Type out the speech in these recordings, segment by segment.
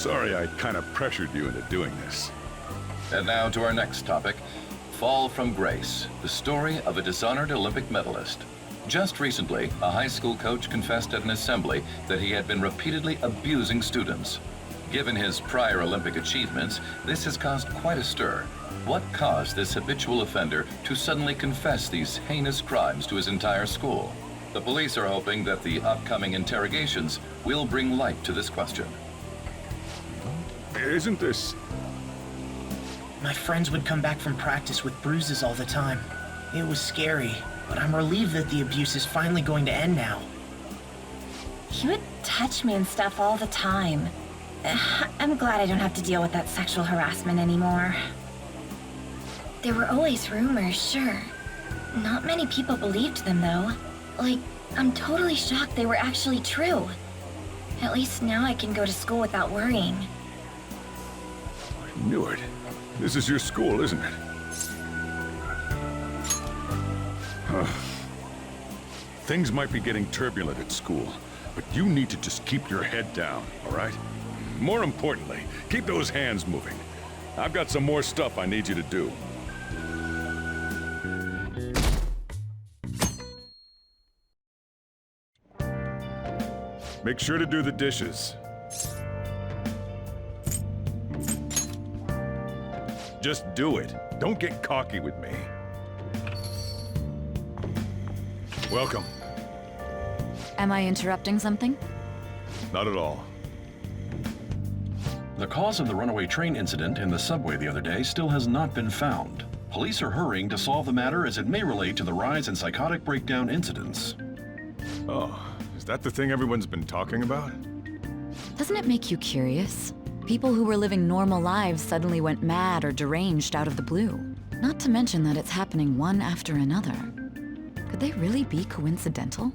Sorry I kind of pressured you into doing this. And now to our next topic, Fall from Grace, the story of a dishonored Olympic medalist. Just recently, a high school coach confessed at an assembly that he had been repeatedly abusing students. Given his prior Olympic achievements, this has caused quite a stir. What caused this habitual offender to suddenly confess these heinous crimes to his entire school? The police are hoping that the upcoming interrogations will bring light to this question. Isn't this... My friends would come back from practice with bruises all the time. It was scary, but I'm relieved that the abuse is finally going to end now. He would touch me and stuff all the time. I'm glad I don't have to deal with that sexual harassment anymore. There were always rumors, sure. Not many people believed them, though. Like, I'm totally shocked they were actually true. At least now I can go to school without worrying. I knew it. This is your school, isn't it? Things might be getting turbulent at school, but you need to just keep your head down, all right? More importantly, keep those hands moving. I've got some more stuff I need you to do. Make sure to do the dishes. Just do it. Don't get cocky with me. Welcome. Am I interrupting something? Not at all. The cause of the runaway train incident in the subway the other day still has not been found. Police are hurrying to solve the matter as it may relate to the rise in psychotic breakdown incidents. Oh, is that the thing everyone's been talking about? Doesn't it make you curious? People who were living normal lives suddenly went mad or deranged out of the blue. Not to mention that it's happening one after another. Could they really be coincidental?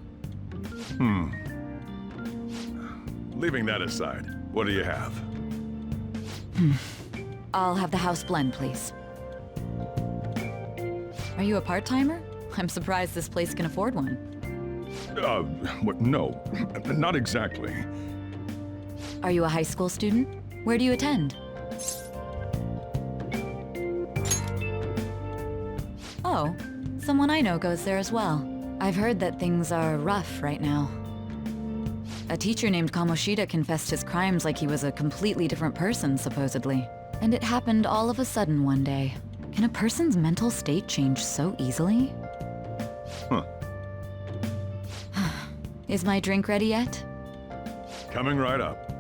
Leaving that aside, what do you have? I'll have the house blend, please. Are you a part-timer? I'm surprised this place can afford one. What? No, not exactly. Are you a high school student? Where do you attend? Oh, someone I know goes there as well. I've heard that things are rough right now. A teacher named Kamoshida confessed his crimes like he was a completely different person, supposedly. And it happened all of a sudden one day. Can a person's mental state change so easily? Huh. Is my drink ready yet? Coming right up.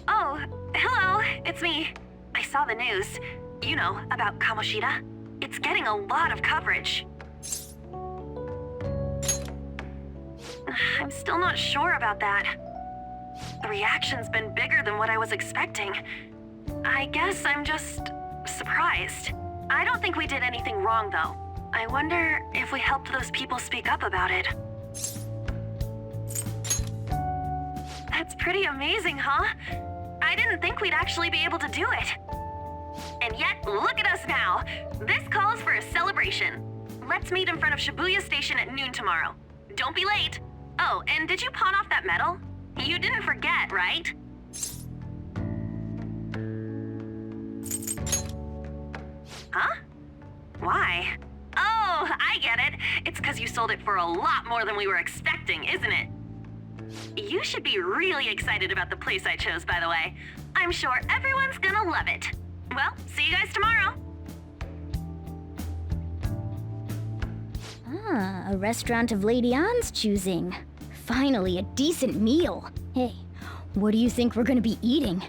Oh, hello, it's me. I saw the news. You know, about Kamoshida. It's getting a lot of coverage. I'm still not sure about that. The reaction's been bigger than what I was expecting. I guess I'm just surprised. I don't think we did anything wrong, though. I wonder if we helped those people speak up about it. That's pretty amazing, huh? I didn't think we'd actually be able to do it. And yet, look at us now. This calls for a celebration. Let's meet in front of Shibuya Station at noon tomorrow. Don't be late. Oh, and did you pawn off that medal? You didn't forget, right? Huh? Why? Oh, I get it. It's because you sold it for a lot more than we were expecting, isn't it? You should be really excited about the place I chose, by the way. I'm sure everyone's gonna love it. Well, see you guys tomorrow. Ah, a restaurant of Lady Ann's choosing. Finally, a decent meal. Hey, what do you think we're gonna be eating?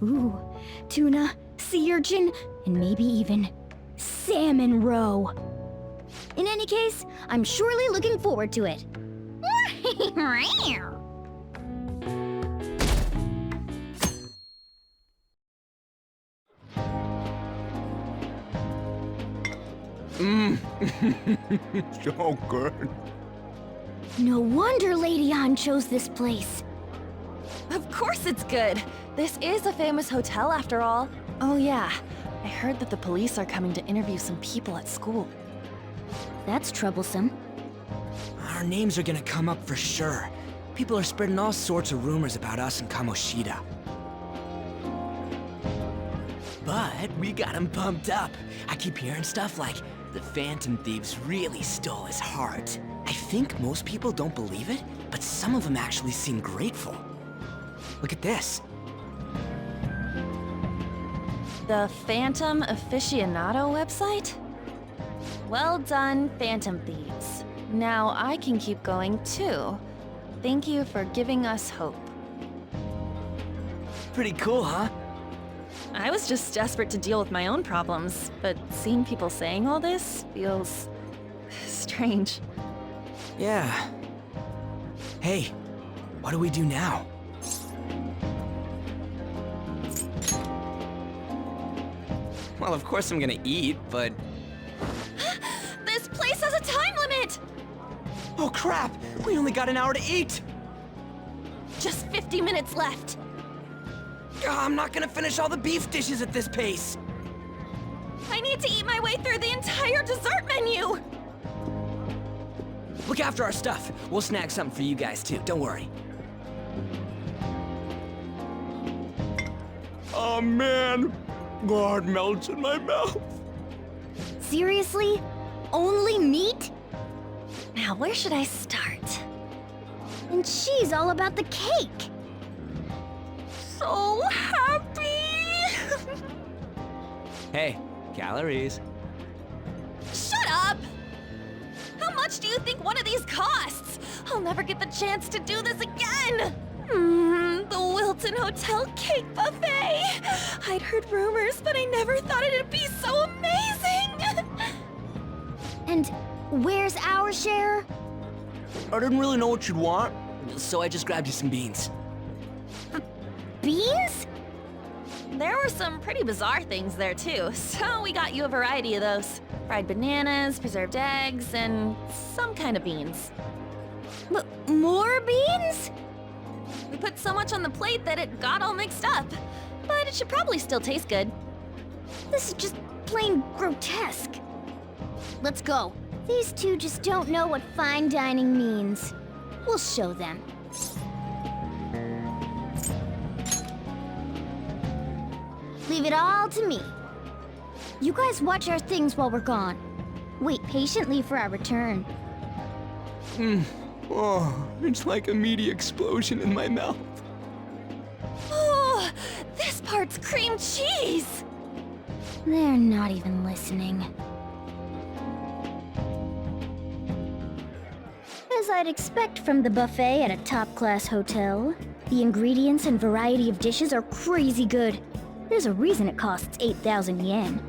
Ooh, tuna, sea urchin, and maybe even salmon roe. In any case, I'm surely looking forward to it. So good. No wonder Lady Ann chose this place. Of course it's good. This is a famous hotel after all. Oh yeah, I heard that the police are coming to interview some people at school. That's troublesome. Our names are gonna come up for sure. People are spreading all sorts of rumors about us and Kamoshida. But we got him pumped up. I keep hearing stuff like, the Phantom Thieves really stole his heart. I think most people don't believe it, but some of them actually seem grateful. Look at this. The Phantom Aficionado website? Well done, Phantom Thieves. Now I can keep going too. Thank you for giving us hope. Pretty cool, huh? I was just desperate to deal with my own problems, but seeing people saying all this feels strange. Yeah. Hey, what do we do now? Well, of course I'm gonna eat, but... This place has a time limit! Oh crap! We only got an hour to eat! Just 50 minutes left. I'm not gonna finish all the beef dishes at this pace! I need to eat my way through the entire dessert menu! Look after our stuff. We'll snag something for you guys too, don't worry. Oh man! God melts in my mouth. Seriously? Only meat? Now, where should I start? And she's all about the cake. So happy! Hey, calories. Shut up! How much do you think one of these costs? I'll never get the chance to do this again! The Wilton Hotel Cake Buffet! I'd heard rumors, but I never thought it'd be so amazing! And where's our share? I didn't really know what you'd want, so I just grabbed you some beans. Beans? There were some pretty bizarre things there too, so we got you a variety of those. Fried bananas, preserved eggs, and some kind of beans. More beans? We put so much on the plate that it got all mixed up. But it should probably still taste good. This is just plain grotesque. Let's go. These two just don't know what fine dining means. We'll show them. Leave it all to me. You guys watch our things while we're gone. Wait patiently for our return. Oh, it's like a meaty explosion in my mouth. Oh, this part's cream cheese! They're not even listening. As I'd expect from the buffet at a top-class hotel, the ingredients and variety of dishes are crazy good. There's a reason it costs 8,000 yen.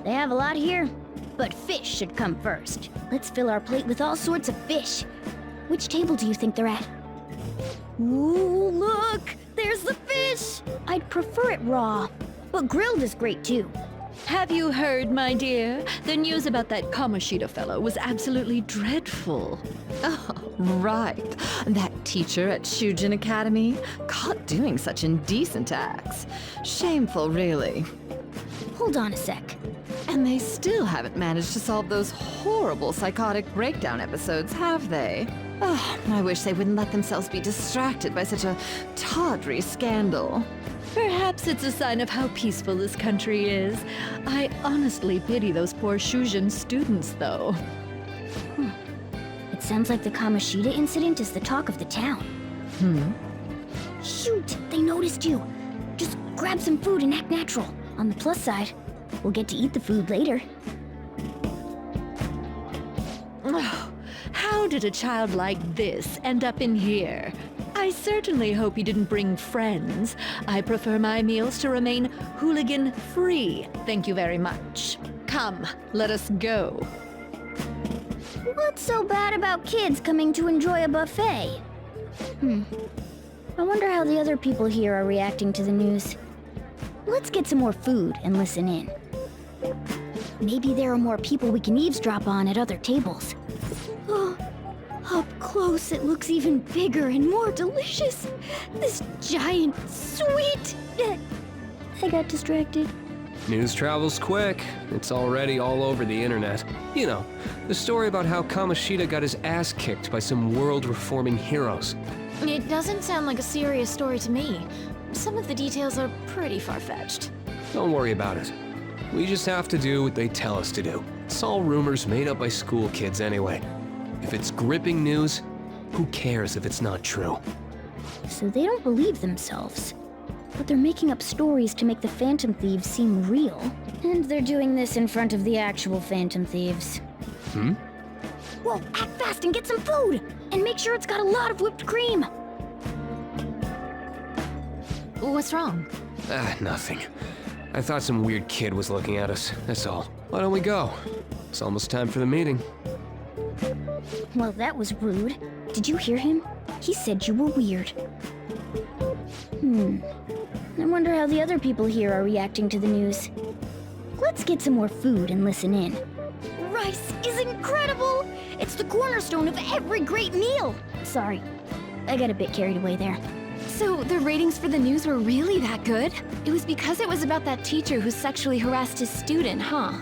They have a lot here, but fish should come first. Let's fill our plate with all sorts of fish. Which table do you think they're at? Ooh, look! There's the fish! I'd prefer it raw, but grilled is great too. Have you heard, my dear? The news about that Kamoshida fellow was absolutely dreadful. Oh, right. That teacher at Shujin Academy, caught doing such indecent acts. Shameful, really. Hold on a sec. And they still haven't managed to solve those horrible psychotic breakdown episodes, have they? Oh, I wish they wouldn't let themselves be distracted by such a tawdry scandal. Perhaps it's a sign of how peaceful this country is. I honestly pity those poor Shujin students, though. It sounds like the Kamoshida incident is the talk of the town. Shoot, they noticed you. Just grab some food and act natural. On the plus side, we'll get to eat the food later. Oh, how did a child like this end up in here? I certainly hope he didn't bring friends. I prefer my meals to remain hooligan-free. Thank you very much. Come, let us go. What's so bad about kids coming to enjoy a buffet? I wonder how the other people here are reacting to the news. Let's get some more food and listen in. Maybe there are more people we can eavesdrop on at other tables. Oh, up close it looks even bigger and more delicious. This giant sweet... I got distracted. News travels quick. It's already all over the internet. You know, the story about how Kamoshida got his ass kicked by some world-reforming heroes. It doesn't sound like a serious story to me. Some of the details are pretty far-fetched. Don't worry about it. We just have to do what they tell us to do. It's all rumors made up by school kids anyway. If it's gripping news, who cares if it's not true? So they don't believe themselves. But they're making up stories to make the Phantom Thieves seem real. And they're doing this in front of the actual Phantom Thieves. Whoa, act fast and get some food! And make sure it's got a lot of whipped cream! What's wrong? Nothing. I thought some weird kid was looking at us, that's all. Why don't we go? It's almost time for the meeting. Well, that was rude. Did you hear him? He said you were weird. I wonder how the other people here are reacting to the news. Let's get some more food and listen in. Rice is incredible! It's the cornerstone of every great meal! Sorry, I got a bit carried away there. So the ratings for the news were really that good? It was because it was about that teacher who sexually harassed his student, huh?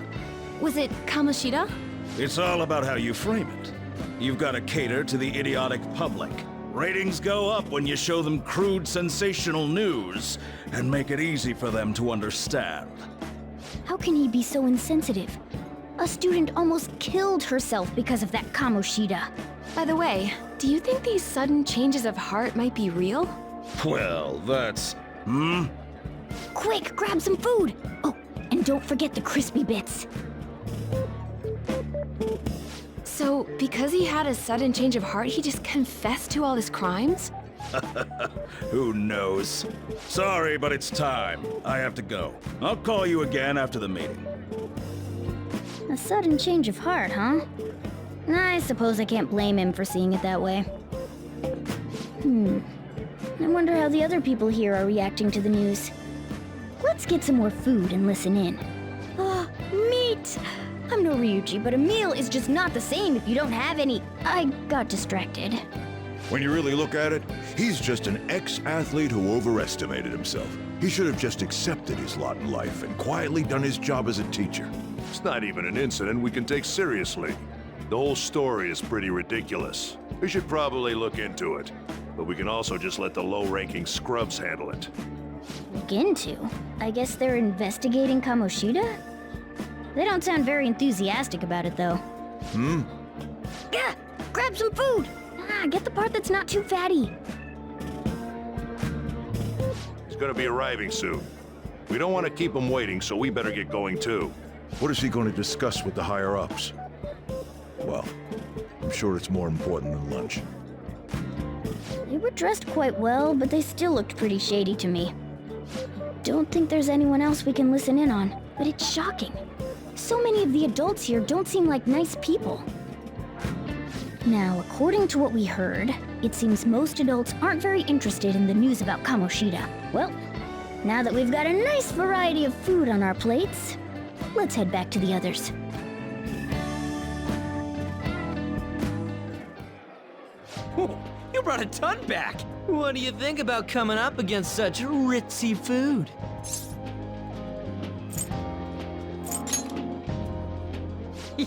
Was it Kamoshida? It's all about how you frame it. You've got to cater to the idiotic public. Ratings go up when you show them crude, sensational news and make it easy for them to understand. How can he be so insensitive? A student almost killed herself because of that Kamoshida. By the way, do you think these sudden changes of heart might be real? Well, that's... Quick, grab some food! Oh, and don't forget the crispy bits. So, because he had a sudden change of heart, he just confessed to all his crimes? Who knows? Sorry, but it's time. I have to go. I'll call you again after the meeting. A sudden change of heart, huh? I suppose I can't blame him for seeing it that way. I wonder how the other people here are reacting to the news. Let's get some more food and listen in. Meat! I'm no Ryuji, but a meal is just not the same if you don't have any. I got distracted. When you really look at it, he's just an ex-athlete who overestimated himself. He should have just accepted his lot in life and quietly done his job as a teacher. It's not even an incident we can take seriously. The whole story is pretty ridiculous. We should probably look into it. But we can also just let the low-ranking scrubs handle it. Look into? I guess they're investigating Kamoshida? They don't sound very enthusiastic about it, though. Gah! Grab some food! Get the part that's not too fatty. He's gonna be arriving soon. We don't want to keep him waiting, so we better get going too. What is he going to discuss with the higher-ups? Well, I'm sure it's more important than lunch. They were dressed quite well, but they still looked pretty shady to me. Don't think there's anyone else we can listen in on, but it's shocking. So many of the adults here don't seem like nice people. Now, according to what we heard, it seems most adults aren't very interested in the news about Kamoshida. Well, now that we've got a nice variety of food on our plates, let's head back to the others. You brought a ton back! What do you think about coming up against such ritzy food?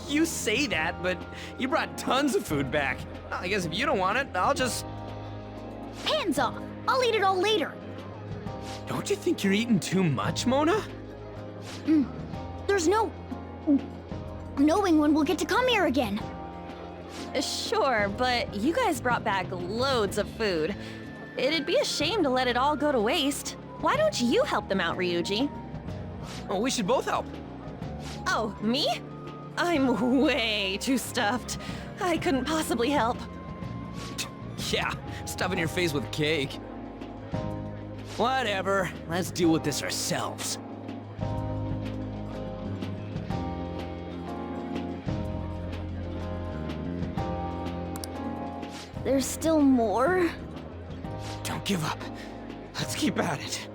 You say that, but you brought tons of food back. I guess if you don't want it, I'll just... Hands off! I'll eat it all later! Don't you think you're eating too much, Mona? There's no... knowing when we'll get to come here again. Sure, but you guys brought back loads of food. It'd be a shame to let it all go to waste. Why don't you help them out, Ryuji? Oh, we should both help. Oh, me? I'm way too stuffed. I couldn't possibly help. Yeah, stuffing your face with cake. Whatever, let's deal with this ourselves. There's still more? Don't give up. Let's keep at it.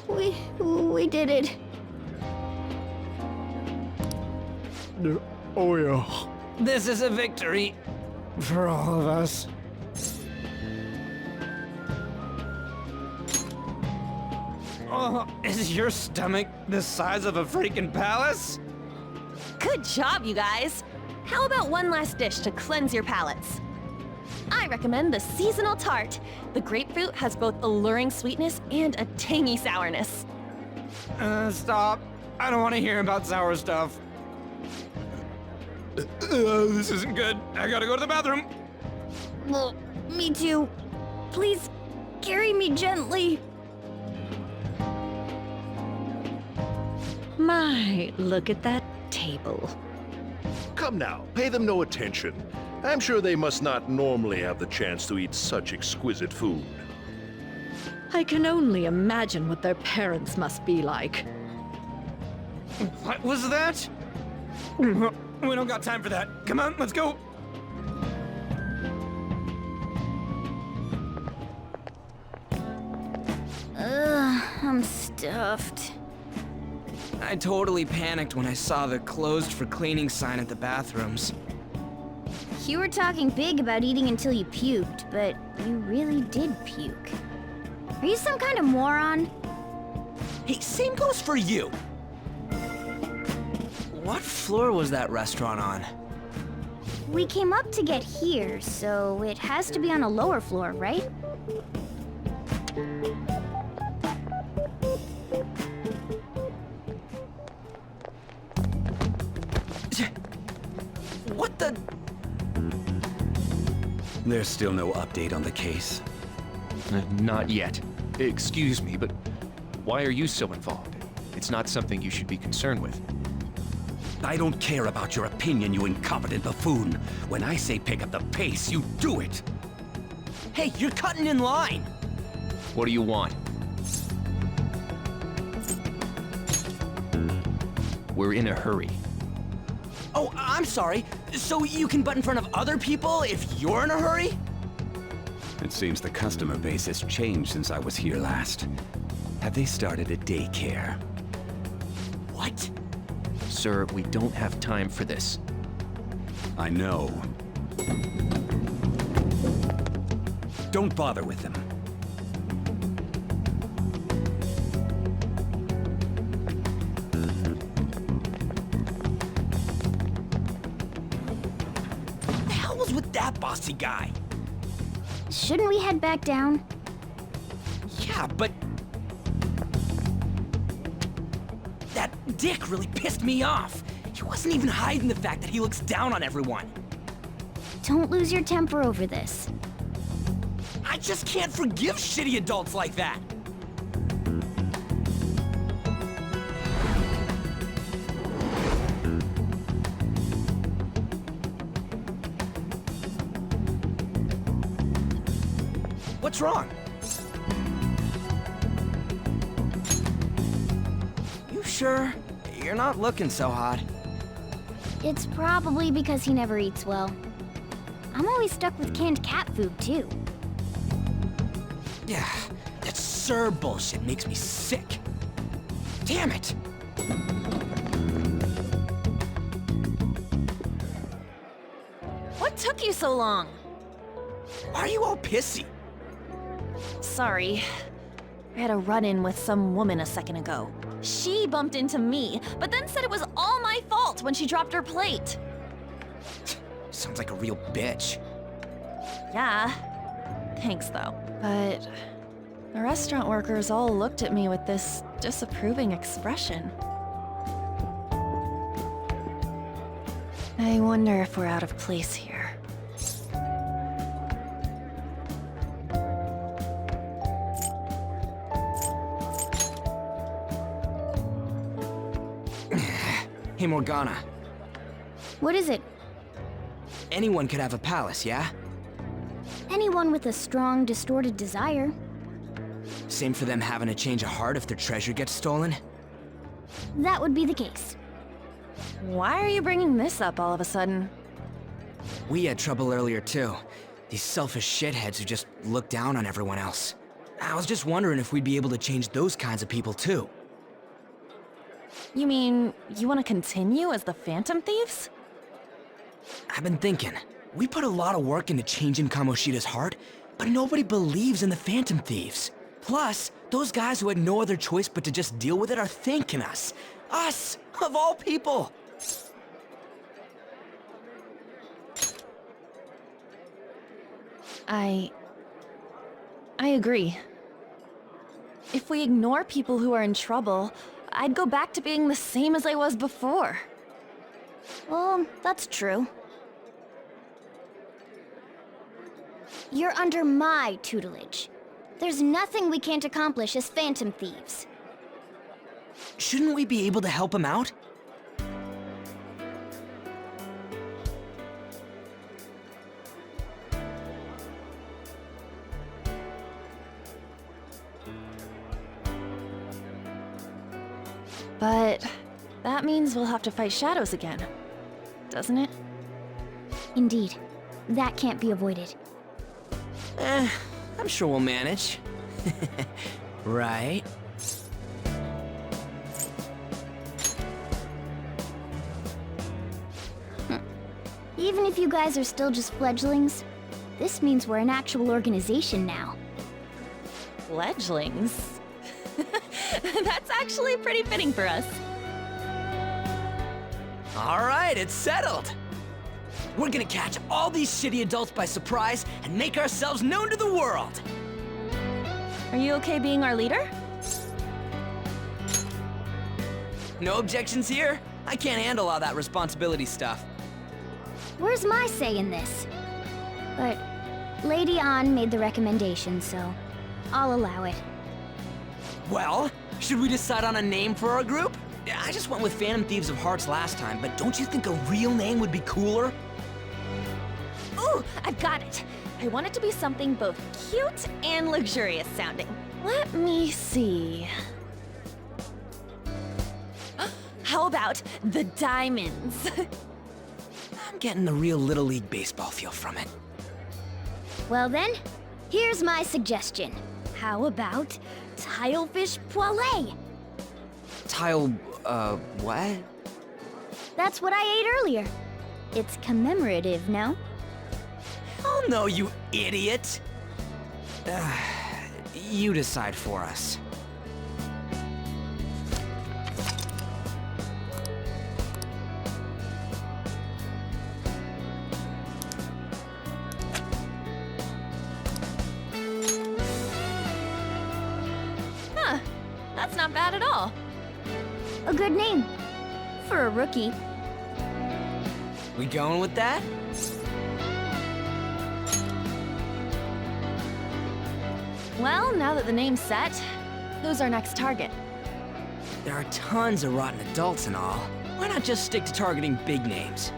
We did it. Oh yeah. This is a victory for all of us. Oh, is your stomach the size of a freaking palace? Good job, you guys. How about one last dish to cleanse your palates? I recommend the seasonal tart. The grapefruit has both alluring sweetness and a tangy sourness. Stop. I don't want to hear about sour stuff. This isn't good. I gotta go to the bathroom. Well, me too. Please, carry me gently. My, look at that table. Come now, pay them no attention. I'm sure they must not normally have the chance to eat such exquisite food. I can only imagine what their parents must be like. What was that? We don't got time for that. Come on, let's go. I'm stuffed. I totally panicked when I saw the closed for cleaning sign at the bathrooms. You were talking big about eating until you puked, but you really did puke. Are you some kind of moron? Hey, same goes for you. What floor was that restaurant on? We came up to get here, so it has to be on a lower floor, right? What the? There's still no update on the case. Not yet. Excuse me, but why are you so involved? It's not something you should be concerned with. I don't care about your opinion, you incompetent buffoon. When I say pick up the pace, you do it. Hey, you're cutting in line. What do you want? We're in a hurry. Oh, I'm sorry. So you can butt in front of other people if you're in a hurry? It seems the customer base has changed since I was here last. Have they started a daycare? What? Sir, we don't have time for this. I know. Don't bother with them. What the hell was with that bossy guy? Shouldn't we head back down? Yeah, but... that dick really pissed me off. He wasn't even hiding the fact that he looks down on everyone. Don't lose your temper over this. I just can't forgive shitty adults like that. What's wrong? You sure? You're not looking so hot. It's probably because he never eats well. I'm always stuck with canned cat food, too. Yeah, that Sir bullshit makes me sick. Damn it! What took you so long? Why are you all pissy? Sorry. I had a run-in with some woman a second ago. She bumped into me, but then said it was all my fault when she dropped her plate. Sounds like a real bitch. Yeah. Thanks, though. But the restaurant workers all looked at me with this disapproving expression. I wonder if we're out of place here. Hey, Morgana. What is it? Anyone could have a palace, yeah? Anyone with a strong, distorted desire. Same for them having a change of heart if their treasure gets stolen? That would be the case. Why are you bringing this up all of a sudden? We had trouble earlier, too. These selfish shitheads who just look down on everyone else. I was just wondering if we'd be able to change those kinds of people, too. You mean, you want to continue as the Phantom Thieves? I've been thinking. We put a lot of work into changing Kamoshida's heart, but nobody believes in the Phantom Thieves. Plus, those guys who had no other choice but to just deal with it are thanking us. Us, of all people. I agree. If we ignore people who are in trouble, I'd go back to being the same as I was before. Well, that's true. You're under my tutelage. There's nothing we can't accomplish as Phantom Thieves. Shouldn't we be able to help him out? But that means we'll have to fight shadows again, doesn't it? Indeed. That can't be avoided. I'm sure we'll manage. Right? Even if you guys are still just fledglings, this means we're an actual organization now. Fledglings? That's actually pretty fitting for us. All right, it's settled. We're gonna catch all these shitty adults by surprise and make ourselves known to the world. Are you okay being our leader? No objections here? I can't handle all that responsibility stuff. Where's my say in this? But Lady An made the recommendation, so I'll allow it. Well, should we decide on a name for our group? I just went with Phantom Thieves of Hearts last time, but don't you think a real name would be cooler? Ooh, I've got it! I want it to be something both cute and luxurious sounding. Let me see. How about the Diamonds? I'm getting the real Little League Baseball feel from it. Well then, here's my suggestion. How about Tilefish Poêlée? What? That's what I ate earlier. It's commemorative, no? Oh no, you idiot! You decide for us. Huh, that's not bad at all. A good name. For a rookie. We going with that? Well, now that the name's set, who's our next target? There are tons of rotten adults and all. Why not just stick to targeting big names?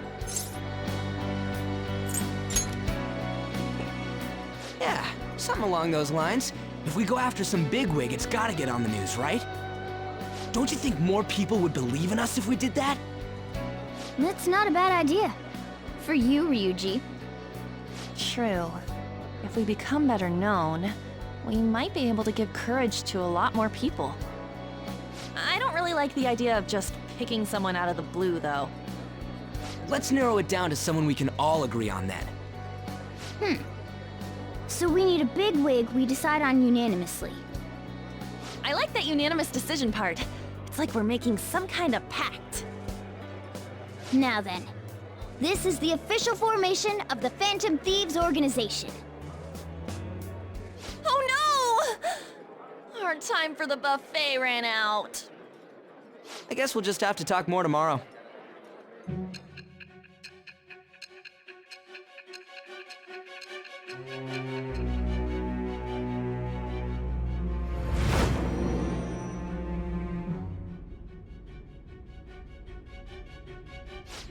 Yeah, something along those lines. If we go after some bigwig, it's gotta get on the news, right? Don't you think more people would believe in us if we did that? That's not a bad idea. For you, Ryuji. True. If we become better known, we might be able to give courage to a lot more people. I don't really like the idea of just picking someone out of the blue, though. Let's narrow it down to someone we can all agree on then. So we need a bigwig we decide on unanimously. I like that unanimous decision part. It's like we're making some kind of pact. Now then, this is the official formation of the Phantom Thieves organization. Oh no! Our time for the buffet ran out. I guess we'll just have to talk more tomorrow.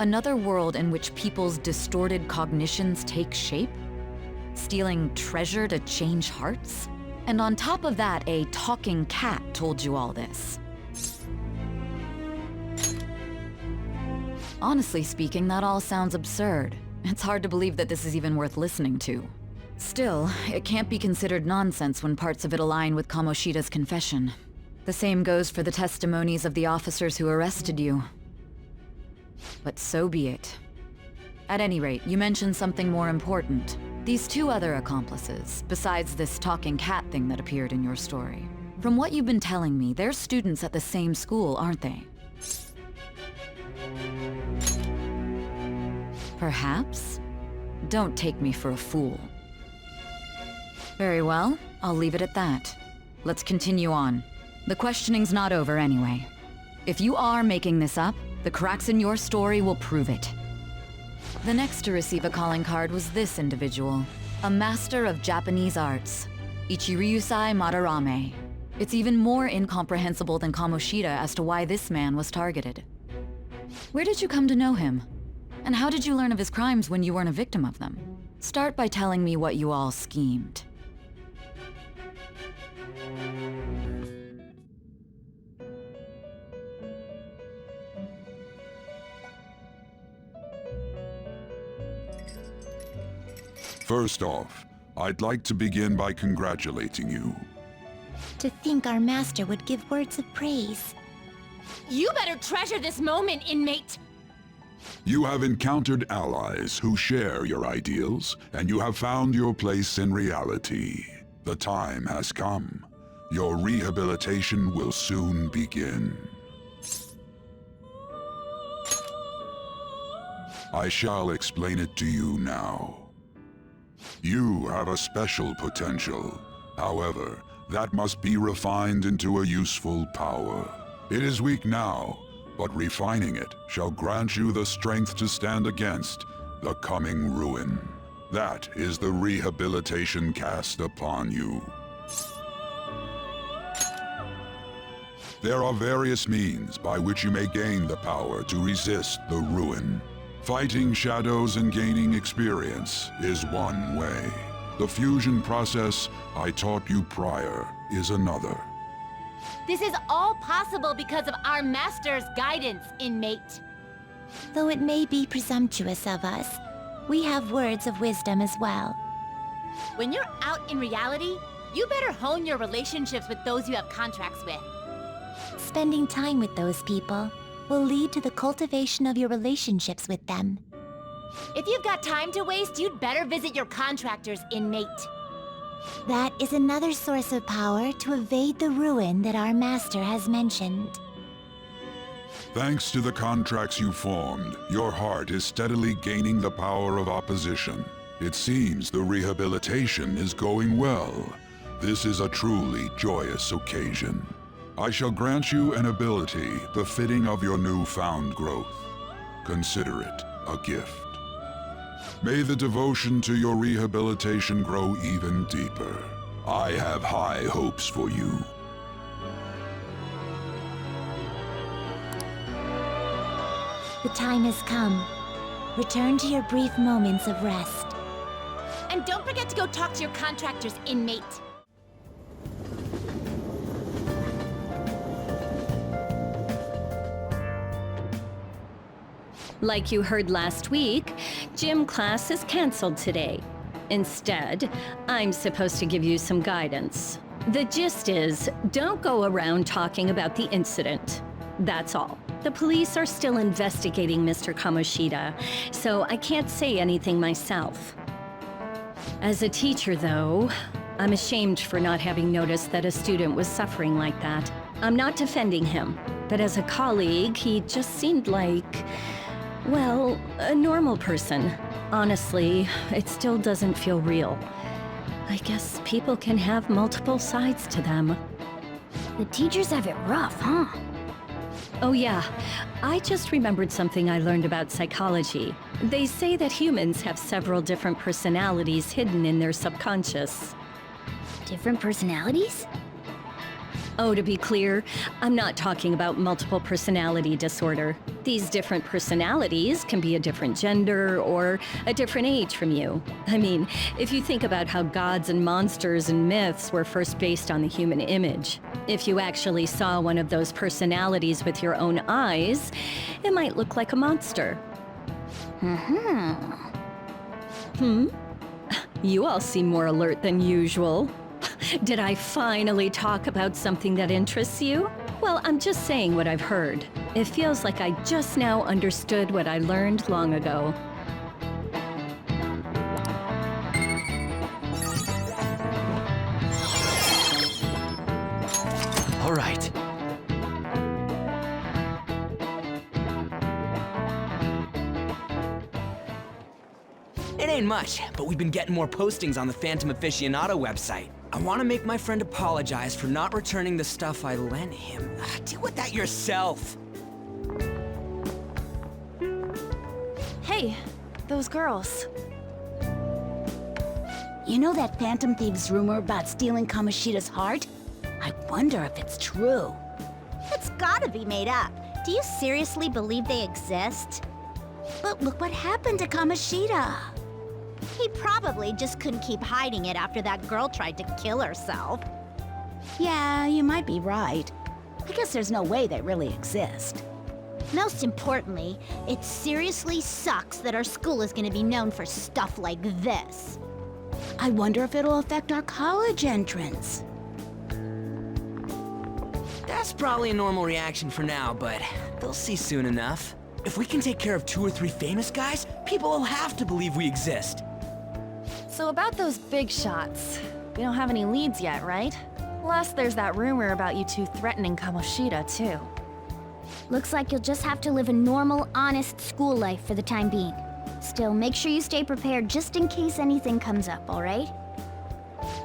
Another world in which people's distorted cognitions take shape? Stealing treasure to change hearts? And on top of that, a talking cat told you all this. Honestly speaking, that all sounds absurd. It's hard to believe that this is even worth listening to. Still, it can't be considered nonsense when parts of it align with Kamoshida's confession. The same goes for the testimonies of the officers who arrested you. But so be it. At any rate, you mentioned something more important. These two other accomplices, besides this talking cat thing that appeared in your story. From what you've been telling me, they're students at the same school, aren't they? Perhaps? Don't take me for a fool. Very well, I'll leave it at that. Let's continue on. The questioning's not over anyway. If you are making this up, the cracks in your story will prove it. The next to receive a calling card was this individual, a master of Japanese arts, Ichiryusai Madarame. It's even more incomprehensible than Kamoshida as to why this man was targeted. Where did you come to know him? And how did you learn of his crimes when you weren't a victim of them? Start by telling me what you all schemed. First off, I'd like to begin by congratulating you. To think our master would give words of praise. You better treasure this moment, inmate! You have encountered allies who share your ideals, and you have found your place in reality. The time has come. Your rehabilitation will soon begin. I shall explain it to you now. You have a special potential. However, that must be refined into a useful power. It is weak now, but refining it shall grant you the strength to stand against the coming ruin. That is the rehabilitation cast upon you. There are various means by which you may gain the power to resist the ruin. Fighting shadows and gaining experience is one way. The fusion process I taught you prior is another. This is all possible because of our master's guidance, inmate. Though it may be presumptuous of us, we have words of wisdom as well. When you're out in reality, you better hone your relationships with those you have contracts with. Spending time with those people will lead to the cultivation of your relationships with them. If you've got time to waste, you'd better visit your contractors, inmate. That is another source of power to evade the ruin that our master has mentioned. Thanks to the contracts you formed, your heart is steadily gaining the power of opposition. It seems the rehabilitation is going well. This is a truly joyous occasion. I shall grant you an ability befitting of your newfound growth. Consider it a gift. May the devotion to your rehabilitation grow even deeper. I have high hopes for you. The time has come. Return to your brief moments of rest. And don't forget to go talk to your contractors, inmate. Like you heard last week, gym class is canceled today. Instead, I'm supposed to give you some guidance. The gist is, don't go around talking about the incident. That's all. The police are still investigating Mr. Kamoshida, so I can't say anything myself. As a teacher, though, I'm ashamed for not having noticed that a student was suffering like that. I'm not defending him, but as a colleague, he just seemed like, well, a normal person. Honestly, it still doesn't feel real. I guess people can have multiple sides to them. The teachers have it rough, huh? Oh yeah, I just remembered something I learned about psychology. They say that humans have several different personalities hidden in their subconscious. Different personalities? Oh, to be clear, I'm not talking about multiple personality disorder. These different personalities can be a different gender or a different age from you. I mean, if you think about how gods and monsters and myths were first based on the human image, if you actually saw one of those personalities with your own eyes, it might look like a monster. You all seem more alert than usual. Did I finally talk about something that interests you? Well, I'm just saying what I've heard. It feels like I just now understood what I learned long ago. right. It ain't much, but we've been getting more postings on the Phantom Aficionado website. I want to make my friend apologize for not returning the stuff I lent him. Deal with that yourself. Hey, those girls. You know that Phantom Thieves rumor about stealing Kamoshida's heart? I wonder if it's true. It's gotta be made up. Do you seriously believe they exist? But look what happened to Kamoshida. He probably just couldn't keep hiding it after that girl tried to kill herself. Yeah, you might be right. I guess there's no way they really exist. Most importantly, it seriously sucks that our school is gonna be known for stuff like this. I wonder if it'll affect our college entrance. That's probably a normal reaction for now, but they'll see soon enough. If we can take care of 2 or 3 famous guys, people will have to believe we exist. So about those big shots, we don't have any leads yet, right? Plus, there's that rumor about you two threatening Kamoshida, too. Looks like you'll just have to live a normal, honest school life for the time being. Still, make sure you stay prepared just in case anything comes up, alright?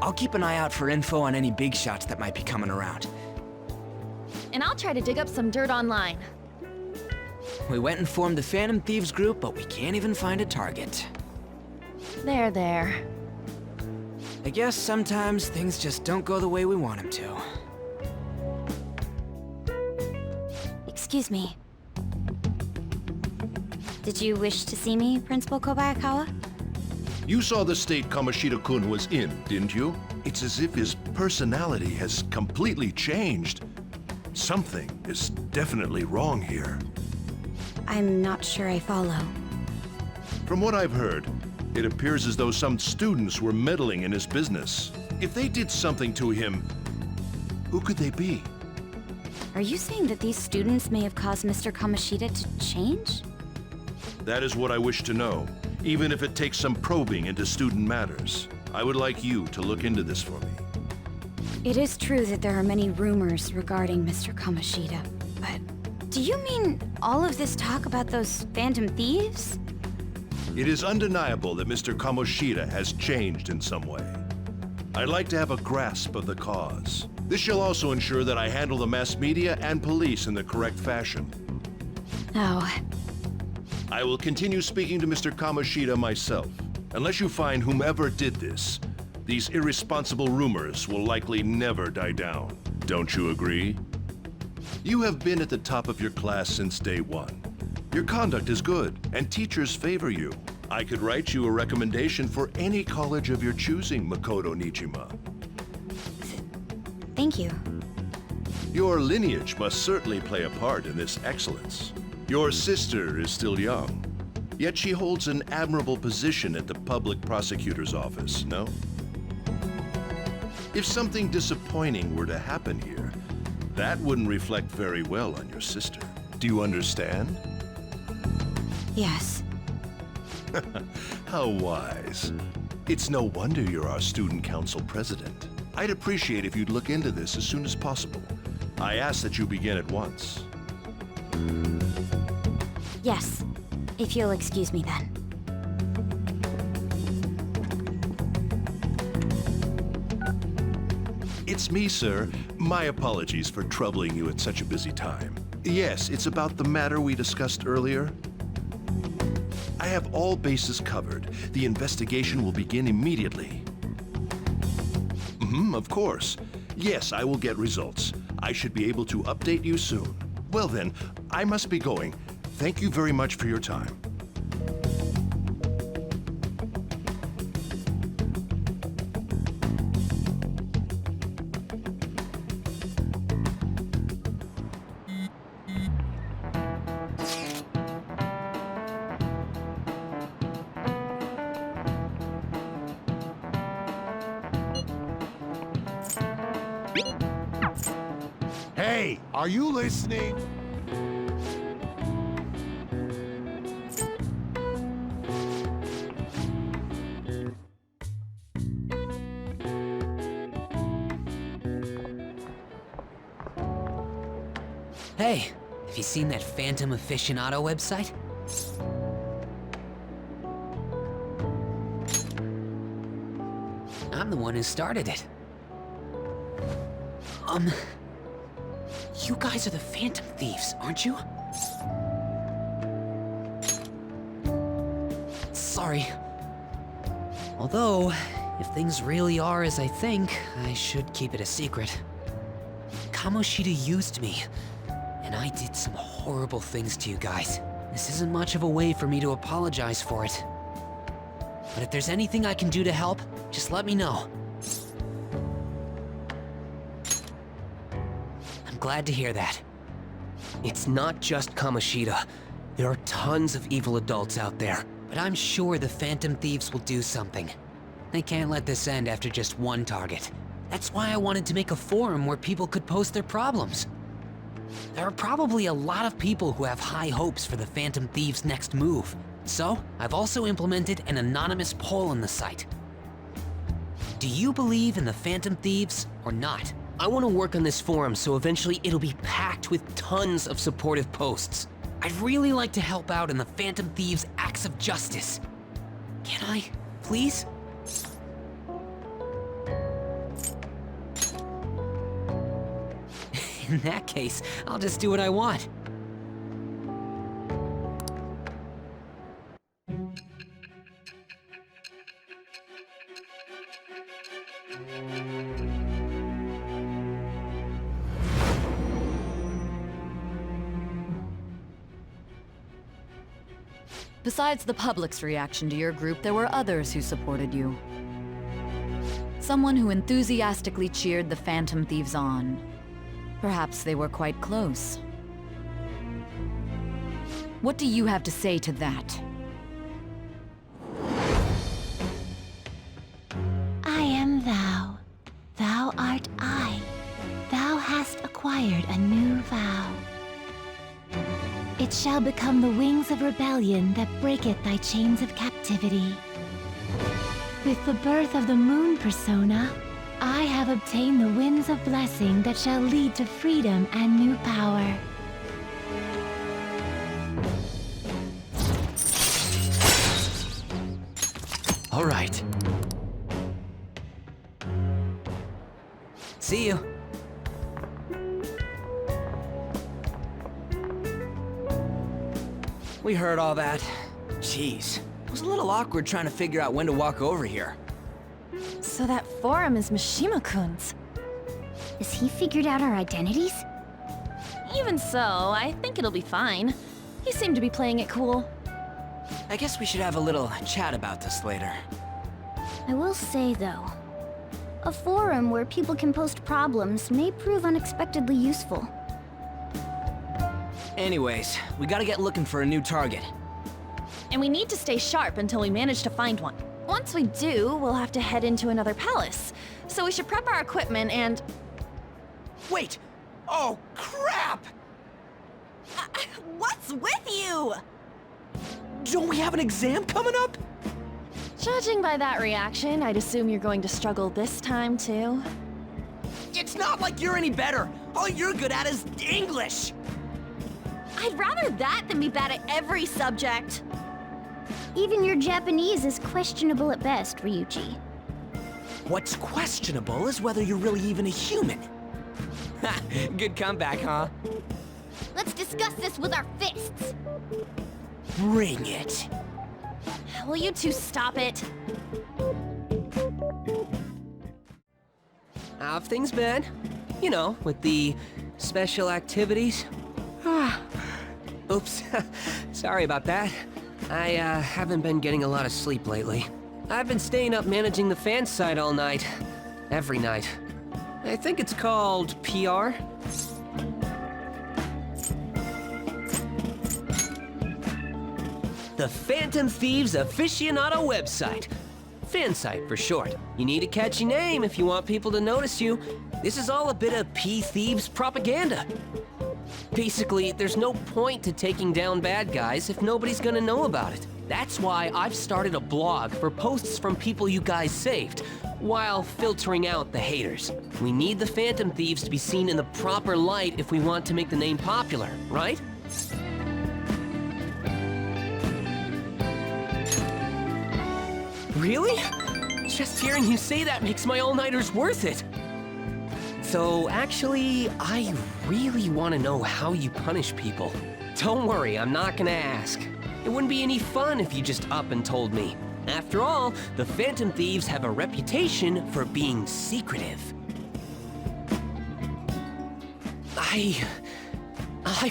I'll keep an eye out for info on any big shots that might be coming around. And I'll try to dig up some dirt online. We went and formed the Phantom Thieves group, but we can't even find a target. There. I guess sometimes things just don't go the way we want them to. Excuse me. Did you wish to see me, Principal Kobayakawa? You saw the state Kamoshida-kun was in, didn't you? It's as if his personality has completely changed. Something is definitely wrong here. I'm not sure I follow. From what I've heard, it appears as though some students were meddling in his business. If they did something to him, who could they be? Are you saying that these students may have caused Mr. Kamoshida to change? That is what I wish to know, even if it takes some probing into student matters. I would like you to look into this for me. It is true that there are many rumors regarding Mr. Kamoshida, but do you mean all of this talk about those Phantom Thieves? It is undeniable that Mr. Kamoshida has changed in some way. I'd like to have a grasp of the cause. This shall also ensure that I handle the mass media and police in the correct fashion. Oh. I will continue speaking to Mr. Kamoshida myself. Unless you find whomever did this, these irresponsible rumors will likely never die down. Don't you agree? You have been at the top of your class since day one. Your conduct is good, and teachers favor you. I could write you a recommendation for any college of your choosing, Makoto Nijima. Thank you. Your lineage must certainly play a part in this excellence. Your sister is still young, yet she holds an admirable position at the public prosecutor's office, no? If something disappointing were to happen here, that wouldn't reflect very well on your sister. Do you understand? Yes. How wise. It's no wonder you're our student council president. I'd appreciate if you'd look into this as soon as possible. I ask that you begin at once. Yes. If you'll excuse me then. It's me, sir. My apologies for troubling you at such a busy time. Yes, it's about the matter we discussed earlier. I have all bases covered. The investigation will begin immediately. Of course. Yes, I will get results. I should be able to update you soon. Well then, I must be going. Thank you very much for your time. Hey, are you listening? Hey, have you seen that Phantom Aficionado website? I'm the one who started it. You guys are the Phantom Thieves, aren't you? Sorry. Although, if things really are as I think, I should keep it a secret. Kamoshida used me, and I did some horrible things to you guys. This isn't much of a way for me to apologize for it. But if there's anything I can do to help, just let me know. I'm glad to hear that. It's not just Kamoshida. There are tons of evil adults out there, but I'm sure the Phantom Thieves will do something. They can't let this end after just one target. That's why I wanted to make a forum where people could post their problems. There are probably a lot of people who have high hopes for the Phantom Thieves' next move. So, I've also implemented an anonymous poll on the site. Do you believe in the Phantom Thieves or not? I want to work on this forum so eventually it'll be packed with tons of supportive posts. I'd really like to help out in the Phantom Thieves' acts of justice. Can I, please? In that case, I'll just do what I want. Besides the public's reaction to your group, there were others who supported you. Someone who enthusiastically cheered the Phantom Thieves on. Perhaps they were quite close. What do you have to say to that? I am thou. Thou art I. Thou hast acquired a new vow. It shall become the wings of rebellion that breaketh thy chains of captivity. With the birth of the moon persona, I have obtained the winds of blessing that shall lead to freedom and new power. All right. See you. We heard all that. Jeez, it was a little awkward trying to figure out when to walk over here. So that forum is Mishima-kun's. Has he figured out our identities? Even so, I think it'll be fine. He seemed to be playing it cool. I guess we should have a little chat about this later. I will say, though, a forum where people can post problems may prove unexpectedly useful. Anyways, we gotta get looking for a new target. And we need to stay sharp until we manage to find one. Once we do, we'll have to head into another palace. So we should prep our equipment and... Wait! Oh, crap! What's with you? Don't we have an exam coming up? Judging by that reaction, I'd assume you're going to struggle this time, too. It's not like you're any better. All you're good at is English. I'd rather that than be bad at every subject. Even your Japanese is questionable at best, Ryuji. What's questionable is whether you're really even a human. Ha! Good comeback, huh? Let's discuss this with our fists. Bring it. Will you two stop it? How have things been? You know, with the special activities. Oops. Sorry about that. I haven't been getting a lot of sleep lately. I've been staying up managing the fan site all night. Every night. I think it's called PR. The Phantom Thieves Aficionado website. Fan site for short. You need a catchy name if you want people to notice you. This is all a bit of P-Thieves propaganda. Basically, there's no point to taking down bad guys if nobody's gonna know about it. That's why I've started a blog for posts from people you guys saved, while filtering out the haters. We need the Phantom Thieves to be seen in the proper light if we want to make the name popular, right? Really? Just hearing you say that makes my all-nighters worth it. So actually, I really want to know how you punish people. Don't worry, I'm not gonna ask. It wouldn't be any fun if you just up and told me. After all, the Phantom Thieves have a reputation for being secretive. I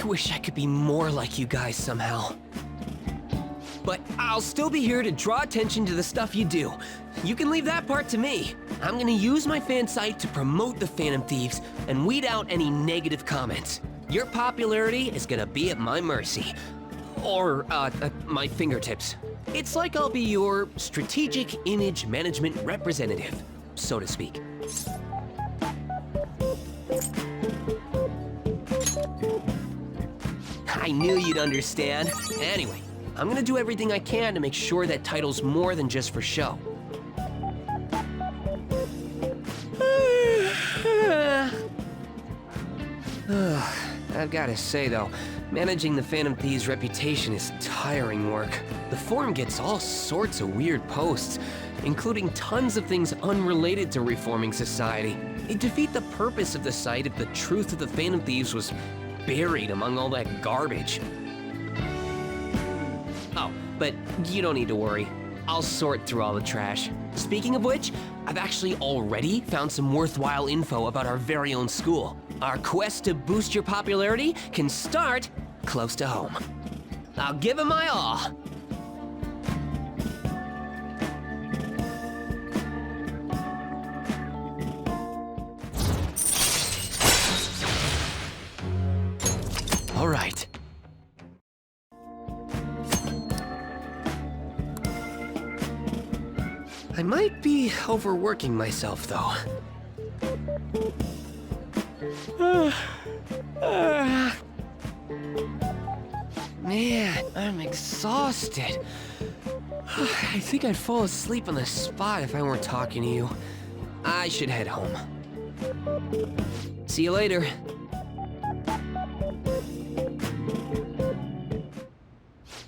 wish I could be more like you guys somehow. But I'll still be here to draw attention to the stuff you do. You can leave that part to me. I'm gonna use my fan site to promote the Phantom Thieves and weed out any negative comments. Your popularity is gonna be at my mercy. Or, my fingertips. It's like I'll be your strategic image management representative, so to speak. I knew you'd understand. Anyway, I'm gonna do everything I can to make sure that title's more than just for show. I've gotta say though, managing the Phantom Thieves' reputation is tiring work. The forum gets all sorts of weird posts, including tons of things unrelated to reforming society. It'd defeat the purpose of the site if the truth of the Phantom Thieves was buried among all that garbage. Oh, but you don't need to worry. I'll sort through all the trash. Speaking of which, I've actually already found some worthwhile info about our very own school. Our quest to boost your popularity can start close to home. I'll give it my all. All right. I might be overworking myself, though. Man, I'm exhausted. I think I'd fall asleep on the spot if I weren't talking to you. I should head home. See you later.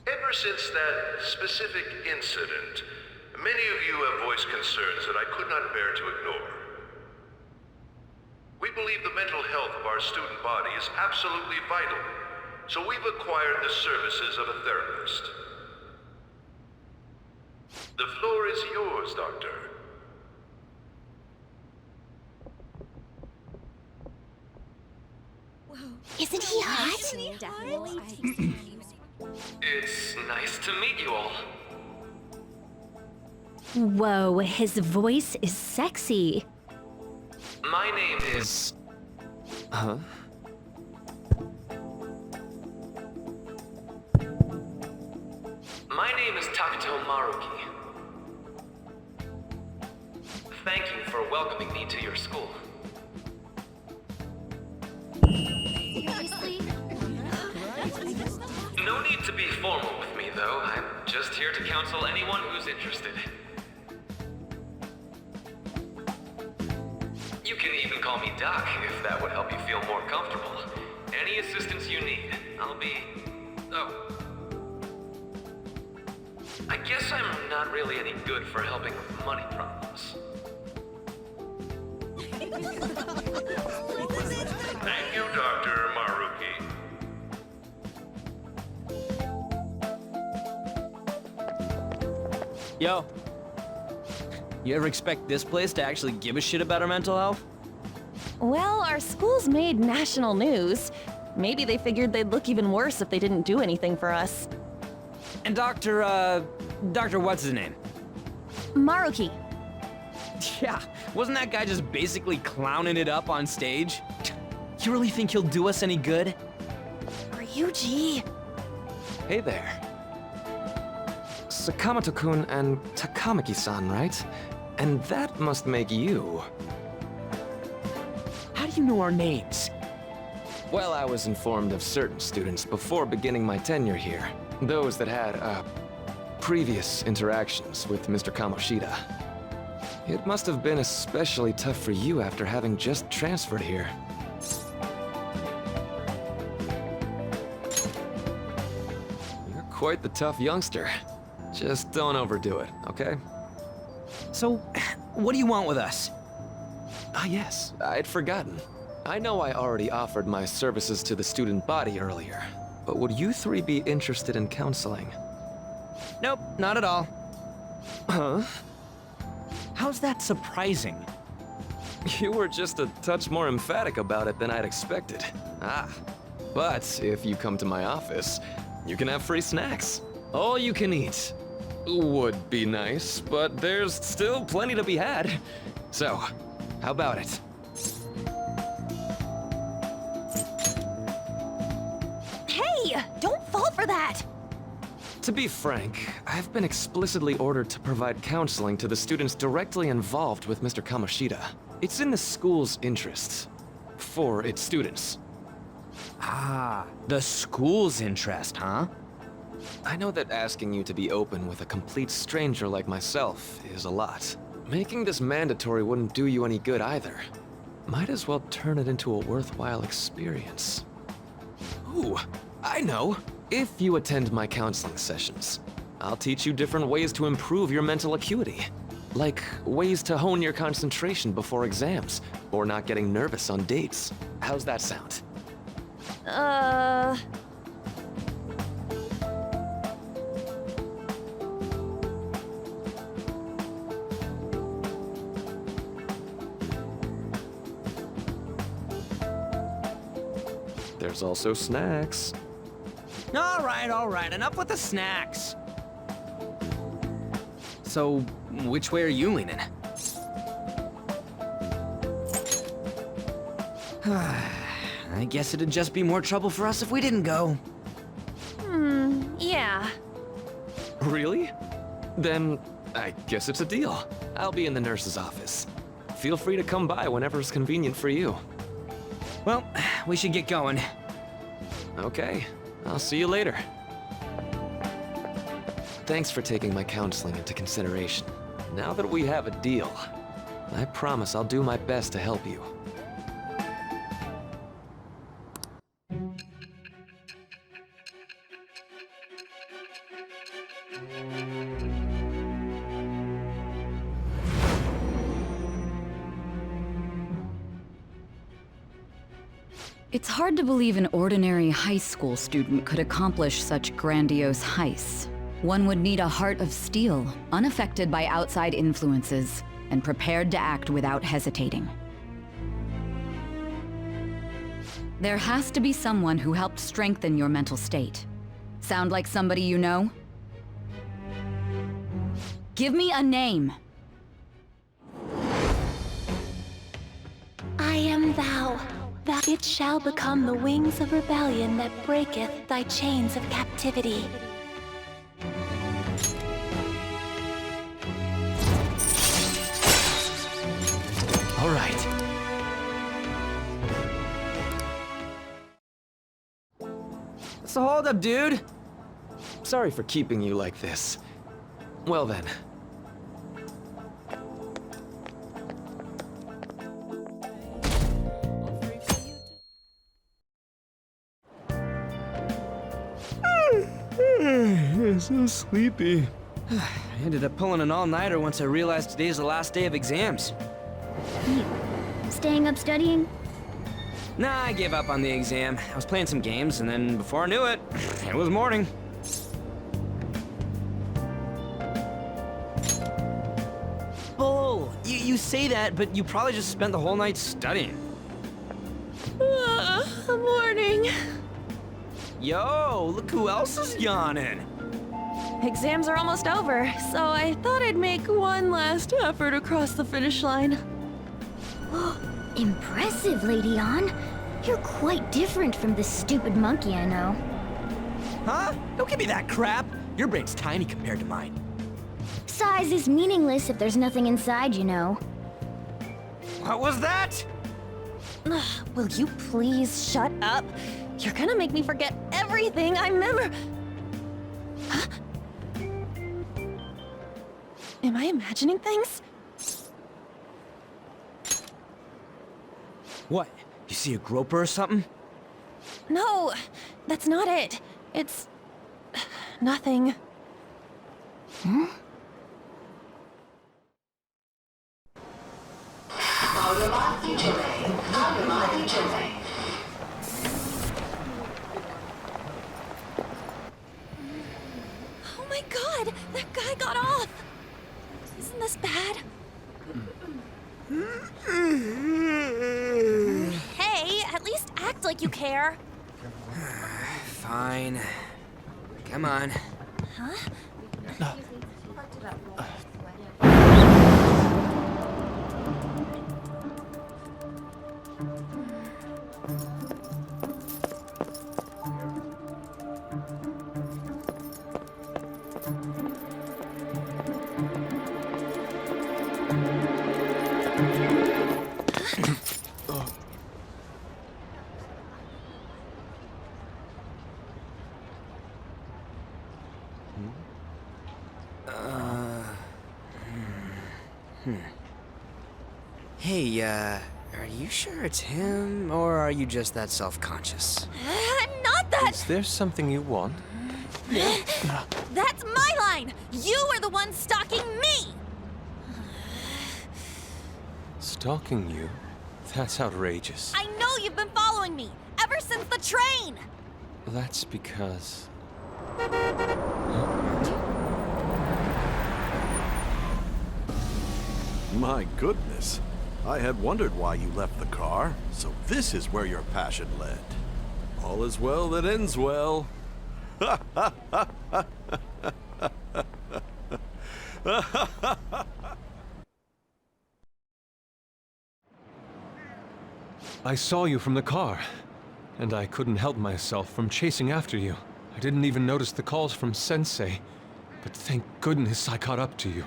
Ever since that specific incident, many of you have voiced concerns that I could not bear to ignore. We believe the mental health of our student body is absolutely vital, so we've acquired the services of a therapist. The floor is yours, Doctor. Isn't he hot? It's nice to meet you all. Whoa, his voice is sexy. My name is... Huh? My name is Takuto Maruki. Thank you for welcoming me to your school. Seriously? No need to be formal with me, though. I'm just here to counsel anyone who's interested. You can even call me Doc, if that would help you feel more comfortable. Any assistance you need, I'll be... Oh. I guess I'm not really any good for helping with money problems. Thank you, Dr. Maruki. Yo. You ever expect this place to actually give a shit about our mental health? Well, our school's made national news. Maybe they figured they'd look even worse if they didn't do anything for us. And Dr. what's his name? Maruki. Yeah, wasn't that guy just basically clowning it up on stage? You really think he'll do us any good? Ryuji. Hey there. Sakamoto-kun and Takamaki-san, right? And that must make you. How do you know our names? Well, I was informed of certain students before beginning my tenure here. Those that had, previous interactions with Mr. Kamoshida. It must have been especially tough for you after having just transferred here. You're quite the tough youngster. Just don't overdo it, okay? So, what do you want with us? Ah yes, I'd forgotten. I know I already offered my services to the student body earlier, but would you three be interested in counseling? Nope, not at all. Huh? How's that surprising? You were just a touch more emphatic about it than I'd expected. Ah, but if you come to my office, you can have free snacks. All you can eat. Would be nice, but there's still plenty to be had. So, how about it? Hey! Don't fall for that! To be frank, I've been explicitly ordered to provide counseling to the students directly involved with Mr. Kamoshida. It's in the school's interests. For its students. Ah, the school's interest, huh? I know that asking you to be open with a complete stranger like myself is a lot. Making this mandatory wouldn't do you any good either. Might as well turn it into a worthwhile experience. Ooh, I know. If you attend my counseling sessions, I'll teach you different ways to improve your mental acuity. Like ways to hone your concentration before exams, or not getting nervous on dates. How's that sound? There's also snacks. All right, enough with the snacks. So, which way are you leaning? I guess it'd just be more trouble for us if we didn't go. Yeah. Really? Then, I guess it's a deal. I'll be in the nurse's office. Feel free to come by whenever it's convenient for you. Well, we should get going. Okay, I'll see you later. Thanks for taking my counseling into consideration. Now that we have a deal, I promise I'll do my best to help you. It's hard to believe an ordinary high school student could accomplish such grandiose heists. One would need a heart of steel, unaffected by outside influences, and prepared to act without hesitating. There has to be someone who helped strengthen your mental state. Sound like somebody you know? Give me a name! I am thou. That it shall become the wings of rebellion that breaketh thy chains of captivity. All right. What's the holdup, dude? Sorry for keeping you like this. Well then. I'm so sleepy. I ended up pulling an all-nighter once I realized today's the last day of exams. You staying up studying? Nah, I gave up on the exam. I was playing some games, and then before I knew it, it was morning. Bull! You say that, but you probably just spent the whole night studying. Morning. Yo, look who else is yawning. Exams are almost over, so I thought I'd make one last effort across the finish line. Impressive, Lady Ann. You're quite different from this stupid monkey I know. Huh? Don't give me that crap. Your brain's tiny compared to mine. Size is meaningless if there's nothing inside, you know. What was that? Will you please shut up? You're gonna make me forget everything I remember. Huh? Am I imagining things? What? You see a groper or something? No, that's not it. It's... nothing. Hmm? Oh my god! That guy got off! Isn't this bad? Hey, at least act like you care. Fine. Come on. Huh? Hey, are you sure it's him, or are you just that self-conscious? Not that! Is there something you want? That's my line! You are the one stalking me! Stalking you? That's outrageous. I know you've been following me, ever since the train! That's because... My goodness. I had wondered why you left the car, so this is where your passion led. All is well that ends well. I saw you from the car, and I couldn't help myself from chasing after you. I didn't even notice the calls from Sensei, but thank goodness I caught up to you.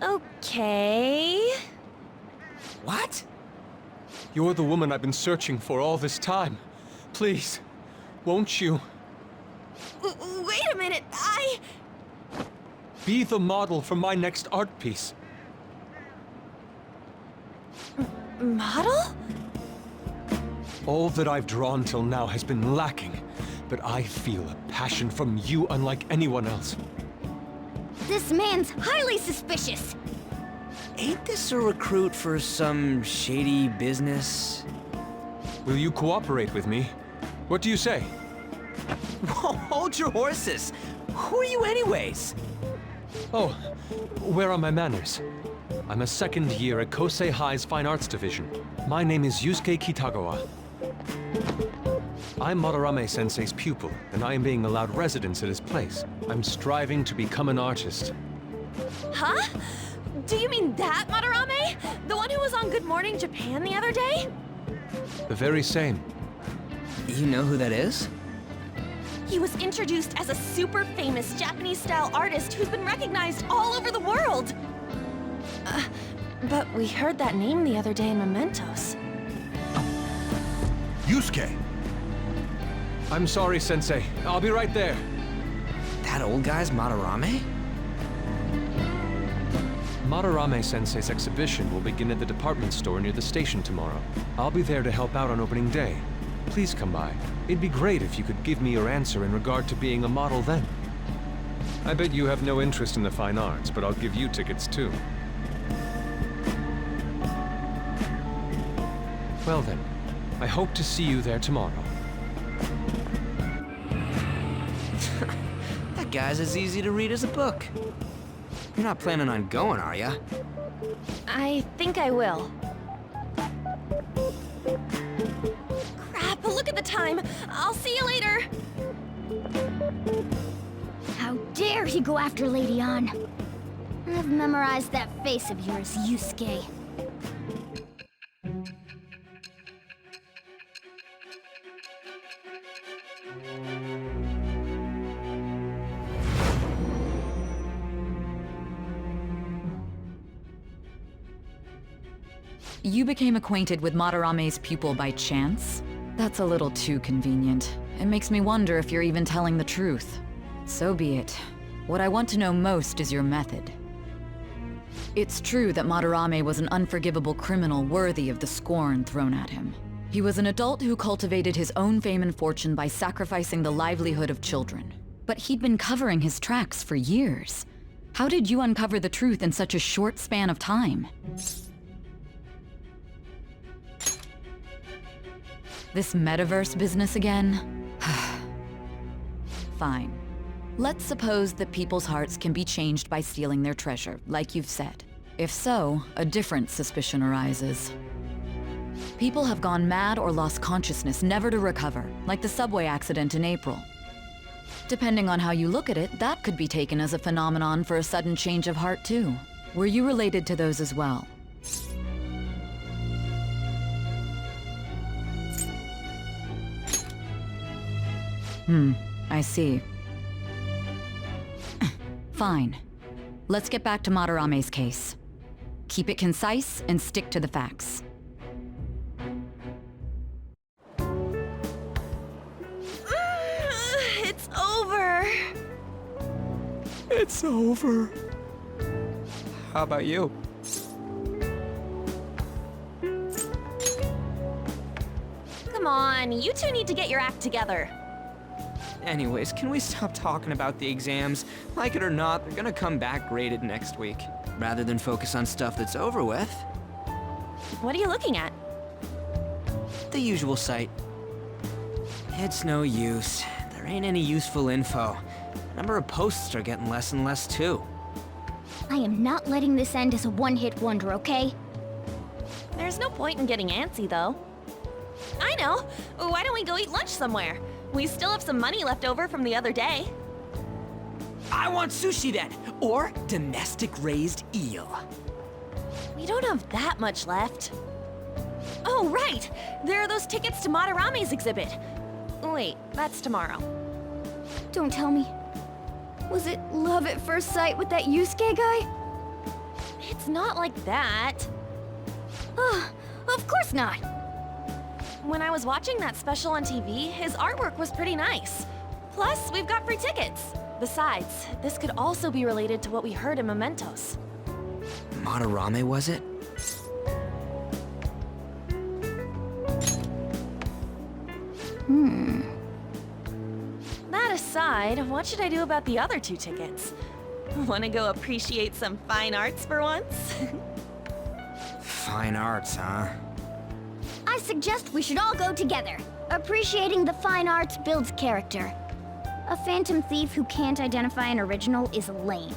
Okay... What? You're the woman I've been searching for all this time. Please, won't you? Wait a minute, Be the model for my next art piece. Model? All that I've drawn till now has been lacking, but I feel a passion from you unlike anyone else. This man's highly suspicious. Ain't this a recruit for some shady business? Will you cooperate with me? What do you say? Whoa, hold your horses! Who are you anyways? Oh, where are my manners? I'm a second year at Kosei High's Fine Arts Division. My name is Yusuke Kitagawa. I'm Madarame-sensei's pupil, and I am being allowed residence at his place. I'm striving to become an artist. Huh? Do you mean that Madarame? The one who was on Good Morning Japan the other day? The very same. You know who that is? He was introduced as a super famous Japanese-style artist who's been recognized all over the world. But we heard that name the other day in Mementos. Yusuke! I'm sorry, Sensei. I'll be right there. That old guy's Madarame? Madarame-sensei's exhibition will begin at the department store near the station tomorrow. I'll be there to help out on opening day. Please come by. It'd be great if you could give me your answer in regard to being a model then. I bet you have no interest in the fine arts, but I'll give you tickets too. Well then, I hope to see you there tomorrow. That guy's as easy to read as a book. You're not planning on going, are ya? I think I will. Crap, look at the time. I'll see you later. How dare he go after Lady Ann? I've memorized that face of yours, Yusuke. You became acquainted with Madarame's pupil by chance? That's a little too convenient. It makes me wonder if you're even telling the truth. So be it. What I want to know most is your method. It's true that Madarame was an unforgivable criminal worthy of the scorn thrown at him. He was an adult who cultivated his own fame and fortune by sacrificing the livelihood of children. But he'd been covering his tracks for years. How did you uncover the truth in such a short span of time? This Metaverse business again? Fine. Let's suppose that people's hearts can be changed by stealing their treasure, like you've said. If so, a different suspicion arises. People have gone mad or lost consciousness, never to recover, like the subway accident in April. Depending on how you look at it, that could be taken as a phenomenon for a sudden change of heart too. Were you related to those as well? I see. Fine. Let's get back to Madarame's case. Keep it concise and stick to the facts. It's over. It's over. How about you? Come on, you two need to get your act together. Anyways, can we stop talking about the exams? Like it or not, they're gonna come back graded next week. Rather than focus on stuff that's over with. What are you looking at? The usual site. It's no use. There ain't any useful info. Number of posts are getting less and less too. I am not letting this end as a one-hit wonder, okay? There's no point in getting antsy, though. I know! Why don't we go eat lunch somewhere? We still have some money left over from the other day. I want sushi then! Or domestic-raised eel. We don't have that much left. Oh, right! There are those tickets to Madarame's exhibit. Wait, that's tomorrow. Don't tell me. Was it love at first sight with that Yusuke guy? It's not like that. Of course not. When I was watching that special on TV, his artwork was pretty nice. Plus, we've got free tickets. Besides, this could also be related to what we heard in Mementos. Madarame, was it? That aside, what should I do about the other 2 tickets? Wanna go appreciate some fine arts for once? Fine arts, huh? I suggest we should all go together. Appreciating the fine arts builds character. A phantom thief who can't identify an original is lame.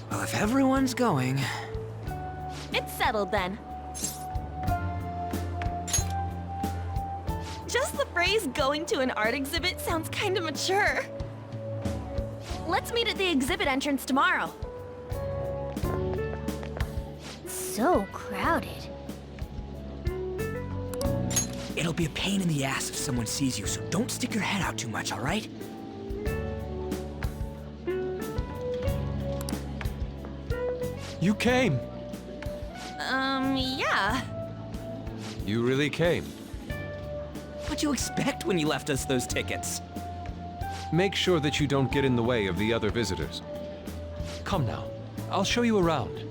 Well, if everyone's going... It's settled then. Just the phrase going to an art exhibit sounds kinda mature. Let's meet at the exhibit entrance tomorrow. So crowded. It'll be a pain in the ass if someone sees you, so don't stick your head out too much, all right? You came. Yeah. You really came. What'd you expect when you left us those tickets? Make sure that you don't get in the way of the other visitors. Come now, I'll show you around.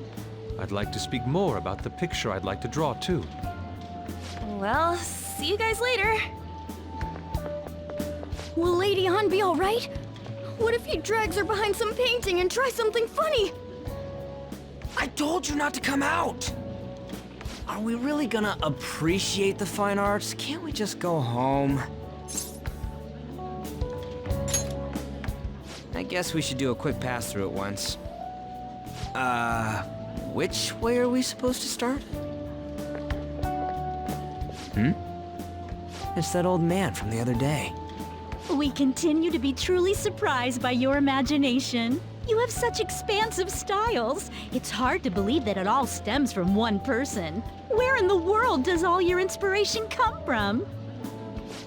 I'd like to speak more about the picture I'd like to draw, too. Well, see you guys later. Will Lady Han be alright? What if he drags her behind some painting and tries something funny? I told you not to come out! Are we really gonna appreciate the fine arts? Can't we just go home? I guess we should do a quick pass-through at once. Which way are we supposed to start? It's that old man from the other day. We continue to be truly surprised by your imagination. You have such expansive styles. It's hard to believe that it all stems from one person. Where in the world does all your inspiration come from?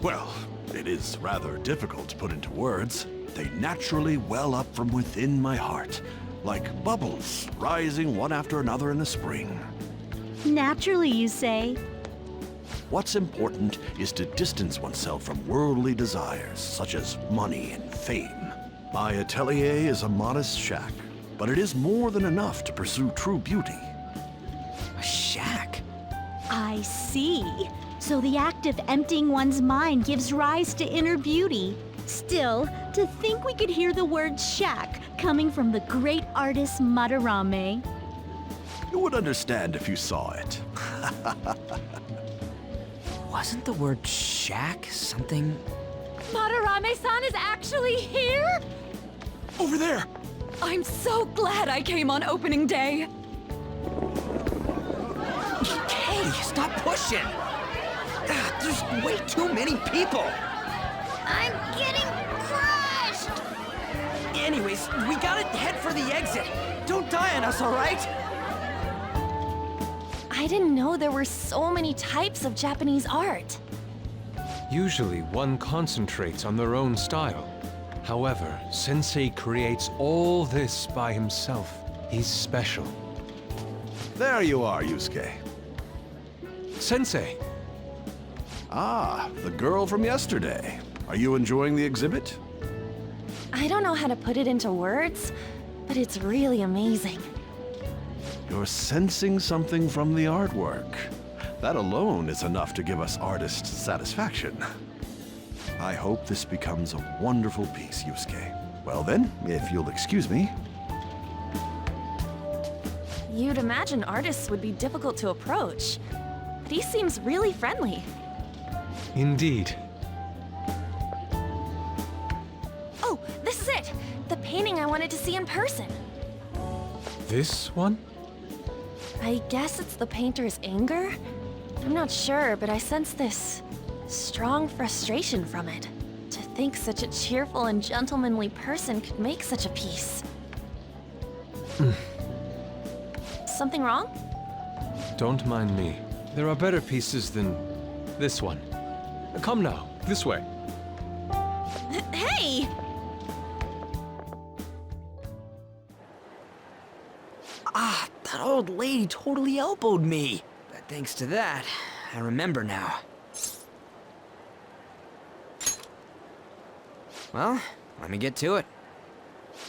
Well, it is rather difficult to put into words. They naturally well up from within my heart, like bubbles rising one after another in the spring. Naturally, you say? What's important is to distance oneself from worldly desires, such as money and fame. My atelier is a modest shack, but it is more than enough to pursue true beauty. A shack? I see. So the act of emptying one's mind gives rise to inner beauty. Still, to think we could hear the word shack coming from the great artist Madarame. You would understand if you saw it. Wasn't the word shack something? Madarame-san is actually here? Over there! I'm so glad I came on opening day. Hey, stop pushing! There's way too many people! I'm getting crushed! Anyways, we gotta head for the exit. Don't die on us, all right? I didn't know there were so many types of Japanese art. Usually, one concentrates on their own style. However, Sensei creates all this by himself. He's special. There you are, Yusuke. Sensei! Ah, the girl from yesterday. Are you enjoying the exhibit? I don't know how to put it into words, but it's really amazing. You're sensing something from the artwork. That alone is enough to give us artists satisfaction. I hope this becomes a wonderful piece, Yusuke. Well then, if you'll excuse me. You'd imagine artists would be difficult to approach, but he seems really friendly. Indeed. Oh, this is it! The painting I wanted to see in person. This one? I guess it's the painter's anger? I'm not sure, but I sense this strong frustration from it. To think such a cheerful and gentlemanly person could make such a piece. Something wrong? Don't mind me. There are better pieces than this one. Come now, this way. Hey! Ah, that old lady totally elbowed me. But thanks to that, I remember now. Well, let me get to it.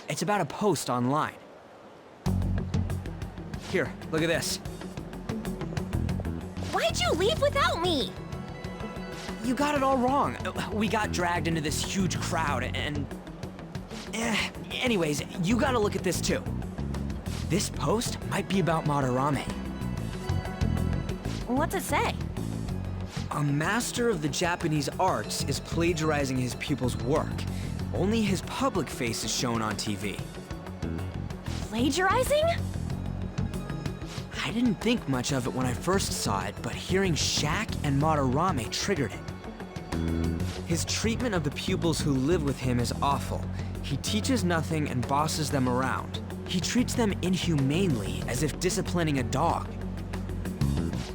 It's about a post online. Here, look at this. Why'd you leave without me? You got it all wrong. We got dragged into this huge crowd and... Anyways, you gotta look at this too. This post might be about Madarame. What's it say? A master of the Japanese arts is plagiarizing his pupil's work. Only his public face is shown on TV. Plagiarizing? I didn't think much of it when I first saw it, but hearing Shack and Madarame triggered it. His treatment of the pupils who live with him is awful. He teaches nothing and bosses them around. He treats them inhumanely, as if disciplining a dog.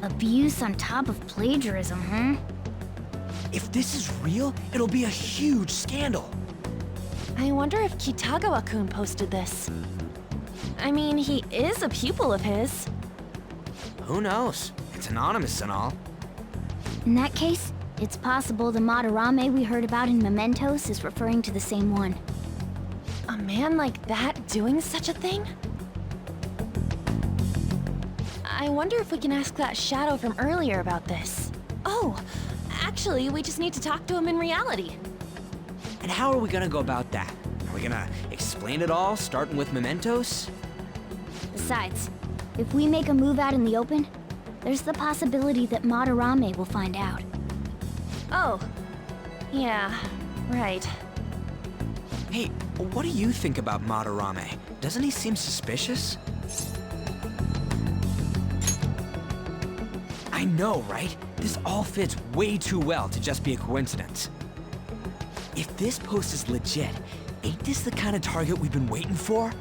Abuse on top of plagiarism, huh? If this is real, it'll be a huge scandal. I wonder if Kitagawa-kun posted this. I mean, he is a pupil of his. Who knows? It's anonymous and all. In that case, it's possible the Madarame we heard about in Mementos is referring to the same one. A man like that doing such a thing? I wonder if we can ask that shadow from earlier about this. Oh, actually, we just need to talk to him in reality. And how are we gonna go about that? Are we gonna explain it all, starting with Mementos? Besides, if we make a move out in the open, there's the possibility that Madarame will find out. Oh, yeah, right. Hey, what do you think about Madarame? Doesn't he seem suspicious? I know, right? This all fits way too well to just be a coincidence. If this post is legit, ain't this the kind of target we've been waiting for?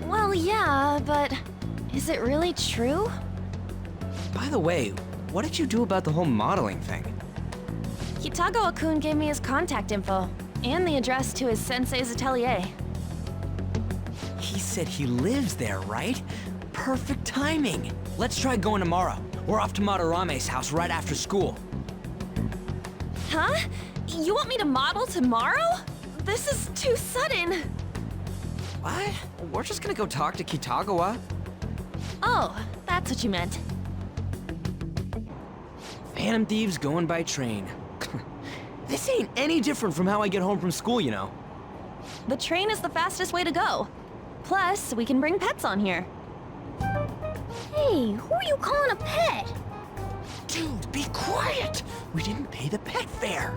Well, yeah, but is it really true? By the way, what did you do about the whole modeling thing? Kitagawa-kun gave me his contact info, and the address to his sensei's atelier. He said he lives there, right? Perfect timing. Let's try going tomorrow. We're off to Madarame's house right after school. Huh? You want me to model tomorrow? This is too sudden. What? We're just gonna go talk to Kitagawa. Oh, that's what you meant. Phantom Thieves going by train. This ain't any different from how I get home from school, you know. The train is the fastest way to go. Plus, we can bring pets on here. Hey, who are you calling a pet? Dude, be quiet! We didn't pay the pet fare.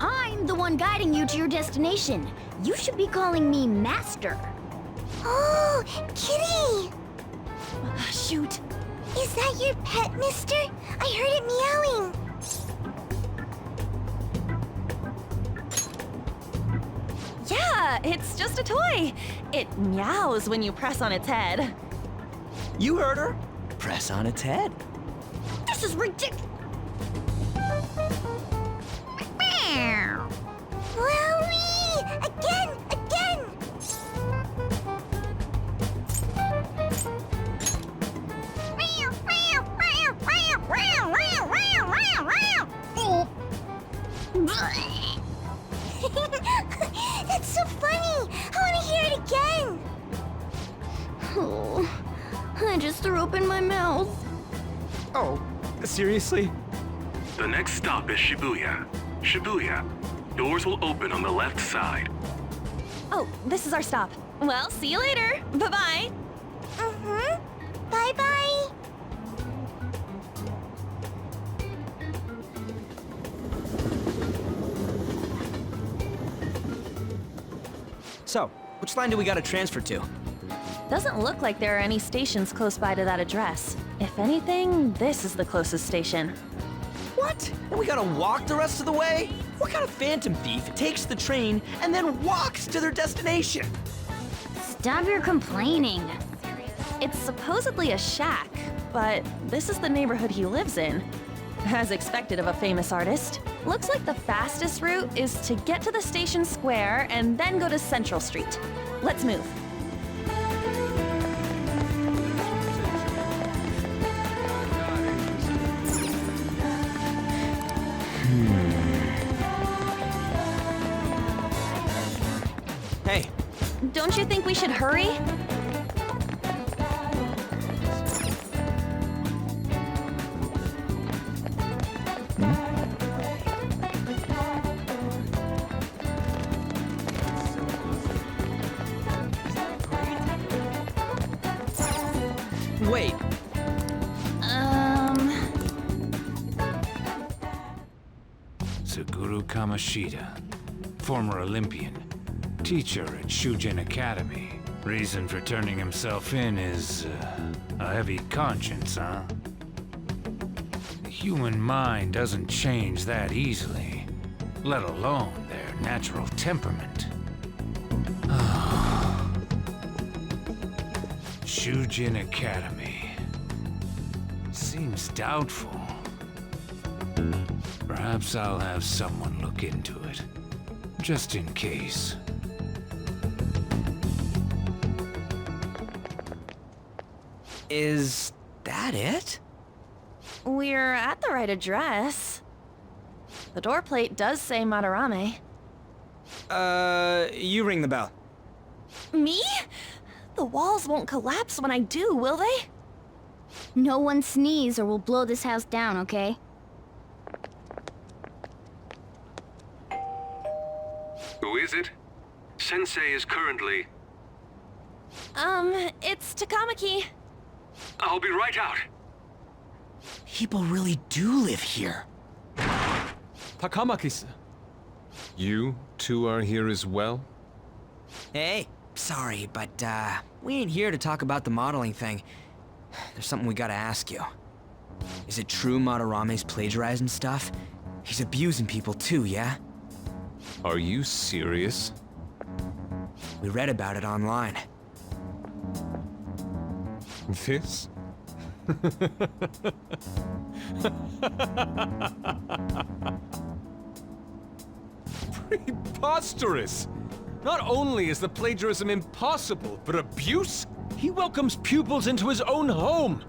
I'm the one guiding you to your destination. You should be calling me Master. Oh, Kitty! Shoot. Is that your pet, mister? I heard it meowing. Yeah, it's just a toy. It meows when you press on its head. You heard her. Press on its head. This is ridiculous. Wowie! Again! That's so funny! I want to hear it again! Oh, I just threw open my mouth. Oh, seriously? The next stop is Shibuya. Shibuya. Doors will open on the left side. Oh, this is our stop. Well, see you later. Bye-bye. Bye-bye! So, which line do we gotta transfer to? Doesn't look like there are any stations close by to that address. If anything, this is the closest station. What? And we gotta walk the rest of the way? What kind of phantom thief takes the train and then walks to their destination? Stop your complaining. It's supposedly a shack, but this is the neighborhood he lives in. As expected of a famous artist. Looks like the fastest route is to get to the station square and then go to Central Street. Let's move. Hey. Don't you think we should hurry? Wait. Suguru Kamoshida, former Olympian, teacher at Shujin Academy. Reason for turning himself in is a heavy conscience, huh? The human mind doesn't change that easily, let alone their natural temperament. Shujin Academy. Seems doubtful. Perhaps I'll have someone look into it, just in case. Is that it? We're at the right address. The door plate does say Madarame. You ring the bell. Me? The walls won't collapse when I do, will they? No one sneeze or we'll blow this house down, okay? Who is it? Sensei is currently... It's Takamaki. I'll be right out. People really do live here. Takamaki-san. You two are here as well? Hey, sorry, but, we ain't here to talk about the modeling thing. There's something we gotta ask you. Is it true Madarame's plagiarizing stuff? He's abusing people too, yeah? Are you serious? We read about it online. This? Preposterous! Not only is the plagiarism impossible, but abuse? He welcomes pupils into his own home!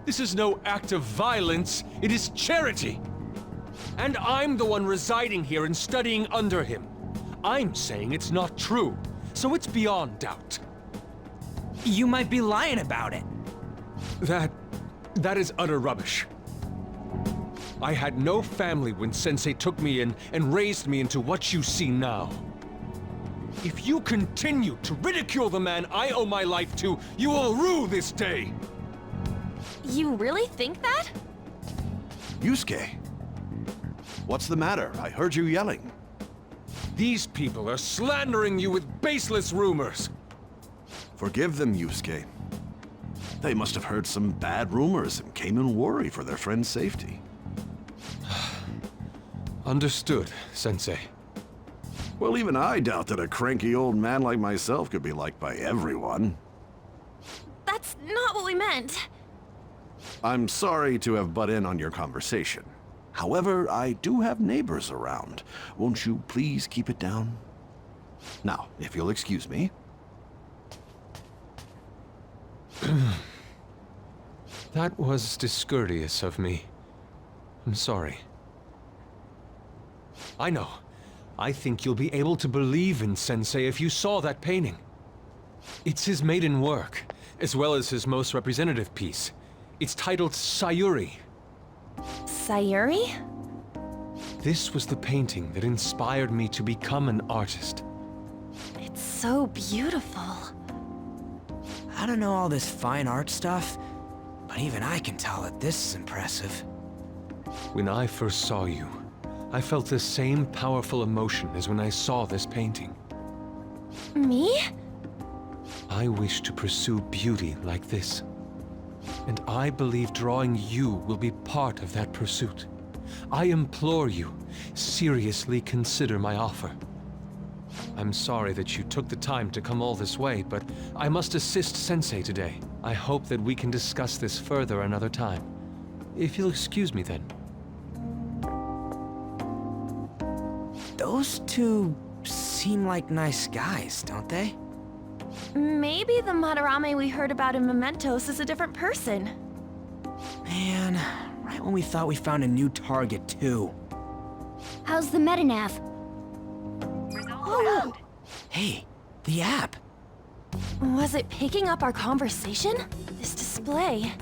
This is no act of violence, it is charity! And I'm the one residing here and studying under him. I'm saying it's not true. so it's beyond doubt. You might be lying about it. That is utter rubbish. I had no family when Sensei took me in and raised me into what you see now. If you continue to ridicule the man I owe my life to, you will rue this day! You really think that? Yusuke, what's the matter? I heard you yelling. These people are slandering you with baseless rumors. Forgive them, Yusuke. They must have heard some bad rumors and came in worry for their friend's safety. Understood, Sensei. Well, even I doubt that a cranky old man like myself could be liked by everyone. That's not what we meant. I'm sorry to have butt in on your conversation. However, I do have neighbors around. Won't you please keep it down? Now, if you'll excuse me. That was discourteous of me. I'm sorry. I know. I think you'll be able to believe in Sensei if you saw that painting. It's his maiden work, as well as his most representative piece. It's titled Sayuri. Sayuri? This was the painting that inspired me to become an artist. It's so beautiful. I don't know all this fine art stuff, but even I can tell that this is impressive. When I first saw you, I felt the same powerful emotion as when I saw this painting. Me? I wish to pursue beauty like this. And I believe drawing you will be part of that pursuit. I implore you, seriously consider my offer. I'm sorry that you took the time to come all this way, but I must assist Sensei today. I hope that we can discuss this further another time. If you'll excuse me then. Those two seem like nice guys, don't they? Maybe the Madarame we heard about in Mementos is a different person. Man, right when we thought we found a new target, too. How's the metanav? Oh! Hey, the app. Was it picking up our conversation? This display.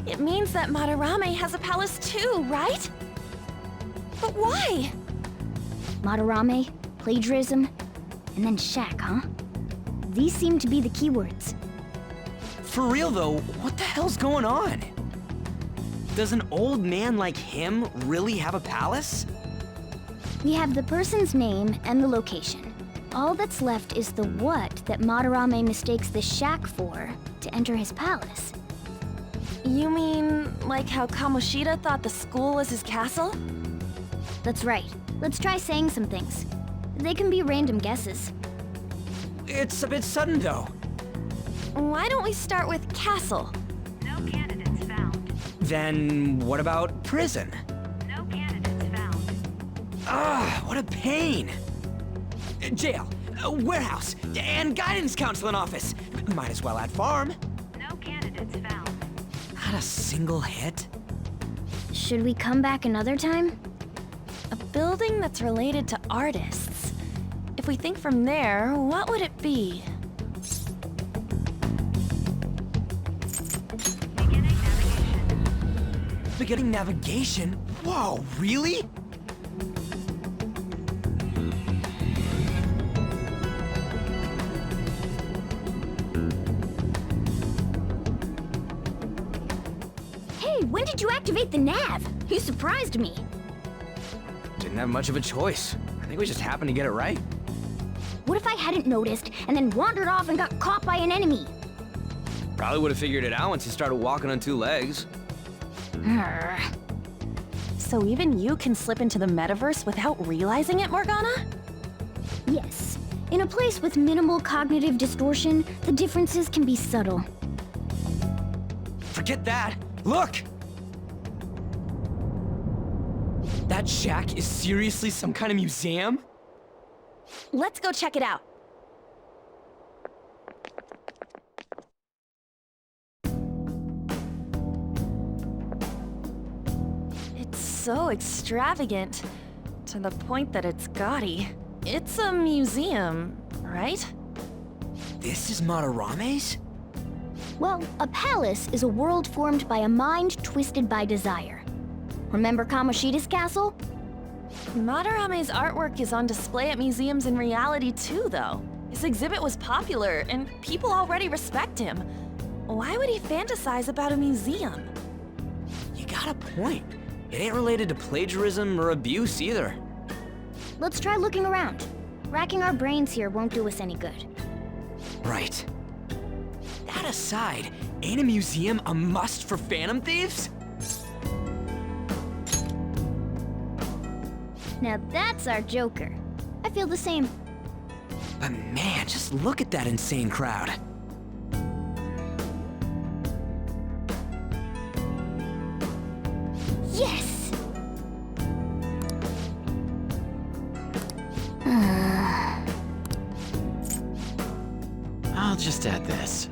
It means that Madarame has a palace too, right? But why? Madarame, plagiarism, and then shack, huh? These seem to be the keywords. For real though, what the hell's going on? Does an old man like him really have a palace? We have the person's name and the location. All that's left is the what that Madarame mistakes the shack for to enter his palace. You mean, like how Kamoshida thought the school was his castle? That's right. Let's try saying some things. They can be random guesses. It's a bit sudden though. Why don't we start with castle? No candidates found. Then what about prison? No candidates found. Ah, what a pain! Jail, warehouse, and guidance counseling office. Might as well add farm. No candidates found. Not a single hit? Should we come back another time? A building that's related to artists. If we think from there, what would it be? Beginning navigation? Whoa, really? Hey, when did you activate the nav? You surprised me. Didn't have much of a choice. I think we just happened to get it right. What if I hadn't noticed and then wandered off and got caught by an enemy? Probably would have figured it out once you started walking on two legs. So even you can slip into the metaverse without realizing it, Morgana? Yes. In a place with minimal cognitive distortion, the differences can be subtle. Forget that! Look! That shack is seriously some kind of museum? Let's go check it out. It's so extravagant, to the point that it's gaudy. It's a museum, right? this is Madarame's? Well, a palace is a world formed by a mind twisted by desire. Remember Kamoshida's castle? Madarame's artwork is on display at museums in reality too, though. His exhibit was popular, and people already respect him. Why would he fantasize about a museum? You got a point. It ain't related to plagiarism or abuse either. Let's try looking around. Racking our brains here won't do us any good. Right. That aside, ain't a museum a must for Phantom Thieves? Now that's our Joker. I feel the same. But man, just look at that insane crowd. Yes! I'll just add this.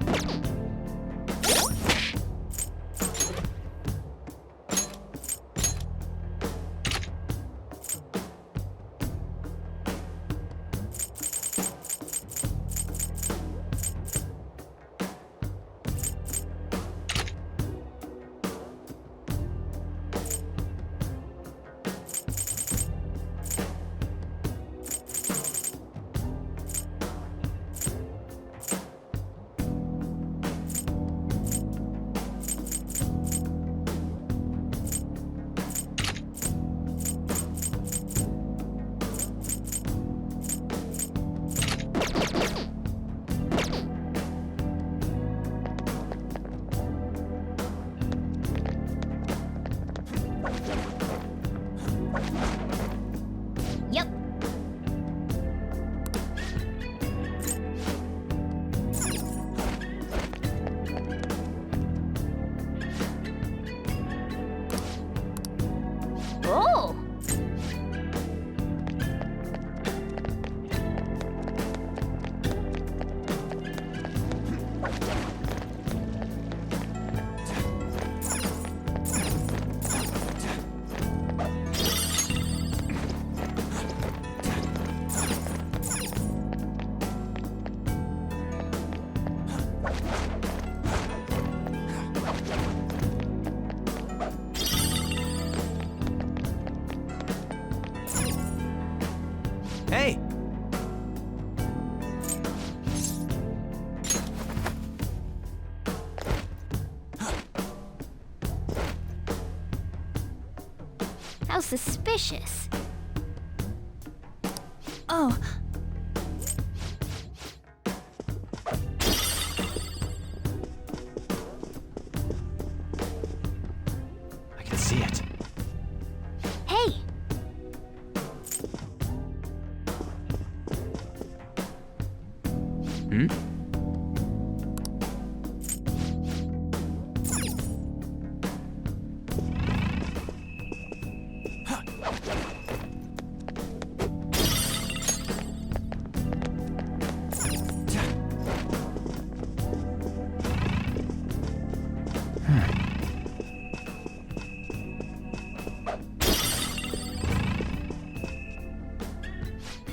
Yep. Oh! Hey! How suspicious. Oh. I can see it. Hey! Hmm?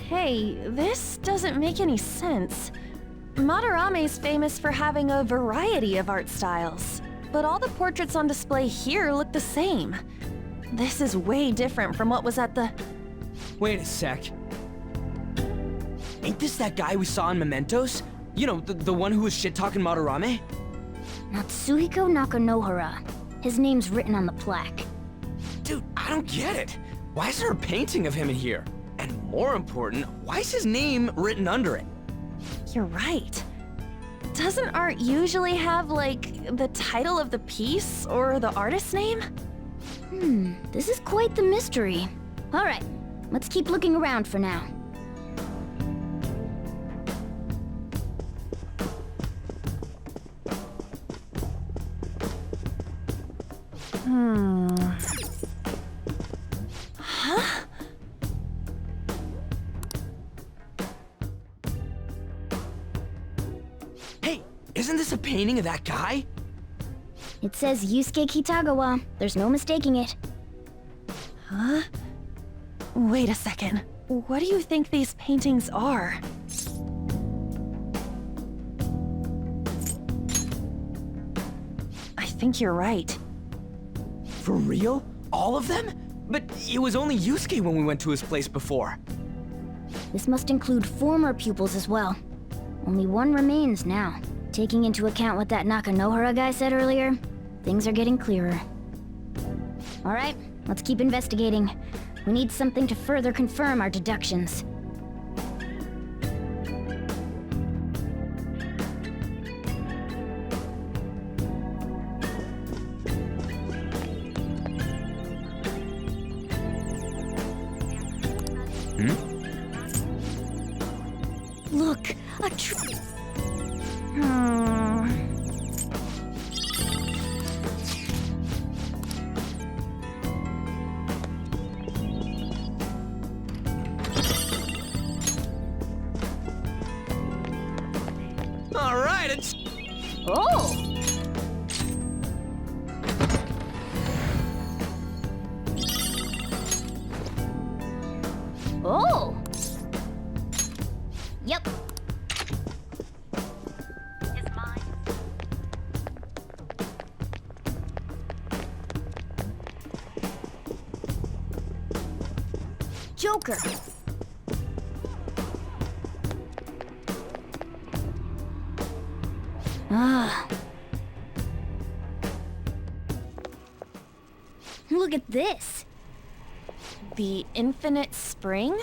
Hey, this doesn't make any sense. Madarame's famous for having a variety of art styles, but all the portraits on display here look the same. This is way different from what was at the... Wait a sec. Ain't this that guy we saw in Mementos? You know, the one who was shit-talking Madarame? Natsuhiko Nakanohara. His name's written on the plaque. Dude, I don't get it. Why is there a painting of him in here? And more important, why is his name written under it? You're right. Doesn't art usually have, like, the title of the piece or the artist's name? This is quite the mystery. Alright, let's keep looking around for now. Huh? Hey, isn't this a painting of that guy? It says Yusuke Kitagawa. There's no mistaking it. Huh? Wait a second. What do you think these paintings are? think you're right. For real? All of them? But it was only Yusuke when we went to his place before. This must include former pupils as well. Only one remains now. Taking into account what that Nakanohara guy said earlier, things are getting clearer. Alright, let's keep investigating. We need something to further confirm our deductions. Look, a tree. All right, it's... Oh! Oh! Yep. Joker. Look at this. The Infinite Spring?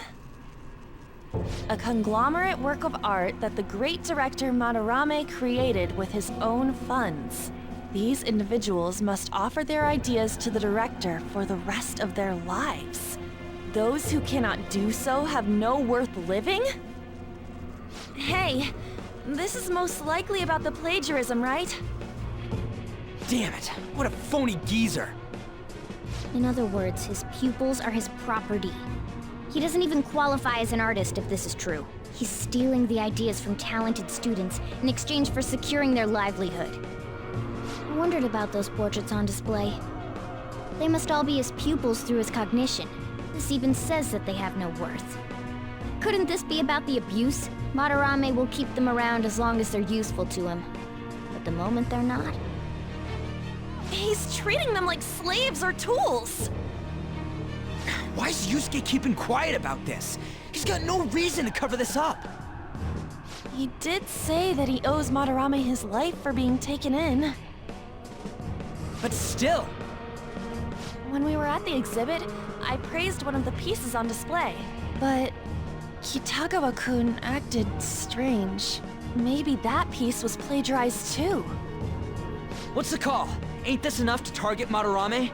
A conglomerate work of art that the great director Madarame created with his own funds. These individuals must offer their ideas to the director for the rest of their lives. Those who cannot do so have no worth living? Hey, this is most likely about the plagiarism, right? Damn it, what a phony geezer. In other words, his pupils are his property. He doesn't even qualify as an artist if this is true. He's stealing the ideas from talented students in exchange for securing their livelihood. I wondered about those portraits on display. They must all be his pupils through his cognition. This even says that they have no worth. Couldn't this be about the abuse? Madarame will keep them around as long as they're useful to him. But the moment they're not... He's treating them like slaves or tools! Why is Yusuke keeping quiet about this? He's got no reason to cover this up. He did say that he owes Madarame his life for being taken in. But still... When we were at the exhibit, I praised one of the pieces on display. But Kitagawa-kun acted strange. Maybe that piece was plagiarized too. What's the call? Ain't this enough to target Madarame?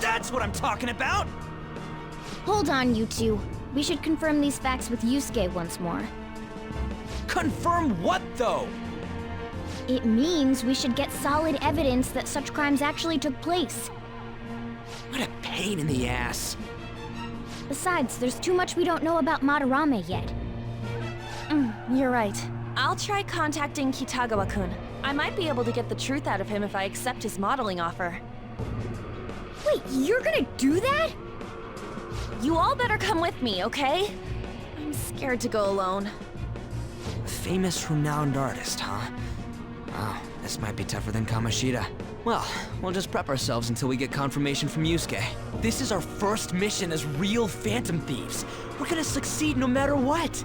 That's what I'm talking about! Hold on, you two. We should confirm these facts with Yusuke once more. Confirm what, though? It means we should get solid evidence that such crimes actually took place. What a pain in the ass. Besides, there's too much we don't know about Madarame yet. You're right. I'll try contacting Kitagawa-kun. I might be able to get the truth out of him if I accept his modeling offer. Wait, you're gonna do that? You all better come with me, okay? I'm scared to go alone. A famous, renowned artist, huh? Oh, this might be tougher than Kamoshida. Well, we'll just prep ourselves until we get confirmation from Yusuke. This is our first mission as real Phantom Thieves. We're gonna succeed no matter what.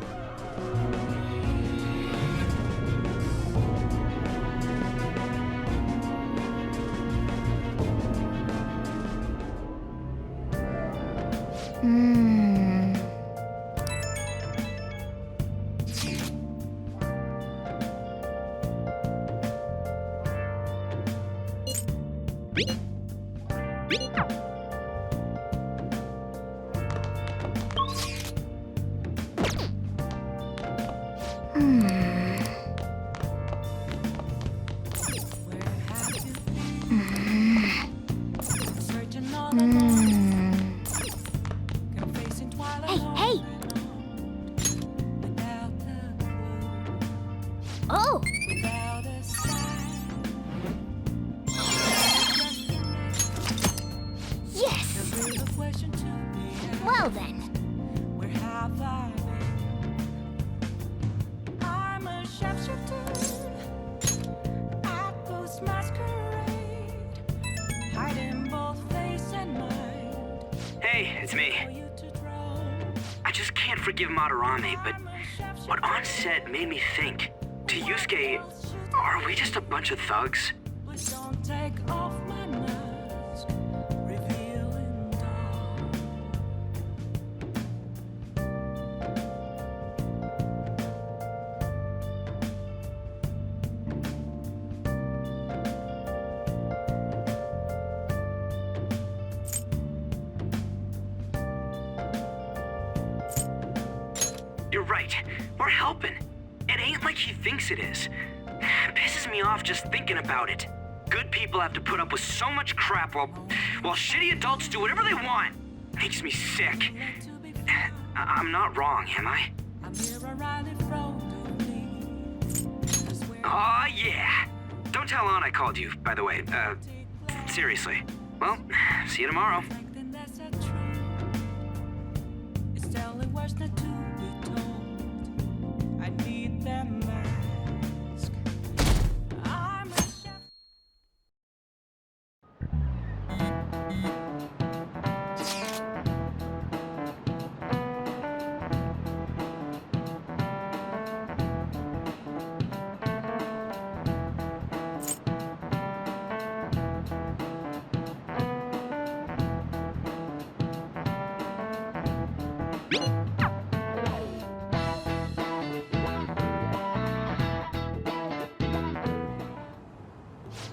Hey! Oh! Yes! Well then. it's me. I just can't forgive Madarame, but what An said made me think. To Yusuke, are we just a bunch of thugs? You're right. We're helping. It ain't like he thinks it is. It pisses me off just thinking about it. Good people have to put up with so much crap while shitty adults do whatever they want. Makes me sick. I'm not wrong, am I? Aw, yeah. Don't tell An I called you, by the way. Seriously. Well, see you tomorrow.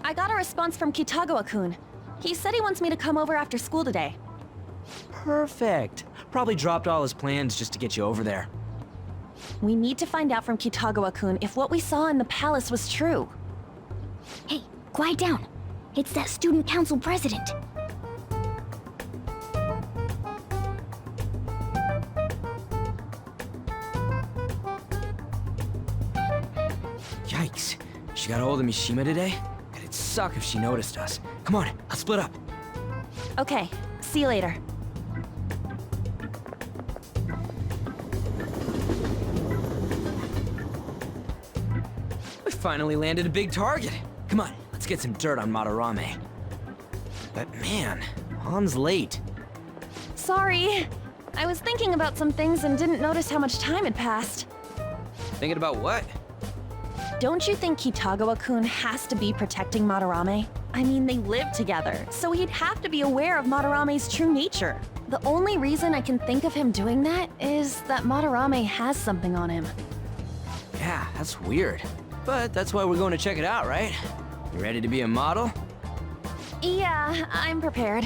I got a response from Kitagawa-kun. He said he wants me to come over after school today. Perfect. Probably dropped all his plans just to get you over there. We need to find out from Kitagawa-kun if what we saw in the palace was true. Hey, quiet down. It's that student council president. Yikes. She got a hold of Mishima today? It'd suck if she noticed us. Come on, let's split up. Okay, see you later. We finally landed a big target. Come on, let's get some dirt on Madarame. But man, An's late. Sorry. I was thinking about some things and didn't notice how much time had passed. Thinking about what? Don't you think Kitagawa-kun has to be protecting Madarame? I mean, they live together, so he'd have to be aware of Madarame's true nature. The only reason I can think of him doing that is that Madarame has something on him. Yeah, that's weird. But that's why we're going to check it out, right? You ready to be a model? Yeah, I'm prepared.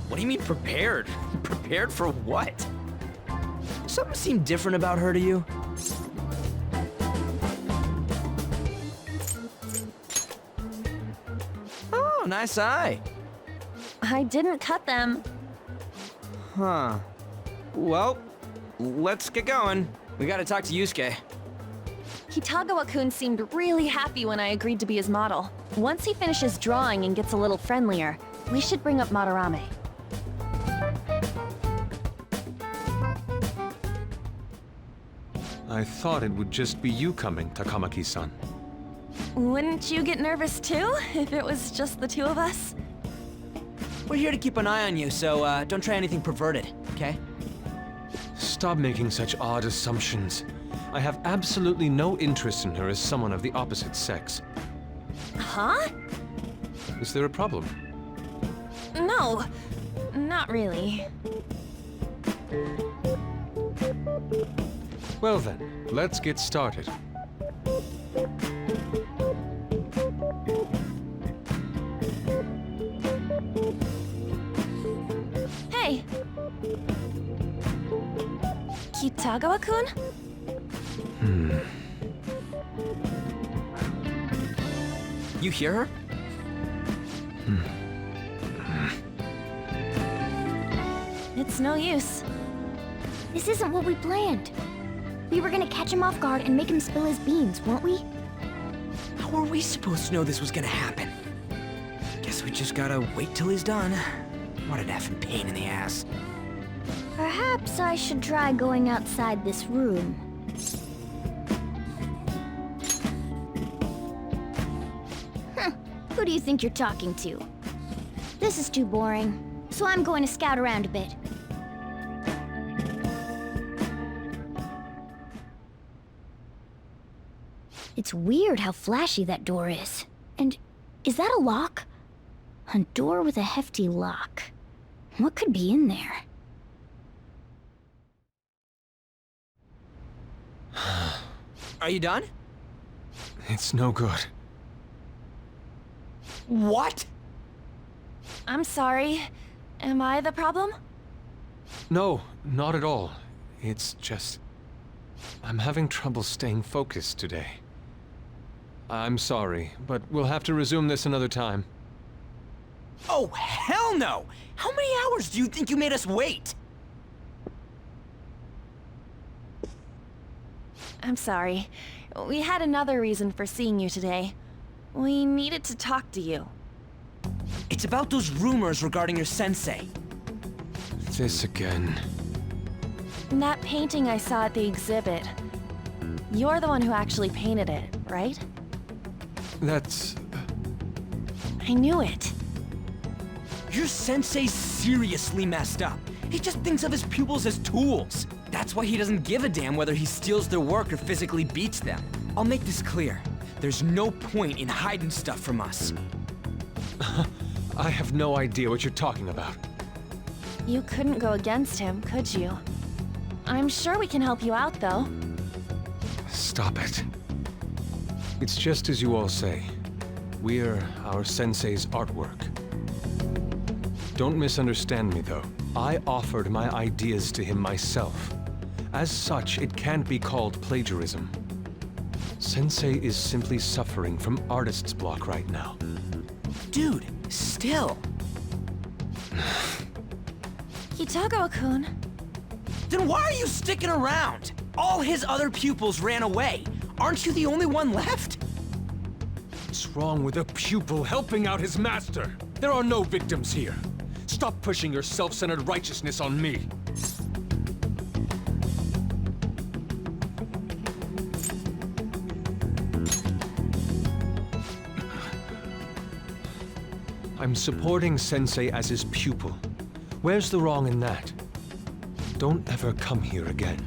What do you mean prepared? Prepared for what? Something seemed different about her to you? Oh, nice eye. I didn't cut them. Huh. Well, let's get going. We gotta talk to Yusuke. Kitagawa-kun seemed really happy when I agreed to be his model. Once he finishes drawing and gets a little friendlier, we should bring up Madarame. I thought it would just be you coming, Takamaki-san. Wouldn't you get nervous too, if it was just the two of us? We're here to keep an eye on you, so don't try anything perverted, okay? Stop making such odd assumptions. I have absolutely no interest in her as someone of the opposite sex. Huh? Is there a problem? No, not really. Well then, let's get started. Hey! Kitagawa-kun? You hear her? It's no use. This isn't what we planned. We were gonna catch him off guard and make him spill his beans, weren't we? How were we supposed to know this was gonna happen? Guess we just gotta wait till he's done. What an effing pain in the ass. Perhaps I should try going outside this room. Huh, who do you think you're talking to? This is too boring, so I'm going to scout around a bit. It's weird how flashy that door is. And is that a lock? A door with a hefty lock. What could be in there? Are you done? It's no good. What? I'm sorry. Am I the problem? No, not at all. It's just... I'm having trouble staying focused today. I'm sorry, but we'll have to resume this another time. Oh, hell no! How many hours do you think you made us wait? I'm sorry. We had another reason for seeing you today. We needed to talk to you. It's about those rumors regarding your sensei. This again. That painting I saw at the exhibit. You're the one who actually painted it, right? That's... I knew it. Your sensei's seriously messed up. He just thinks of his pupils as tools. That's why he doesn't give a damn whether he steals their work or physically beats them. I'll make this clear. There's no point in hiding stuff from us. I have no idea what you're talking about. You couldn't go against him, could you? I'm sure we can help you out, though. Stop it. It's just as you all say. We're our sensei's artwork. Don't misunderstand me, though. I offered my ideas to him myself. As such, it can't be called plagiarism. Sensei is simply suffering from artist's block right now. Dude, still. Kitagawa-kun. Then why are you sticking around? All his other pupils ran away. Aren't you the only one left? What's wrong with a pupil helping out his master? There are no victims here. Stop pushing your self-centered righteousness on me. I'm supporting Sensei as his pupil. Where's the wrong in that? Don't ever come here again.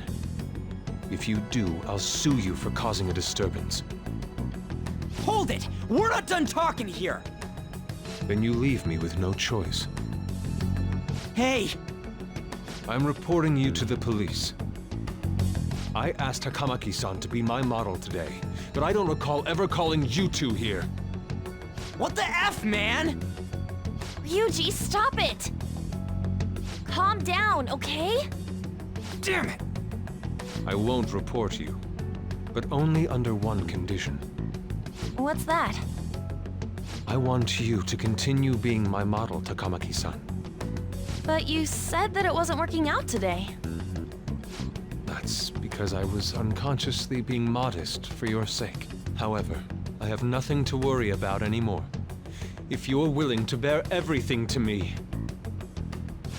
If you do, I'll sue you for causing a disturbance. Hold it! We're not done talking here! Then you leave me with no choice. Hey! I'm reporting you to the police. I asked Takamaki-san to be my model today, but I don't recall ever calling you two here. What the F, man? Ryuji, stop it! Calm down, okay? Damn it! I won't report you, but only under one condition. What's that? I want you to continue being my model, Takamaki-san. But you said that it wasn't working out today. That's because I was unconsciously being modest for your sake. However, I have nothing to worry about anymore. If you're willing to bear everything to me,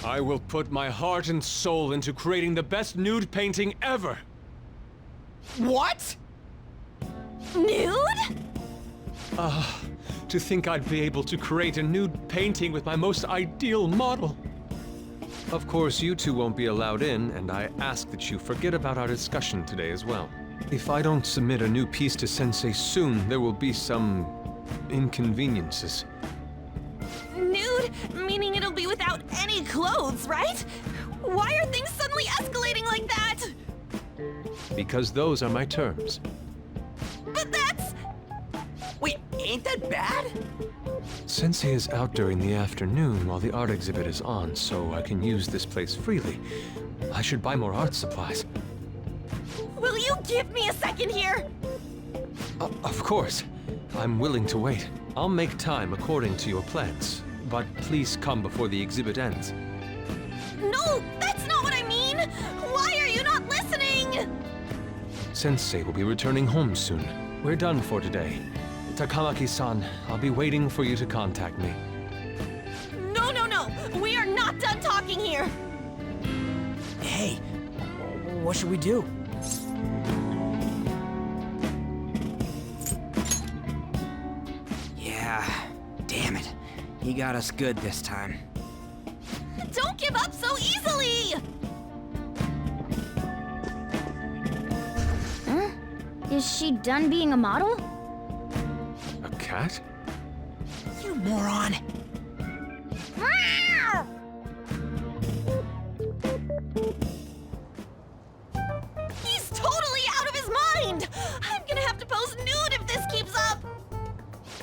I will put my heart and soul into creating the best nude painting ever! What? Nude? To think I'd be able to create a nude painting with my most ideal model. Of course, you two won't be allowed in, and I ask that you forget about our discussion today as well. If I don't submit a new piece to Sensei soon, there will be some inconveniences. Nude? Meaning it'll be without any clothes, right? Why are things suddenly escalating like that? Because those are my terms. But that's... Wait, ain't that bad? Sensei is out during the afternoon while the art exhibit is on, so I can use this place freely. I should buy more art supplies. Will you give me a second here? Of course. I'm willing to wait. I'll make time according to your plans, but please come before the exhibit ends. No, that's not what I mean! Why are you not listening? Sensei will be returning home soon. We're done for today. Takamaki-san, I'll be waiting for you to contact me. No, no, no! We are not done talking here! Hey, what should we do? Yeah, damn it. He got us good this time. Don't give up so easily! Is she done being a model? A cat? You moron! He's totally out of his mind! I'm gonna have to pose nude if this keeps up!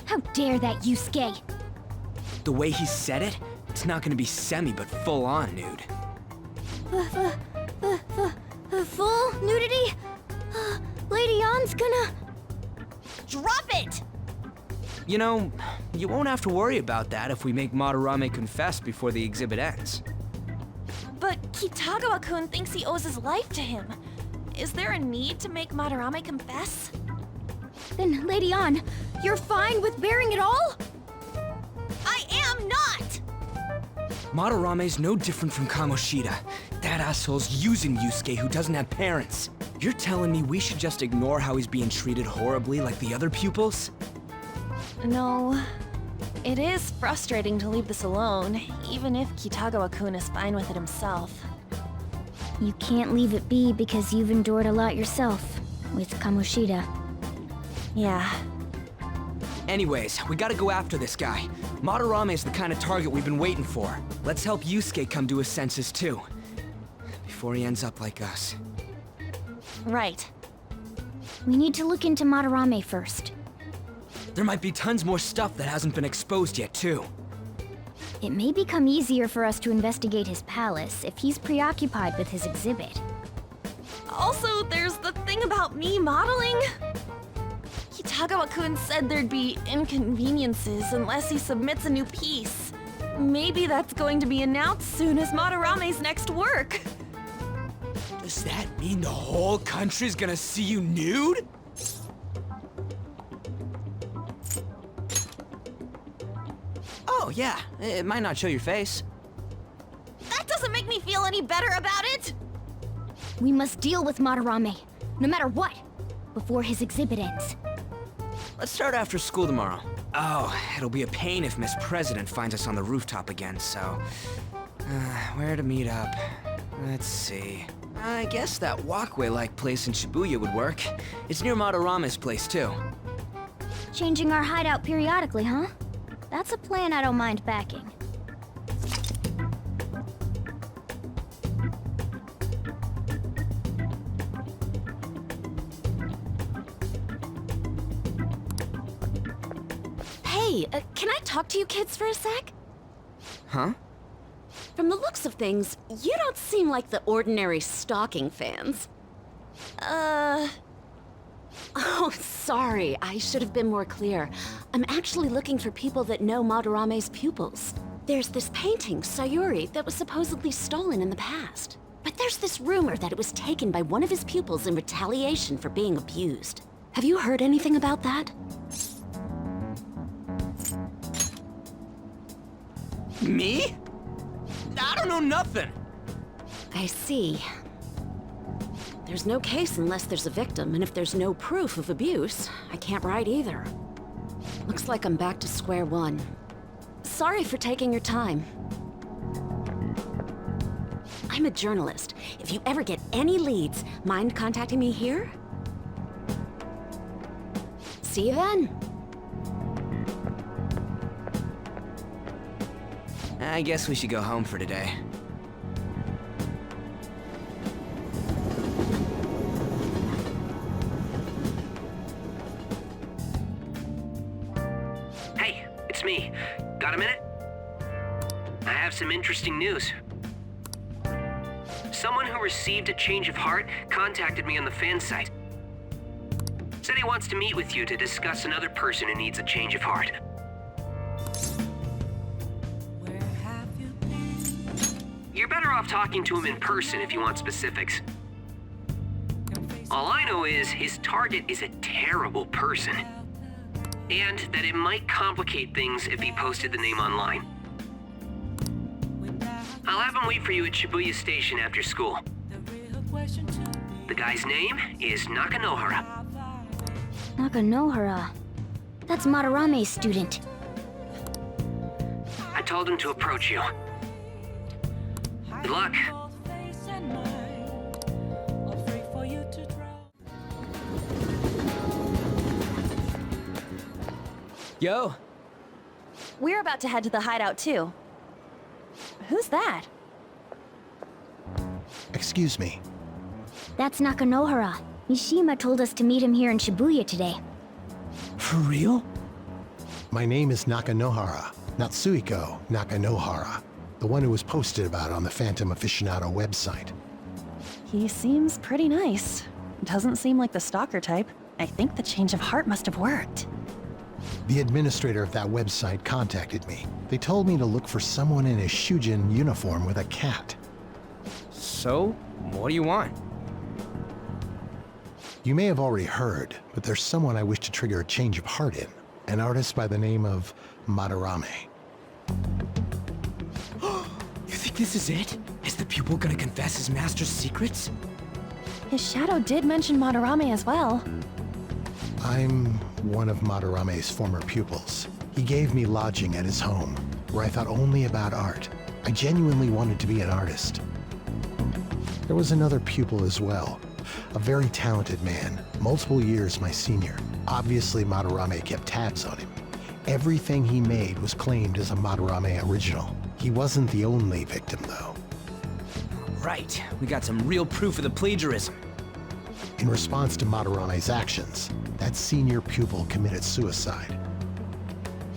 How dare that, Yusuke? The way he said it, it's not gonna be semi, but full-on nude. Full nudity? Lady Ann's gonna... Drop it! You know, you won't have to worry about that if we make Madarame confess before the exhibit ends. But Kitagawa-kun thinks he owes his life to him. Is there a need to make Madarame confess? Then, Lady Ann, you're fine with bearing it all? I am not! Madarame's no different from Kamoshida. That asshole's using Yusuke who doesn't have parents. You're telling me we should just ignore how he's being treated horribly like the other pupils? No. It is frustrating to leave this alone, even if Kitagawa-kun is fine with it himself. You can't leave it be because you've endured a lot yourself, with Kamoshida. Yeah. Anyways, we gotta go after this guy. Madarame is the kind of target we've been waiting for. Let's help Yusuke come to his senses too. Before he ends up like us. Right. We need to look into Madarame first. There might be tons more stuff that hasn't been exposed yet too. It may become easier for us to investigate his palace if he's preoccupied with his exhibit. Also, there's the thing about me modeling. Kitagawa-kun said there'd be inconveniences unless he submits a new piece. Maybe that's going to be announced soon as Madarame's next work. Does that mean the whole country's gonna see you nude? Oh yeah, it might not show your face. That doesn't make me feel any better about it! We must deal with Madarame, no matter what, before his exhibit ends. Let's start after school tomorrow. Oh, it'll be a pain if Miss President finds us on the rooftop again, so... where to meet up? Let's see... I guess that walkway-like place in Shibuya would work. It's near Madarame's place, too. Changing our hideout periodically, huh? That's a plan I don't mind backing. Hey, can I talk to you kids for a sec? Huh? From the looks of things, you don't seem like the ordinary stalking fans. Oh, sorry. I should have been more clear. I'm actually looking for people that know Madarame's pupils. There's this painting, Sayuri, that was supposedly stolen in the past. But there's this rumor that it was taken by one of his pupils in retaliation for being abused. Have you heard anything about that? Me? I don't know nothing. I see. There's no case unless there's a victim, and if there's no proof of abuse, I can't write either. Looks like I'm back to square one. Sorry for taking your time. I'm a journalist. If you ever get any leads, mind contacting me here? See you then. I guess we should go home for today. Hey, it's me. Got a minute? I have some interesting news. Someone who received a change of heart contacted me on the fan site. Said he wants to meet with you to discuss another person who needs a change of heart. You're better off talking to him in person if you want specifics. All I know is his target is a terrible person. And that it might complicate things if he posted the name online. I'll have him wait for you at Shibuya Station after school. The guy's name is Nakanohara. Nakanohara. That's Madarame's student. I told him to approach you. Good luck. Yo! We're about to head to the hideout too. Who's that? Excuse me. That's Nakanohara. Mishima told us to meet him here in Shibuya today. For real? My name is Nakanohara. Natsuhiko Nakanohara. The one who was posted about on the Phantom Aficionado website. He seems pretty nice. Doesn't seem like the stalker type. I think the change of heart must have worked. The administrator of that website contacted me. They told me to look for someone in a Shujin uniform with a cat. So, what do you want? You may have already heard, but there's someone I wish to trigger a change of heart in. An artist by the name of Madarame. You think this is it? Is the pupil gonna confess his master's secrets? His shadow did mention Madarame as well. I'm one of Madarame's former pupils. He gave me lodging at his home, where I thought only about art. I genuinely wanted to be an artist. There was another pupil as well, a very talented man, multiple years my senior. Obviously, Madarame kept tabs on him. Everything he made was claimed as a Madarame original. He wasn't the only victim, though. Right, we got some real proof of the plagiarism. In response to Madarame's actions, that senior pupil committed suicide.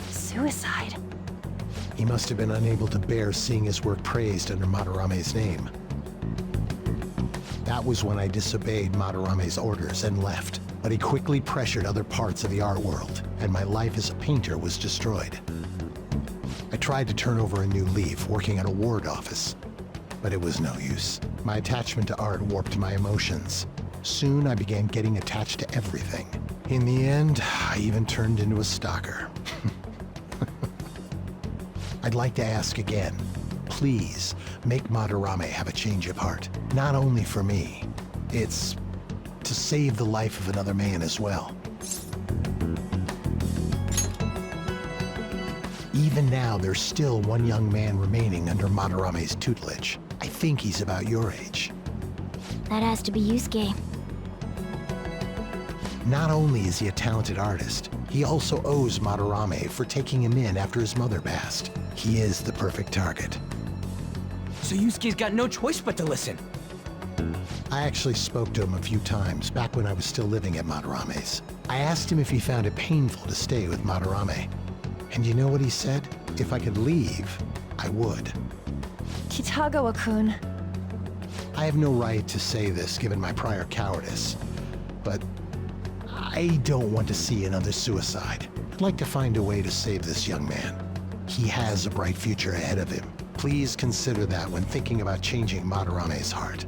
Suicide? He must have been unable to bear seeing his work praised under Madarame's name. That was when I disobeyed Madarame's orders and left. But he quickly pressured other parts of the art world, and my life as a painter was destroyed. I tried to turn over a new leaf, working at a ward office, but it was no use. My attachment to art warped my emotions. Soon I began getting attached to everything. In the end, I even turned into a stalker. I'd like to ask again, please make Madarame have a change of heart. Not only for me, it's to save the life of another man as well. Even now, there's still one young man remaining under Madarame's tutelage. I think he's about your age. That has to be Yusuke. Not only is he a talented artist, he also owes Madarame for taking him in after his mother passed. He is the perfect target. So Yusuke's got no choice but to listen. I actually spoke to him a few times back when I was still living at Madarame's. I asked him if he found it painful to stay with Madarame. And you know what he said? If I could leave, I would. Kitagawa-kun. I have no right to say this given my prior cowardice, but I don't want to see another suicide. I'd like to find a way to save this young man. He has a bright future ahead of him. Please consider that when thinking about changing Madarame's heart.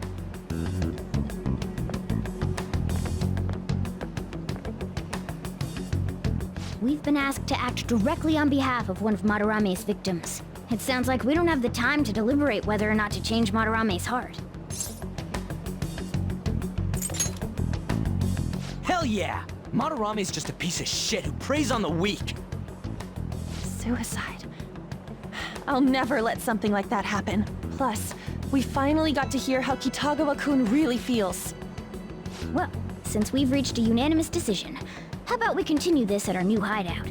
We've been asked to act directly on behalf of one of Madarame's victims. It sounds like we don't have the time to deliberate whether or not to change Madarame's heart. Hell yeah! Madarame's just a piece of shit who preys on the weak. Suicide. I'll never let something like that happen. Plus, we finally got to hear how Kitagawa-kun really feels. Well, since we've reached a unanimous decision, how about we continue this at our new hideout?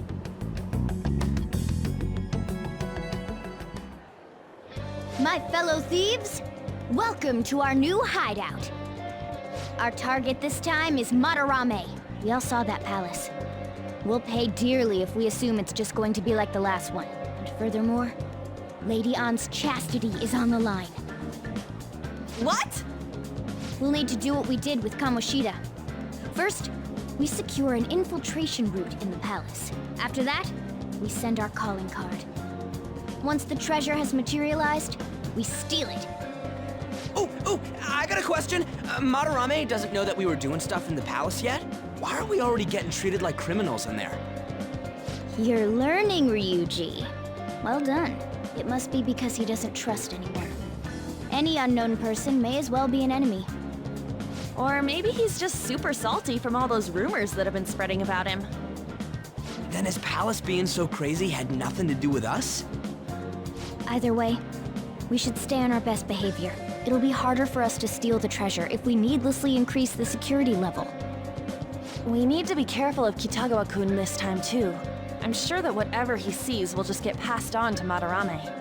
My fellow thieves, welcome to our new hideout. Our target this time is Madarame. We all saw that palace. We'll pay dearly if we assume it's just going to be like the last one. And furthermore, Lady Ann's chastity is on the line. What? We'll need to do what we did with Kamoshida. First, we secure an infiltration route in the palace. After that, we send our calling card. Once the treasure has materialized, we steal it. Oh, I got a question. Madarame doesn't know that we were doing stuff in the palace yet? Why are we already getting treated like criminals in there? You're learning, Ryuji. Well done. It must be because he doesn't trust anyone. Any unknown person may as well be an enemy. Or maybe he's just super salty from all those rumors that have been spreading about him. Then his palace being so crazy had nothing to do with us? Either way, we should stay on our best behavior. It'll be harder for us to steal the treasure if we needlessly increase the security level. We need to be careful of Kitagawa-kun this time too. I'm sure that whatever he sees will just get passed on to Madarame.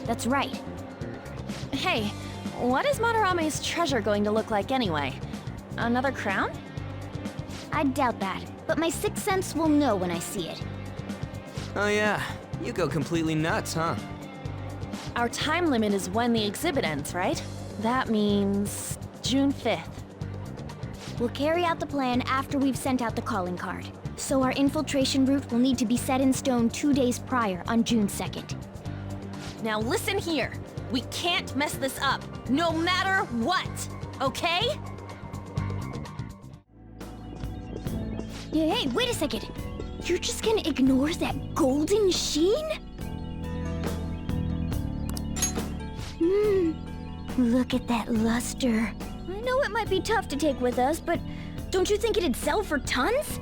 That's right. Hey, what is Madarame's treasure going to look like anyway? Another crown? I doubt that, but my sixth sense will know when I see it. Oh yeah, you go completely nuts, huh? Our time limit is when the exhibit ends, right? That means June 5th. We'll carry out the plan after we've sent out the calling card. So our infiltration route will need to be set in stone 2 days prior on June 2nd. Now listen here. We can't mess this up, no matter what, okay? Hey, wait a second. You're just gonna ignore that golden sheen? Look at that luster. I know it might be tough to take with us, but don't you think it'd sell for tons?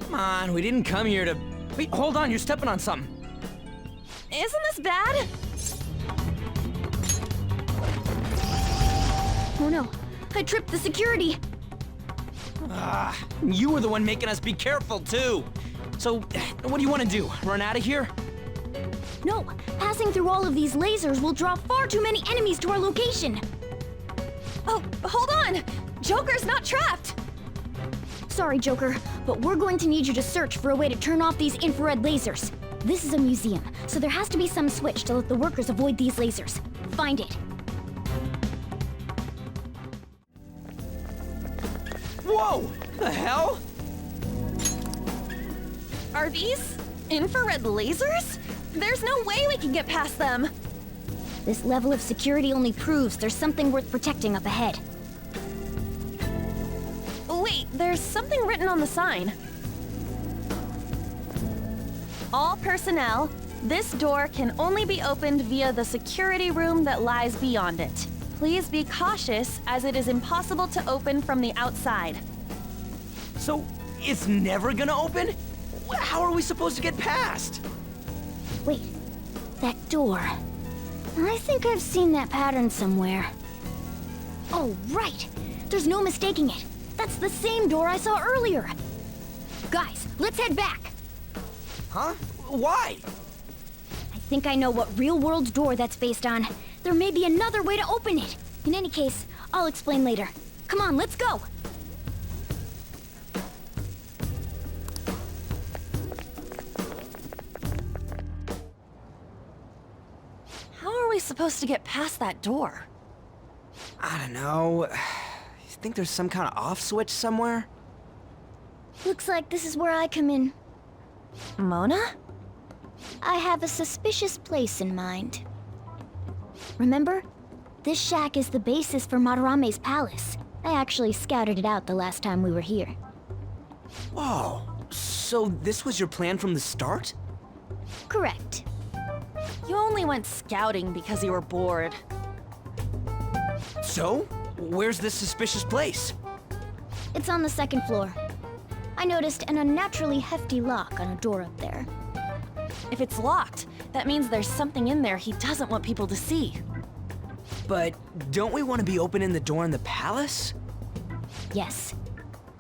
Come on, we didn't come here to... Wait, hold on, you're stepping on something. Isn't this bad? Oh no, I tripped the security. You were the one making us be careful, too. So, what do you want to do? Run out of here? No, passing through all of these lasers will draw far too many enemies to our location. Oh, hold on! Joker's not trapped! Sorry, Joker, but we're going to need you to search for a way to turn off these infrared lasers. This is a museum, so there has to be some switch to let the workers avoid these lasers. Find it. Whoa! The hell? Are these infrared lasers? There's no way we can get past them. This level of security only proves there's something worth protecting up ahead. Wait, there's something written on the sign. All personnel, this door can only be opened via the security room that lies beyond it. Please be cautious, as it is impossible to open from the outside. So, it's never gonna open? How are we supposed to get past? Wait, that door. I think I've seen that pattern somewhere. Oh, right! There's no mistaking it. That's the same door I saw earlier. Guys, let's head back. Huh? Why? I think I know what real-world door that's based on. There may be another way to open it. In any case, I'll explain later. Come on, let's go! How are we supposed to get past that door? I don't know. You think there's some kind of off switch somewhere? Looks like this is where I come in. Mona? I have a suspicious place in mind. Remember? This shack is the basis for Madarame's palace. I actually scouted it out the last time we were here. Whoa. So this was your plan from the start? Correct. You only went scouting because you were bored. So? Where's this suspicious place? It's on the second floor. I noticed an unnaturally hefty lock on a door up there. If it's locked, that means there's something in there he doesn't want people to see. But don't we want to be opening the door in the palace? Yes.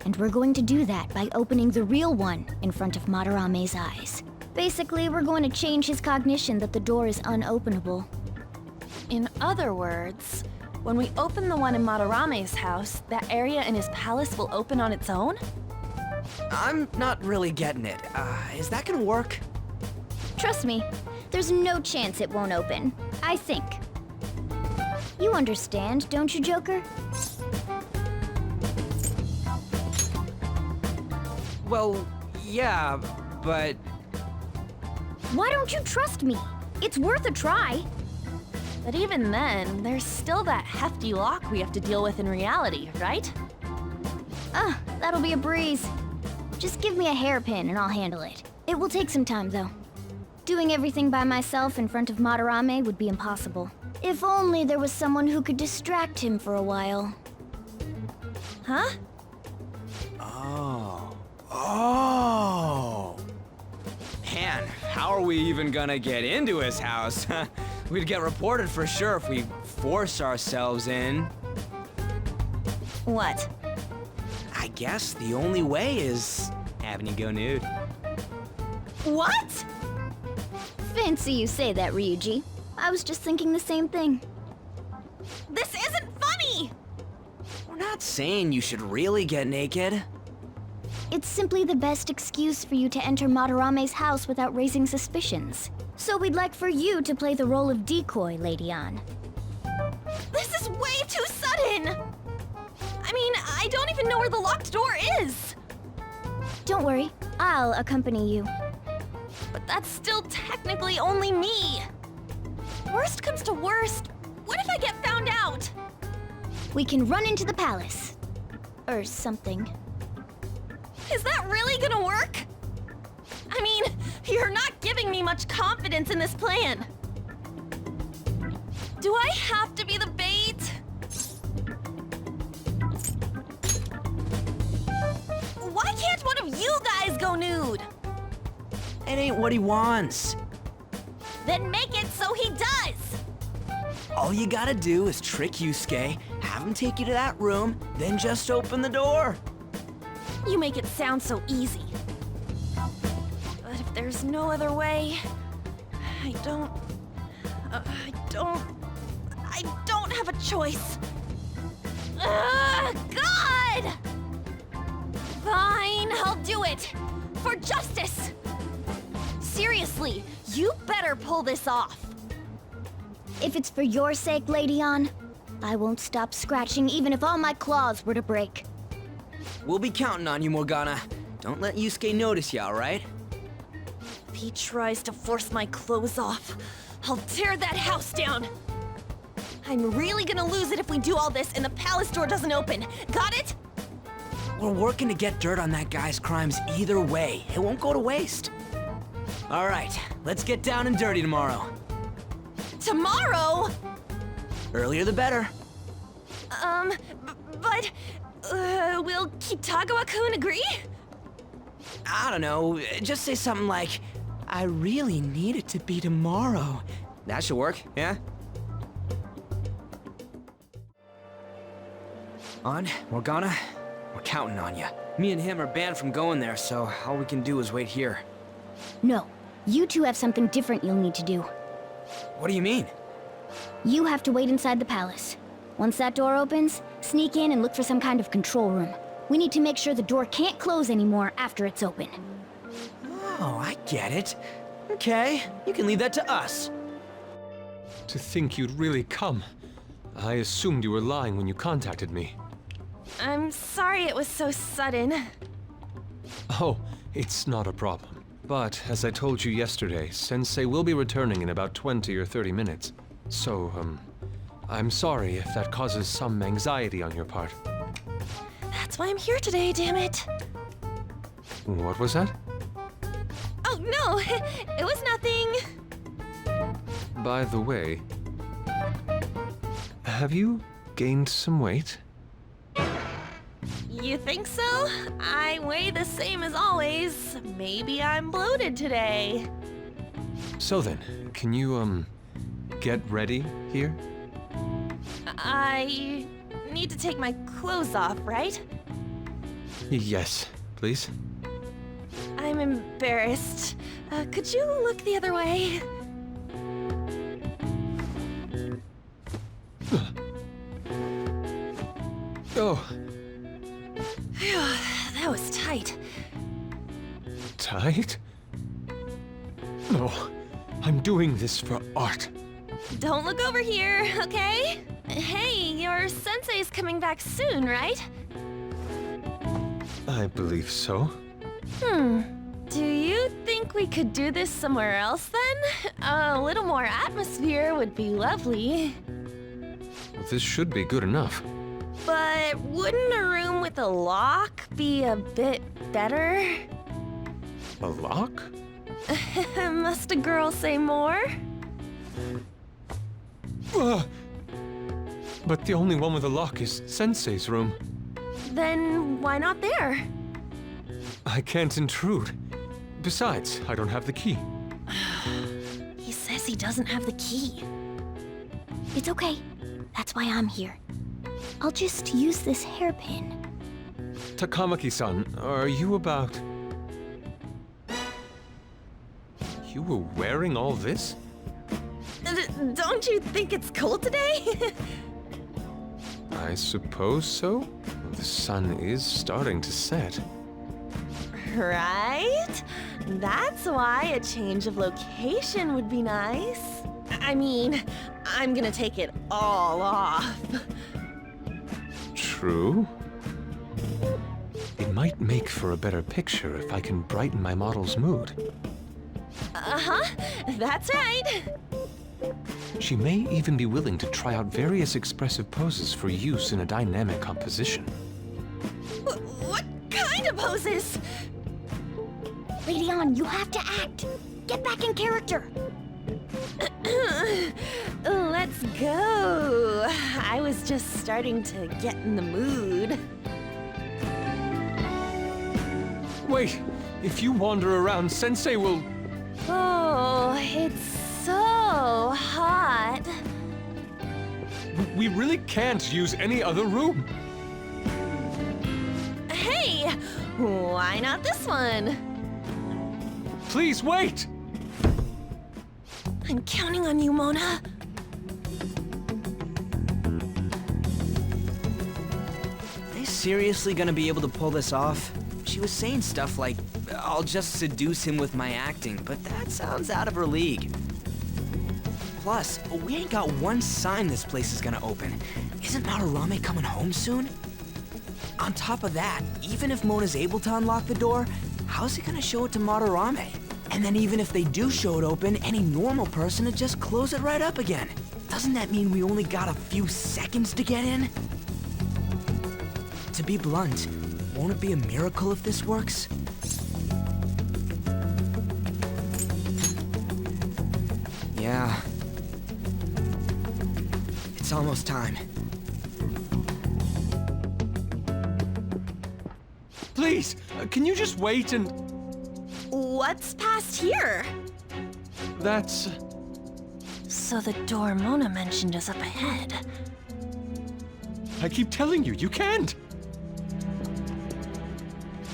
And we're going to do that by opening the real one in front of Madarame's eyes. Basically, we're going to change his cognition that the door is unopenable. In other words, when we open the one in Madarame's house, that area in his palace will open on its own? I'm not really getting it. Is that gonna work? Trust me, there's no chance it won't open. I think. You understand, don't you, Joker? Well, yeah, but... Why don't you trust me? It's worth a try. But even then, there's still that hefty lock we have to deal with in reality, right? That'll be a breeze. Just give me a hairpin and I'll handle it. It will take some time, though. Doing everything by myself in front of Madarame would be impossible. If only there was someone who could distract him for a while. Huh? Oh. Man, how are we even gonna get into his house? We'd get reported for sure if we force ourselves in. What? I guess the only way is having you go nude. What? Fancy you say that, Ryuji. I was just thinking the same thing. This isn't funny! We're not saying you should really get naked. It's simply the best excuse for you to enter Madarame's house without raising suspicions. So we'd like for you to play the role of decoy, Lady Ann. This is way too sudden! I mean, I don't even know where the locked door is! Don't worry, I'll accompany you. But that's still technically only me! Worst comes to worst, what if I get found out? We can run into the palace. Or something. Is that really gonna work? I mean, you're not giving me much confidence in this plan. Do I have to be the bait? Why can't one of you guys go nude? It ain't what he wants. Then make it so he does! All you gotta do is trick Yusuke, have him take you to that room, then just open the door. You make it sound so easy. But if there's no other way, I don't have a choice. Ugh, God! Fine, I'll do it. For justice. Seriously, you better pull this off. If it's for your sake, Lady Ann, I won't stop scratching even if all my claws were to break. We'll be counting on you, Morgana. Don't let Yusuke notice you, alright? If he tries to force my clothes off, I'll tear that house down. I'm really gonna lose it if we do all this and the palace door doesn't open. Got it? We're working to get dirt on that guy's crimes either way. It won't go to waste. Alright, let's get down and dirty tomorrow. Tomorrow? Earlier the better. But will Kitagawa-kun agree? I don't know, just say something like, I really need it to be tomorrow. That should work, yeah? On, Morgana, we're counting on you. Me and him are banned from going there, so all we can do is wait here. No, you two have something different you'll need to do. What do you mean? You have to wait inside the palace. Once that door opens, sneak in and look for some kind of control room. We need to make sure the door can't close anymore after it's open. Oh, I get it. Okay, you can leave that to us. To think you'd really come. I assumed you were lying when you contacted me. I'm sorry it was so sudden. Oh, it's not a problem. But, as I told you yesterday, Sensei will be returning in about 20 or 30 minutes. So, I'm sorry if that causes some anxiety on your part. That's why I'm here today, damn it. What was that? Oh, no, it was nothing. By the way, have you gained some weight? You think so? I weigh the same as always. Maybe I'm bloated today. So then, can you, get ready here? I need to take my clothes off, right? Yes, please. I'm embarrassed. Could you look the other way? Oh. That was tight. Tight? No, I'm doing this for art. Don't look over here, okay? Hey, your sensei's coming back soon, right? I believe so. Do you think we could do this somewhere else then? A little more atmosphere would be lovely. This should be good enough. But wouldn't a room with a lock be a bit better? A lock? Must a girl say more? But the only one with a lock is Sensei's room. Then why not there? I can't intrude. Besides, I don't have the key. He says he doesn't have the key. It's okay. That's why I'm here. I'll just use this hairpin. Takamaki-san, are you about... You were wearing all this? Don't you think it's cold today? I suppose so. The sun is starting to set. Right? That's why a change of location would be nice. I mean, I'm gonna take it all off. True. It might make for a better picture if I can brighten my model's mood. Uh-huh, that's right. She may even be willing to try out various expressive poses for use in a dynamic composition. What kind of poses? Lady On, you have to act. Get back in character. Let's go. I was just starting to get in the mood. Wait! If you wander around, Sensei will... Oh, it's so hot. We really can't use any other room. Hey, why not this one? Please wait! I'm counting on you, Mona. Are they seriously gonna be able to pull this off? She was saying stuff like, I'll just seduce him with my acting, but that sounds out of her league. Plus, we ain't got one sign this place is gonna open. Isn't Madarame coming home soon? On top of that, even if Mona's able to unlock the door, how's he gonna show it to Madarame? And then even if they do show it open, any normal person would just close it right up again. Doesn't that mean we only got a few seconds to get in? To be blunt, won't it be a miracle if this works? Yeah. It's almost time. Please, can you just wait and... What's past here? That's... So the door Mona mentioned is up ahead. I keep telling you, you can't!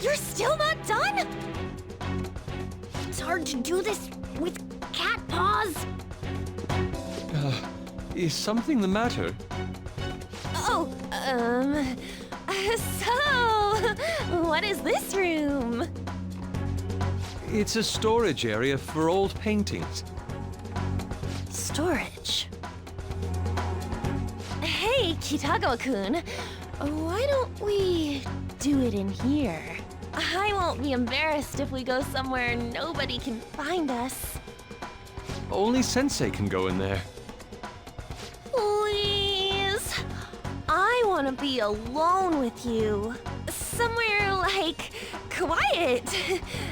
You're still not done? It's hard to do this with cat paws. Is something the matter? Oh, so, what is this room? It's a storage area for old paintings. Storage? Hey, Kitagawa-kun, why don't we do it in here? I won't be embarrassed if we go somewhere nobody can find us. Only Sensei can go in there. Please? I want to be alone with you. Somewhere, like, quiet.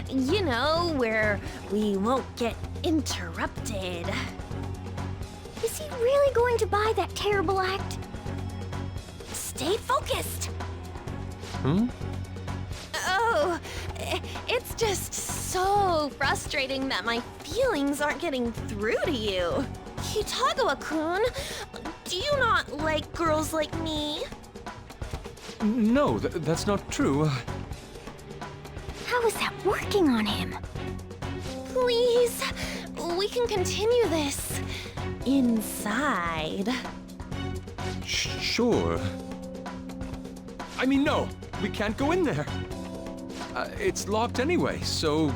You know, where we won't get interrupted. Is he really going to buy that terrible act? Stay focused. Hmm? Oh, it's just so frustrating that my feelings aren't getting through to you. Kitagawa-kun, do you not like girls like me? No, that's not true. How is that working on him? Please, we can continue this inside. Sure. I mean, no, we can't go in there. It's locked anyway, so...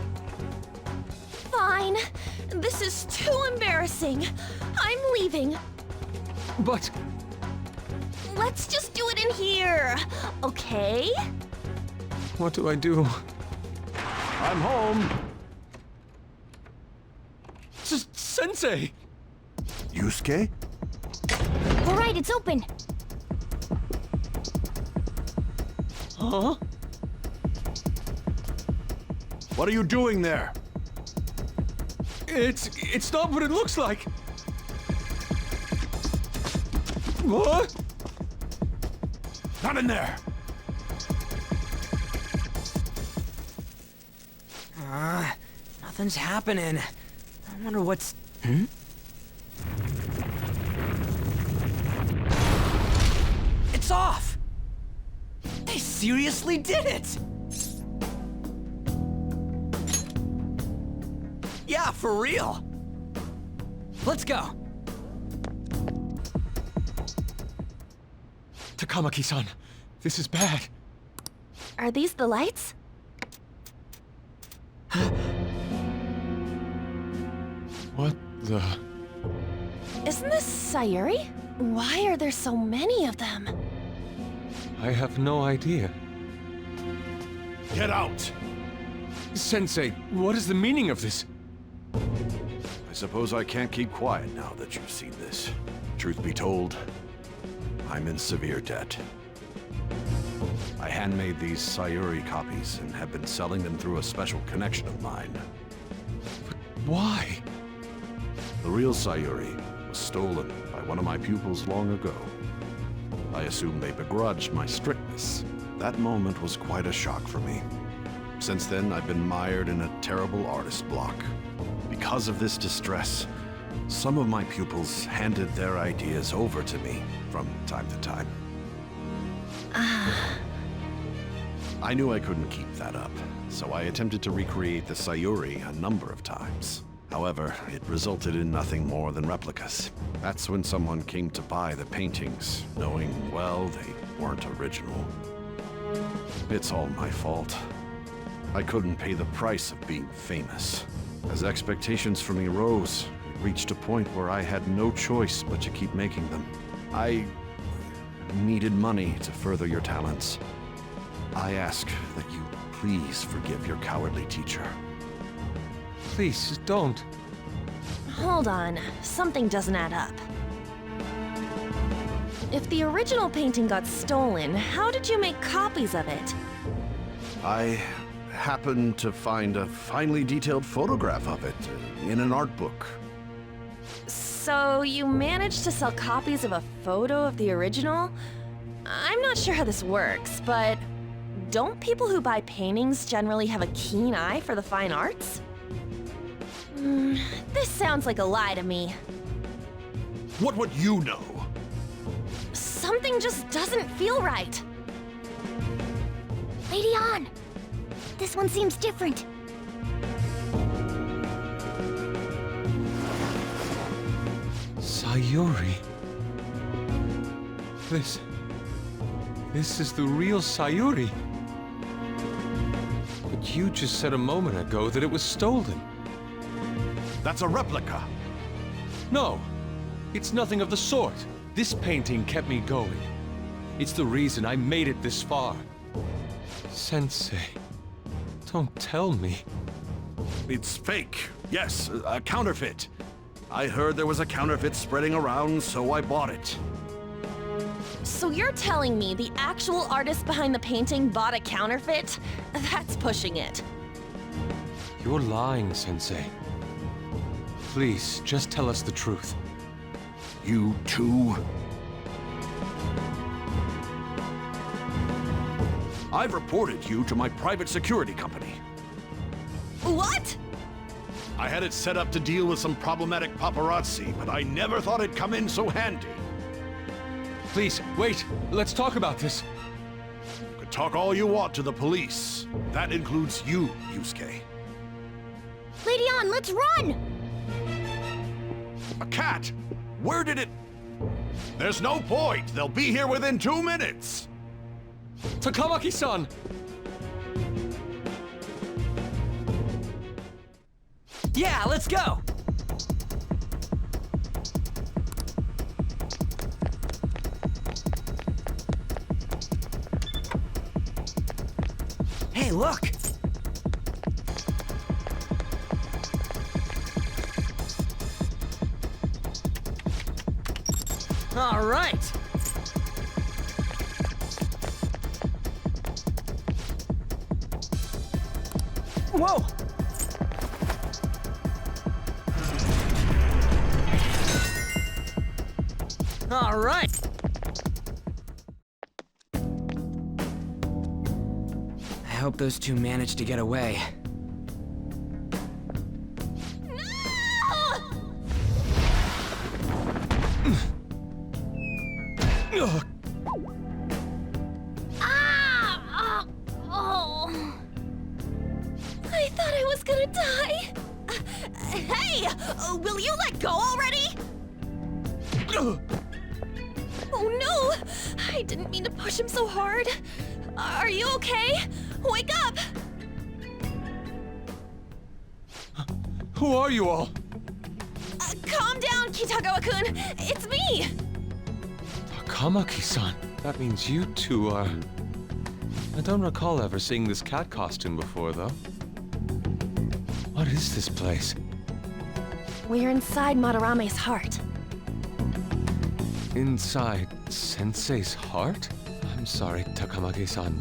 Fine. This is too embarrassing. I'm leaving. But... Let's just do it in here, okay? What do I do? I'm home. Sensei! Yusuke? All right, it's open. Huh? What are you doing there? It's not what it looks like. What? Not in there. Nothing's happening. I wonder what's... It's off! They seriously did it! Yeah, for real. Let's go. Takamaki-san, this is bad. Are these the lights? What the... Isn't this Sayuri? Why are there so many of them? I have no idea. Get out! Sensei, what is the meaning of this? I suppose I can't keep quiet now that you've seen this. Truth be told, I'm in severe debt. I handmade these Sayuri copies and have been selling them through a special connection of mine. But why? The real Sayuri was stolen by one of my pupils long ago. I assume they begrudged my strictness. That moment was quite a shock for me. Since then, I've been mired in a terrible artist block. Because of this distress, some of my pupils handed their ideas over to me from time to time. I knew I couldn't keep that up, so I attempted to recreate the Sayuri a number of times. However, it resulted in nothing more than replicas. That's when someone came to buy the paintings, knowing, well, they weren't original. It's all my fault. I couldn't pay the price of being famous. As expectations for me rose, it reached a point where I had no choice but to keep making them. I needed money to further your talents. I ask that you please forgive your cowardly teacher. Please, don't. Hold on, something doesn't add up. If the original painting got stolen, how did you make copies of it? I happened to find a finely detailed photograph of it in an art book. So you managed to sell copies of a photo of the original? I'm not sure how this works, but don't people who buy paintings generally have a keen eye for the fine arts? This sounds like a lie to me. What would you know? Something just doesn't feel right. Lady On! This one seems different. Sayuri. This is the real Sayuri. But you just said a moment ago that it was stolen. That's a replica. No, it's nothing of the sort. This painting kept me going. It's the reason I made it this far. Sensei, don't tell me. It's fake. Yes, a counterfeit. I heard there was a counterfeit spreading around, so I bought it. So you're telling me the actual artist behind the painting bought a counterfeit? That's pushing it. You're lying, Sensei. Please, just tell us the truth. You too? I've reported you to my private security company. What? I had it set up to deal with some problematic paparazzi, but I never thought it'd come in so handy. Please, wait. Let's talk about this. You could talk all you want to the police. That includes you, Yusuke. Lady On, let's run! A cat! Where did it... There's no point. They'll be here within 2 minutes. Takamaki-san! Yeah, let's go! Hey, look! All right! Whoa! All right! I hope those two managed to get away. I thought I was gonna die. Hey! Will you let go already? Oh no! I didn't mean to push him so hard. Are you okay? Wake up! Who are you all? Calm down, Kitagawa-kun. It's me! Takamaki-san. That means you two are... I don't recall ever seeing this cat costume before, though. What is this place? We're inside Madarame's heart. Inside Sensei's heart? I'm sorry, Takamaki-san,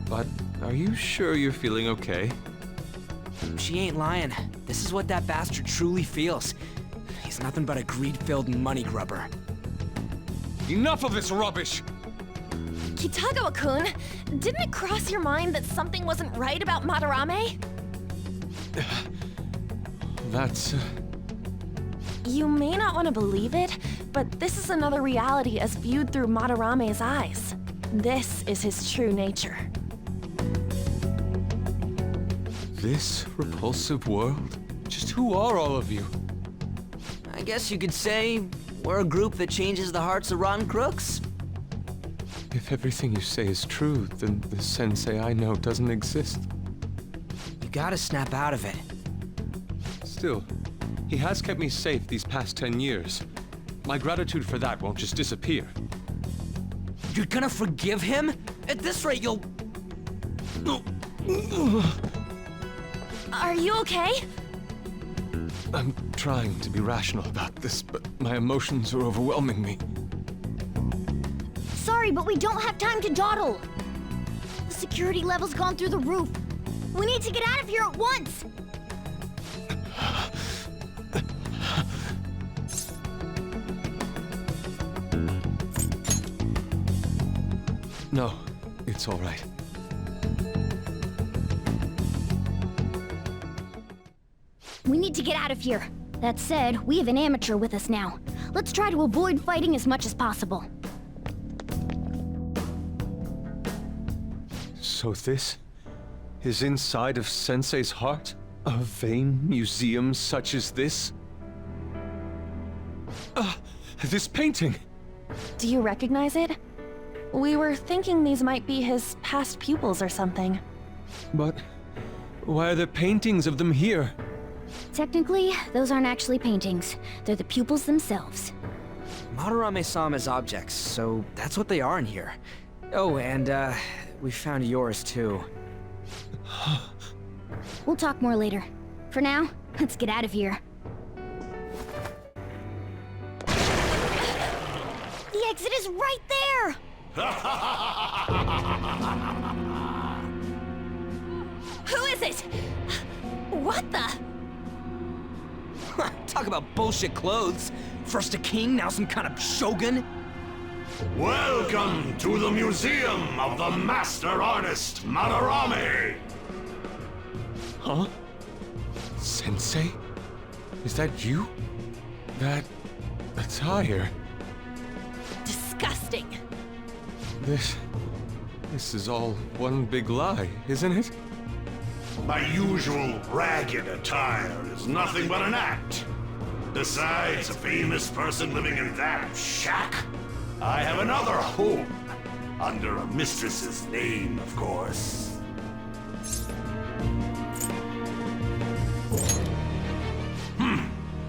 but are you sure you're feeling okay? She ain't lying. This is what that bastard truly feels. He's nothing but a greed-filled money grubber. Enough of this rubbish! Kitagawa-kun, didn't it cross your mind that something wasn't right about Madarame? That's... You may not want to believe it, but this is another reality as viewed through Madarame's eyes. This is his true nature. This repulsive world? Just who are all of you? I guess you could say we're a group that changes the hearts of rotten crooks. If everything you say is true, then the sensei I know doesn't exist. You gotta snap out of it. Still, he has kept me safe these past 10 years. My gratitude for that won't just disappear. You're gonna forgive him? At this rate, you'll... Are you okay? I'm trying to be rational about this, but my emotions are overwhelming me. Sorry, but we don't have time to dawdle. The security level's gone through the roof. We need to get out of here at once. No, it's all right. We need to get out of here. That said, we have an amateur with us now. Let's try to avoid fighting as much as possible. So this is inside of Sensei's heart? A vain museum such as this? This painting! Do you recognize it? We were thinking these might be his past pupils or something. But why are there paintings of them here? Technically, those aren't actually paintings. They're the pupils themselves. Madarame saw them as objects, so that's what they are in here. Oh, and we found yours too. We'll talk more later. For now, let's get out of here. The exit is right there! Who is it? What the? Talk about bullshit clothes. First a king, now some kind of shogun. Welcome to the Museum of the Master Artist, Madarame! Huh? Sensei? Is that you? That attire? Disgusting. This is all one big lie, isn't it? My usual ragged attire is nothing but an act. Besides a famous person living in that shack, I have another home. Under a mistress's name, of course.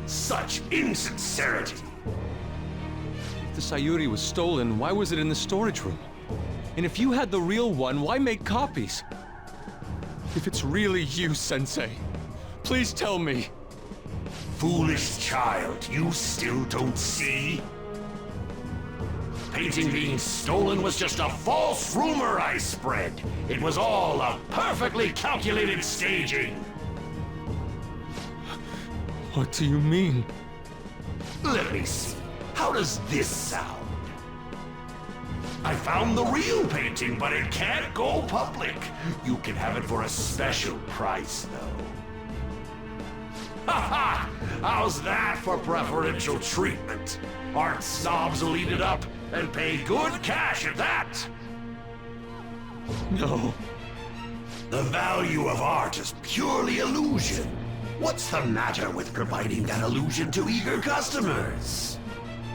Such insincerity. If the Sayuri was stolen, why was it in the storage room? And if you had the real one, why make copies? If it's really you, Sensei, please tell me. Foolish child, you still don't see? Painting being stolen was just a false rumor I spread. It was all a perfectly calculated staging. What do you mean? Let me see. How does this sound? I found the real painting, but it can't go public. You can have it for a special price, though. Ha ha! How's that for preferential treatment? Art snobs will eat it up and pay good cash at that. No. The value of art is purely illusion. What's the matter with providing that illusion to eager customers?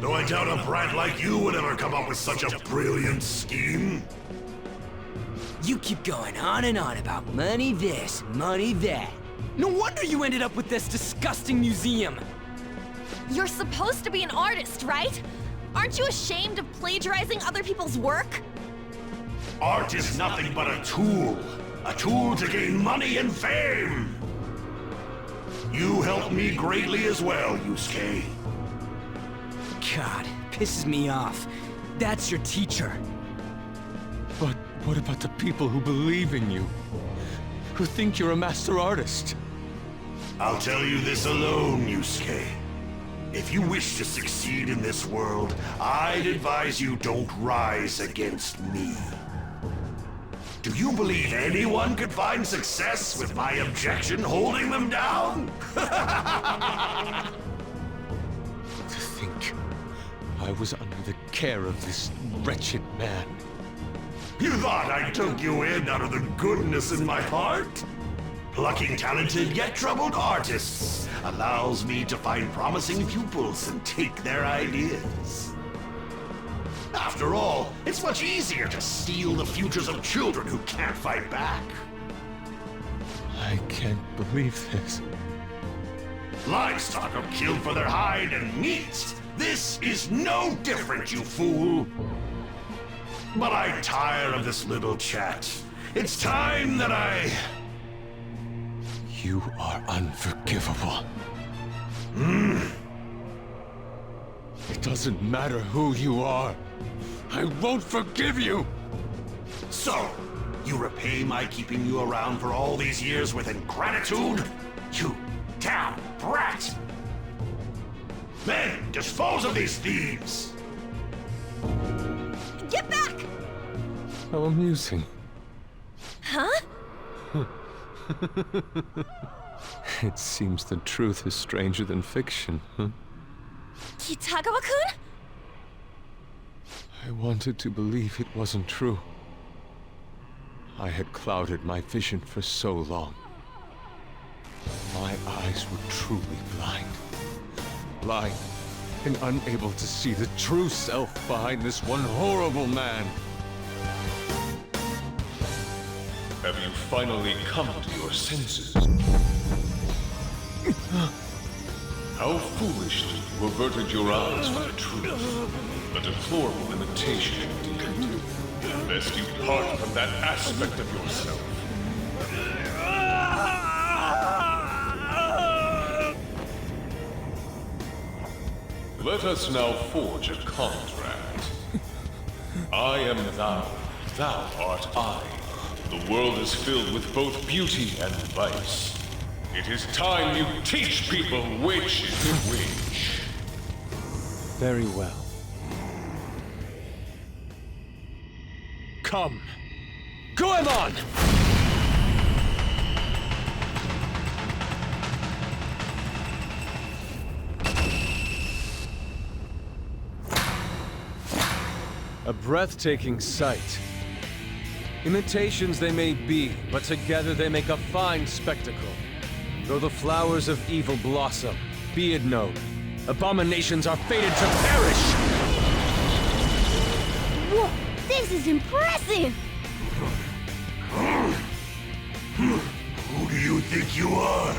Though I doubt a brat like you would ever come up with such a brilliant scheme. You keep going on and on about money this, money that. No wonder you ended up with this disgusting museum. You're supposed to be an artist, right? Aren't you ashamed of plagiarizing other people's work? Art is nothing but a tool to gain money and fame. You helped me greatly as well, Yusuke. God, pisses me off. That's your teacher. But what about the people who believe in you? Who think you're a master artist? I'll tell you this alone, Yusuke. If you wish to succeed in this world, I'd advise you don't rise against me. Do you believe anyone could find success with my objection holding them down? To think I was under the care of this wretched man. You thought I took you in out of the goodness in my heart? Plucking talented yet troubled artists allows me to find promising pupils and take their ideas. After all, it's much easier to steal the futures of children who can't fight back. I can't believe this. Livestock are killed for their hide and meat. This is no different, you fool. But I tire of this little chat. It's time that I... You are unforgivable. It doesn't matter who you are. I won't forgive you! So, you repay my keeping you around for all these years with ingratitude? You damn brat! Then, dispose of these thieves! Get back! How amusing. Huh? It seems the truth is stranger than fiction, huh? Kitagawa-kun? I wanted to believe it wasn't true. I had clouded my vision for so long. My eyes were truly blind. Blind and unable to see the true self behind this one horrible man. Have you finally come to your senses? How foolishly you averted your eyes from the truth. A deplorable imitation indeed. Lest you part from that aspect of yourself. Let us now forge a contract. I am thou, thou art I. The world is filled with both beauty and vice. It is time you teach people which is which. Very well. Come! Goemon! A breathtaking sight. Imitations they may be, but together they make a fine spectacle. Though the flowers of evil blossom, be it known, abominations are fated to perish! Whoa, this is impressive! Who do you think you are?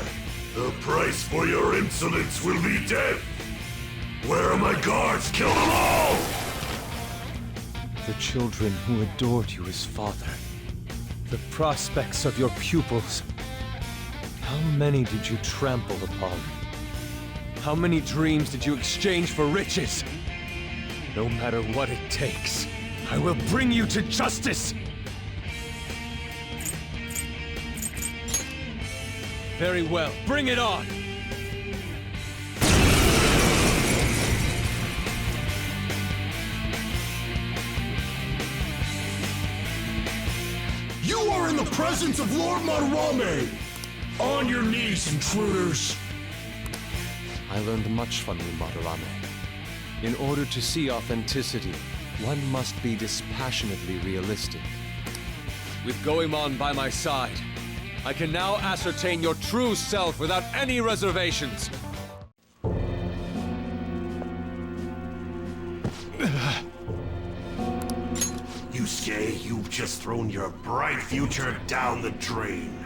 The price for your insolence will be death! Where are my guards? Kill them all! The children who adored you as father. The prospects of your pupils. How many did you trample upon? How many dreams did you exchange for riches? No matter what it takes, I will bring you to justice! Very well, bring it on! You are in the presence of Lord Madarame! On your knees, intruders! I learned much from you, Madarame. In order to see authenticity, one must be dispassionately realistic. With Goemon by my side, I can now ascertain your true self without any reservations. Yusuke, you've just thrown your bright future down the drain.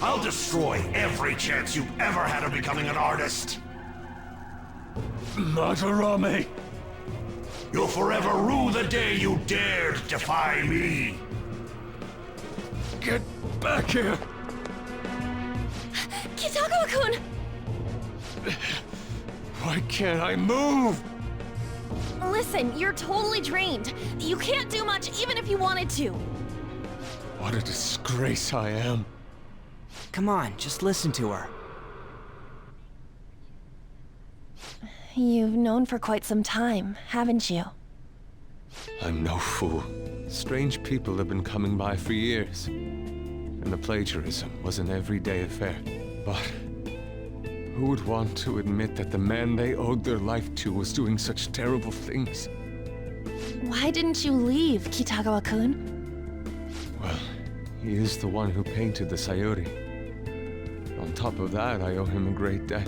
I'll destroy every chance you've ever had of becoming an artist. Madarame! You'll forever rue the day you dared defy me. Get back here! Kitagawa-kun! Why can't I move? Listen, you're totally drained. You can't do much even if you wanted to. What a disgrace I am. Come on, just listen to her. You've known for quite some time, haven't you? I'm no fool. Strange people have been coming by for years. And the plagiarism was an everyday affair. But who would want to admit that the man they owed their life to was doing such terrible things? Why didn't you leave, Kitagawa-kun? Well, he is the one who painted the Sayuri. On top of that, I owe him a great debt.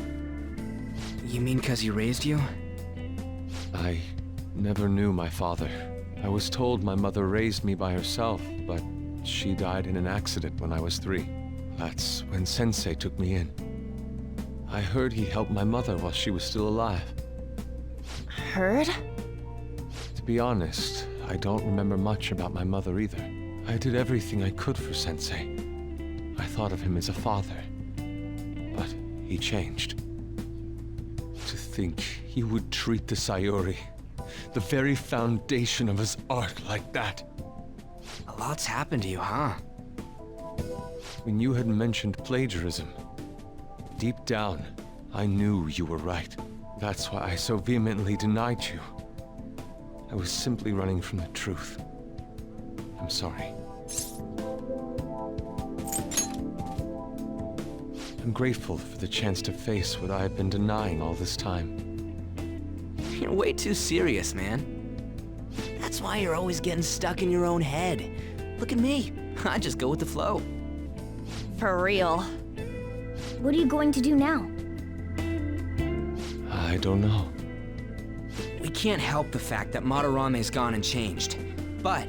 You mean 'cause he raised you? I never knew my father. I was told my mother raised me by herself, but she died in an accident when I was 3. That's when Sensei took me in. I heard he helped my mother while she was still alive. Heard? To be honest, I don't remember much about my mother either. I did everything I could for Sensei. I thought of him as a father. But he changed. To think he would treat the Sayuri, the very foundation of his art, like that. A lot's happened to you, huh? When you had mentioned plagiarism, deep down, I knew you were right. That's why I so vehemently denied you. I was simply running from the truth. I'm sorry. I'm grateful for the chance to face what I have been denying all this time. You're way too serious, man. That's why you're always getting stuck in your own head. Look at me. I just go with the flow. For real. What are you going to do now? I don't know. We can't help the fact that Madarame's gone and changed. But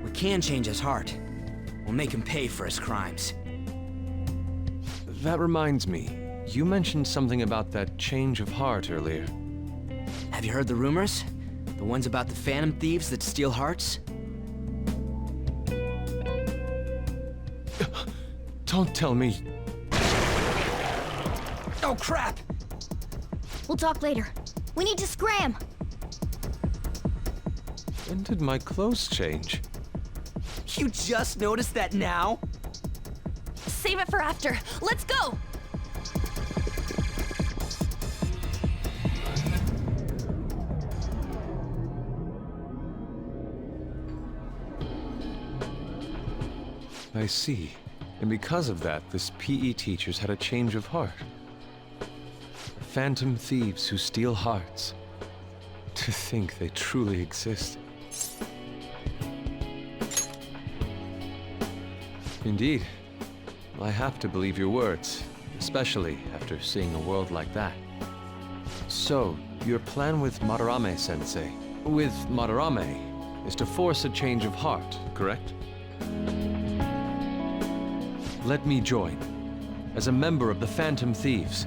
we can change his heart. We'll make him pay for his crimes. That reminds me, you mentioned something about that change of heart earlier. Have you heard the rumors? The ones about the Phantom Thieves that steal hearts? Don't tell me. Oh, crap! We'll talk later. We need to scram! When did my clothes change? You just noticed that now? Save it for after. Let's go! I see. And because of that, this PE teacher's had a change of heart. Phantom thieves who steal hearts. To think they truly exist. Indeed. I have to believe your words, especially after seeing a world like that. So, your plan with Madarame-sensei, with Madarame, is to force a change of heart, correct? Let me join, as a member of the Phantom Thieves.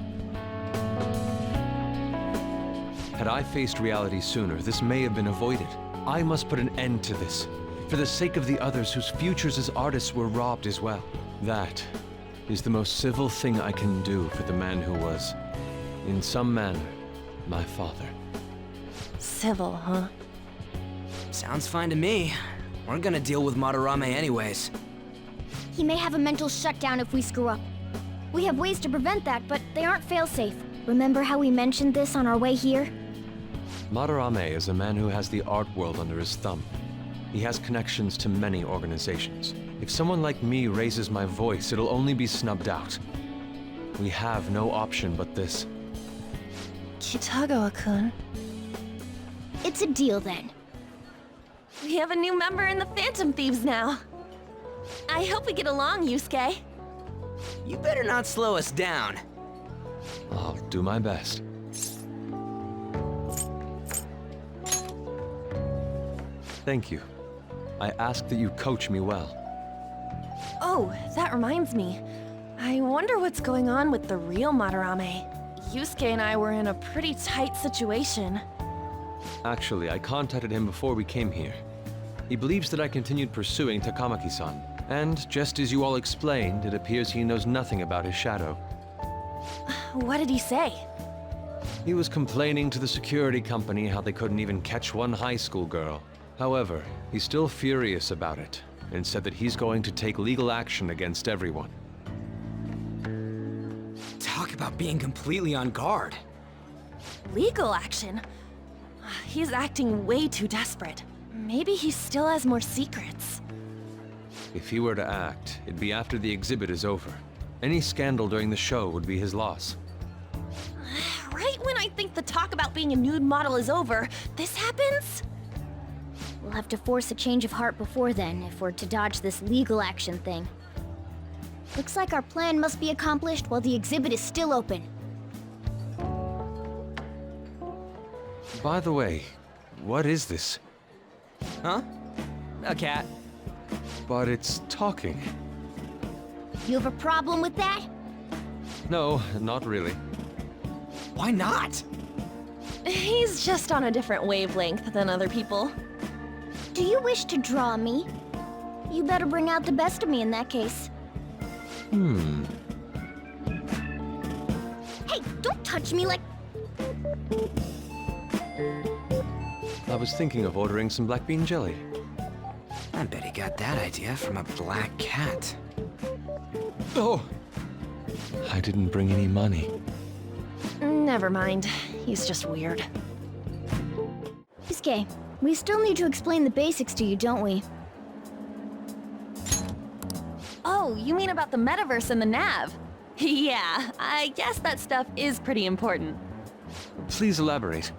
Had I faced reality sooner, this may have been avoided. I must put an end to this, for the sake of the others whose futures as artists were robbed as well. That is the most civil thing I can do for the man who was, in some manner, my father. Civil, huh? Sounds fine to me. We're gonna deal with Madarame anyways. He may have a mental shutdown if we screw up. We have ways to prevent that, but they aren't fail-safe. Remember how we mentioned this on our way here? Madarame is a man who has the art world under his thumb. He has connections to many organizations. If someone like me raises my voice, it'll only be snubbed out. We have no option but this. Kitagawa-kun. It's a deal then. We have a new member in the Phantom Thieves now. I hope we get along, Yusuke. You better not slow us down. I'll do my best. Thank you. I ask that you coach me well. Oh, that reminds me. I wonder what's going on with the real Madarame. Yusuke and I were in a pretty tight situation. Actually, I contacted him before we came here. He believes that I continued pursuing Takamaki-san, and just as you all explained, it appears he knows nothing about his shadow. What did he say? He was complaining to the security company how they couldn't even catch one high school girl. However, he's still furious about it, and said that he's going to take legal action against everyone. Talk about being completely on guard. Legal action? He's acting way too desperate. Maybe he still has more secrets. If he were to act, it'd be after the exhibit is over. Any scandal during the show would be his loss. Right when I think the talk about being a nude model is over, this happens? We'll have to force a change of heart before then if we're to dodge this legal action thing. Looks like our plan must be accomplished while the exhibit is still open. By the way, what is this? Huh? A cat. But it's talking. You have a problem with that? No, not really. Why not? He's just on a different wavelength than other people. Do you wish to draw me? You better bring out the best of me in that case. Hey, don't touch me like... I was thinking of ordering some black bean jelly. I bet he got that idea from a black cat. Oh! I didn't bring any money. Never mind. He's just weird. Yusuke, we still need to explain the basics to you, don't we? Oh, you mean about the Metaverse and the nav? Yeah, I guess that stuff is pretty important. Please elaborate.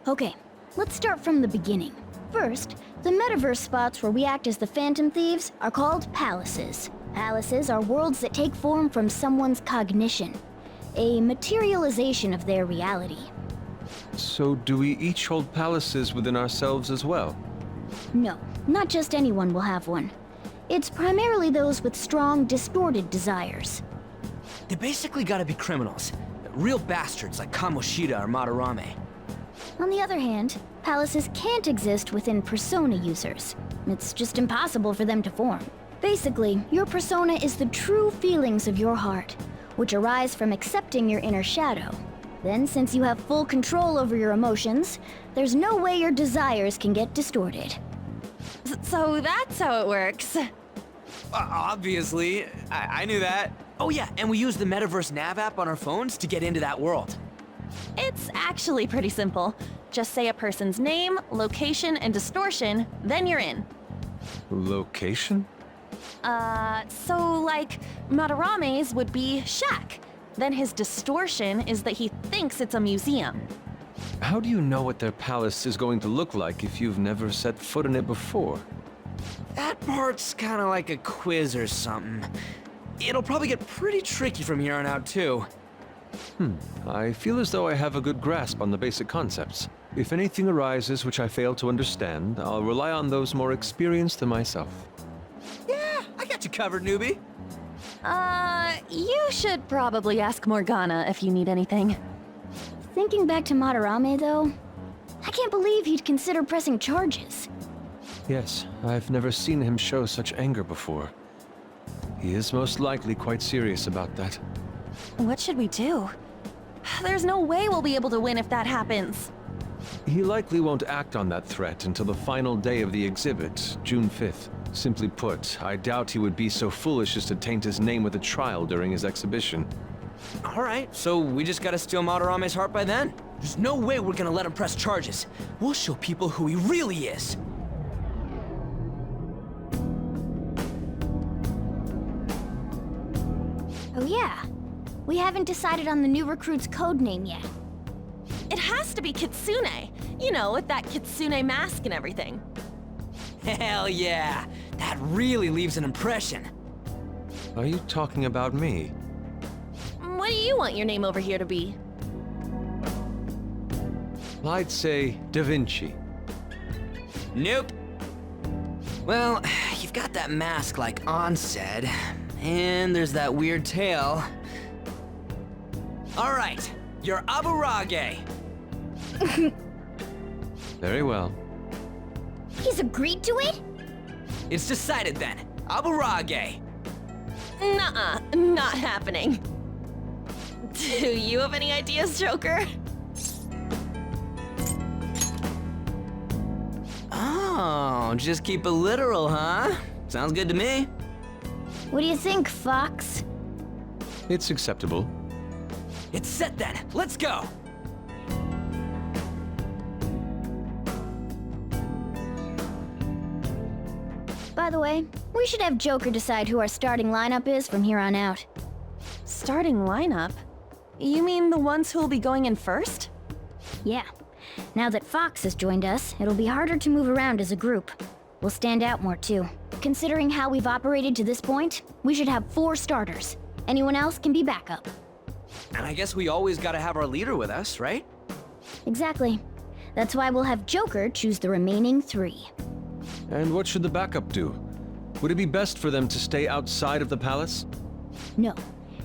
Okay, let's start from the beginning. First, the Metaverse spots where we act as the Phantom Thieves are called palaces. Palaces are worlds that take form from someone's cognition, a materialization of their reality. So do we each hold palaces within ourselves as well? No, not just anyone will have one. It's primarily those with strong, distorted desires. They basically gotta be criminals. Real bastards like Kamoshida or Madarame. On the other hand, palaces can't exist within persona users. It's just impossible for them to form. Basically, your persona is the true feelings of your heart, which arise from accepting your inner shadow. Then, since you have full control over your emotions, there's no way your desires can get distorted. So that's how it works. Obviously, I knew that. Oh yeah, and we use the Metaverse nav app on our phones to get into that world. It's actually pretty simple. Just say a person's name, location, and distortion, then you're in. Location? So like, Madarame's would be shack. Then his distortion is that he thinks it's a museum. How do you know what their palace is going to look like if you've never set foot in it before? That part's kinda like a quiz or something. It'll probably get pretty tricky from here on out, too. I feel as though I have a good grasp on the basic concepts. If anything arises which I fail to understand, I'll rely on those more experienced than myself. Yeah, I got you covered, newbie. You should probably ask Morgana if you need anything. Thinking back to Madarame, though, I can't believe he'd consider pressing charges. Yes, I've never seen him show such anger before. He is most likely quite serious about that. What should we do? There's no way we'll be able to win if that happens. He likely won't act on that threat until the final day of the exhibit, June 5th. Simply put, I doubt he would be so foolish as to taint his name with a trial during his exhibition. Alright, so we just gotta steal Madarame's heart by then? There's no way we're gonna let him press charges. We'll show people who he really is. Oh yeah, we haven't decided on the new recruit's code name yet. It has to be Kitsune. You know, with that Kitsune mask and everything. Hell yeah! That really leaves an impression. Are you talking about me? What do you want your name over here to be? I'd say Da Vinci. Nope. Well, you've got that mask like An said, and there's that weird tail. All right, you're Aburage. Very well. He's agreed to it? It's decided then. Aburage. Nuh-uh, not happening. Do you have any ideas, Joker? Oh, just keep it literal, huh? Sounds good to me. What do you think, Fox? It's acceptable. It's set then. Let's go. By the way, we should have Joker decide who our starting lineup is from here on out. Starting lineup? You mean the ones who'll be going in first? Yeah. Now that Fox has joined us, it'll be harder to move around as a group. We'll stand out more too. Considering how we've operated to this point, we should have 4 starters. Anyone else can be backup. And I guess we always gotta have our leader with us, right? Exactly. That's why we'll have Joker choose the remaining 3. And what should the backup do? Would it be best for them to stay outside of the palace? No.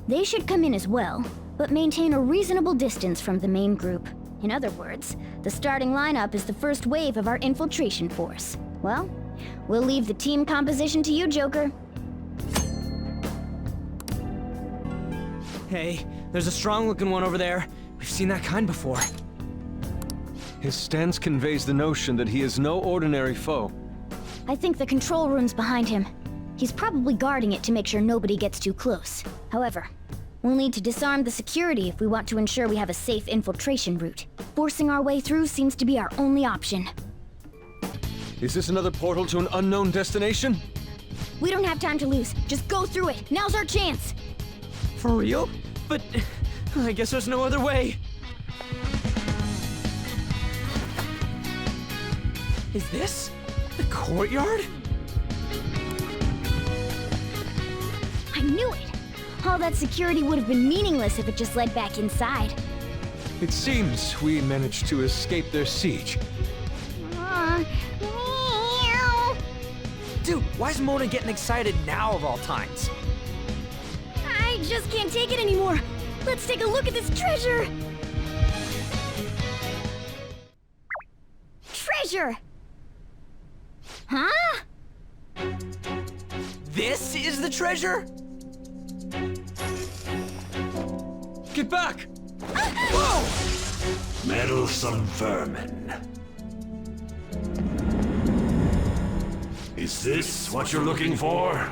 They should come in as well, but maintain a reasonable distance from the main group. In other words, the starting lineup is the first wave of our infiltration force. Well, we'll leave the team composition to you, Joker. Hey, there's a strong-looking one over there. We've seen that kind before. His stance conveys the notion that he is no ordinary foe. I think the control room's behind him. He's probably guarding it to make sure nobody gets too close. However, we'll need to disarm the security if we want to ensure we have a safe infiltration route. Forcing our way through seems to be our only option. Is this another portal to an unknown destination? We don't have time to lose. Just go through it. Now's our chance. For real? But I guess there's no other way. Is this the courtyard? I knew it! All that security would have been meaningless if it just led back inside. It seems we managed to escape their siege. Dude, why is Mona getting excited now of all times? I just can't take it anymore. Let's take a look at this treasure! Treasure! Huh? This is the treasure? Get back! Whoa! Meddlesome vermin. Is this what you're looking for?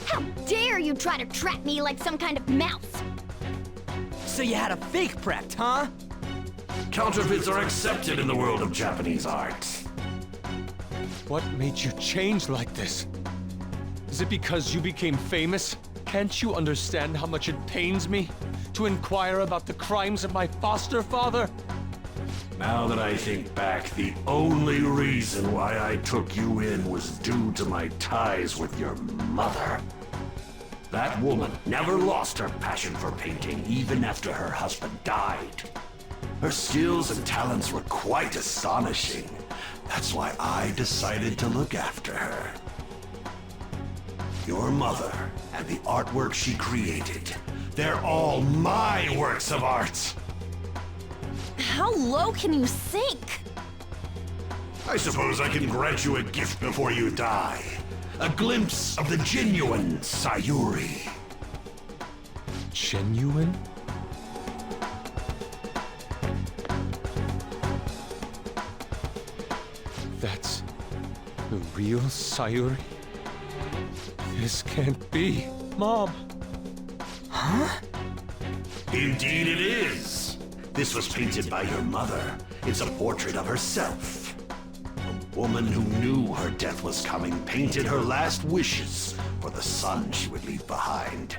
How dare you try to trap me like some kind of mouse? So you had a fake prepped, huh? Counterfeits are accepted in the world of Japanese art. What made you change like this? Is it because you became famous? Can't you understand how much it pains me to inquire about the crimes of my foster father? Now that I think back, the only reason why I took you in was due to my ties with your mother. That woman never lost her passion for painting, even after her husband died. Her skills and talents were quite astonishing. That's why I decided to look after her. Your mother and the artwork she created, they're all my works of art. How low can you sink? I suppose I can grant you a gift before you die. A glimpse of the genuine Sayuri. Genuine? That's the real Sayuri? This can't be. Mom! Huh? Indeed it is. This was painted by your mother. It's a portrait of herself. A woman who knew her death was coming painted her last wishes for the son she would leave behind.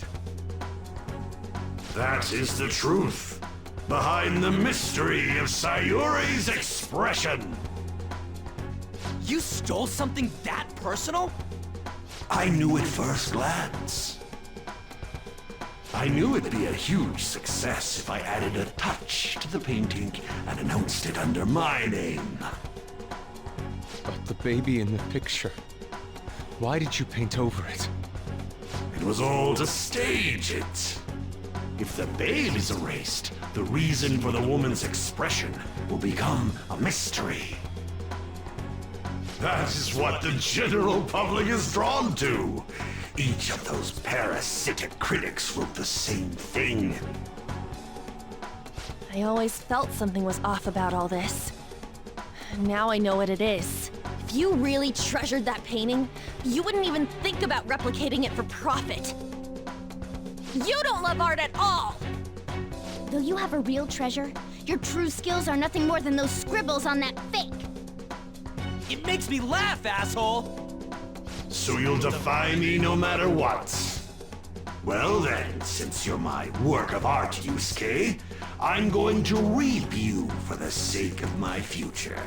That is the truth behind the mystery of Sayuri's expression. You stole something that personal? I knew at first glance. I knew it'd be a huge success if I added a touch to the painting and announced it under my name. But the baby in the picture, why did you paint over it? It was all to stage it. If the babe is erased, the reason for the woman's expression will become a mystery. That is what the general public is drawn to. Each of those parasitic critics wrote the same thing. I always felt something was off about all this. Now I know what it is. If you really treasured that painting, you wouldn't even think about replicating it for profit. You don't love art at all! Though you have a real treasure, your true skills are nothing more than those scribbles on that fake. It makes me laugh, asshole! So you'll defy me no matter what. Well then, since you're my work of art, Yusuke, I'm going to reap you for the sake of my future.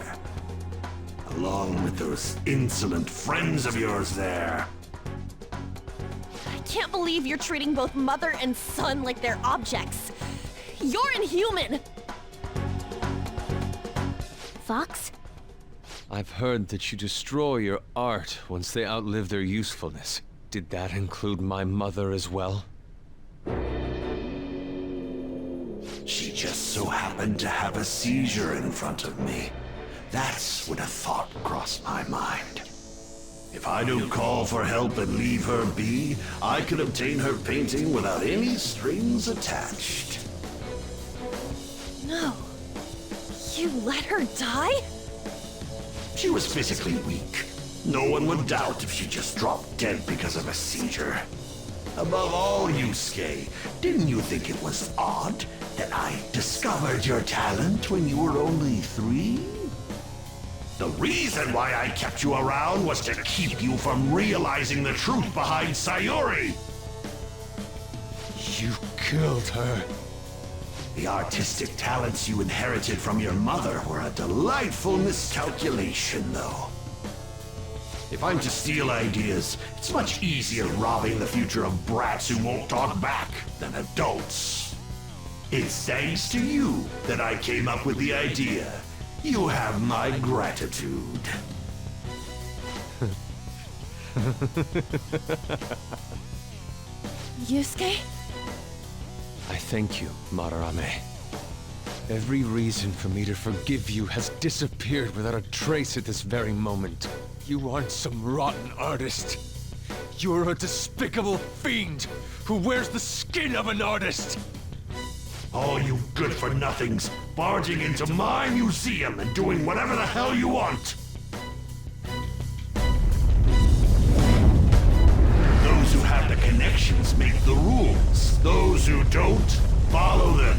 Along with those insolent friends of yours there. I can't believe you're treating both mother and son like they're objects. You're inhuman! Fox? I've heard that you destroy your art once they outlive their usefulness. Did that include my mother as well? She just so happened to have a seizure in front of me. That's when a thought crossed my mind. If I don't call for help and leave her be, I could obtain her painting without any strings attached. No. You let her die? She was physically weak. No one would doubt if she just dropped dead because of a seizure. Above all, Yusuke, didn't you think it was odd that I discovered your talent when you were only 3? The reason why I kept you around was to keep you from realizing the truth behind Sayuri. You killed her. The artistic talents you inherited from your mother were a delightful miscalculation, though. If I'm to steal ideas, it's much easier robbing the future of brats who won't talk back than adults. It's thanks to you that I came up with the idea. You have my gratitude. Yusuke? I thank you, Madarame. Every reason for me to forgive you has disappeared without a trace at this very moment. You aren't some rotten artist. You're a despicable fiend who wears the skin of an artist. All you good-for-nothings barging into my museum and doing whatever the hell you want. Those who have the connections make the rules. Those who don't, follow them.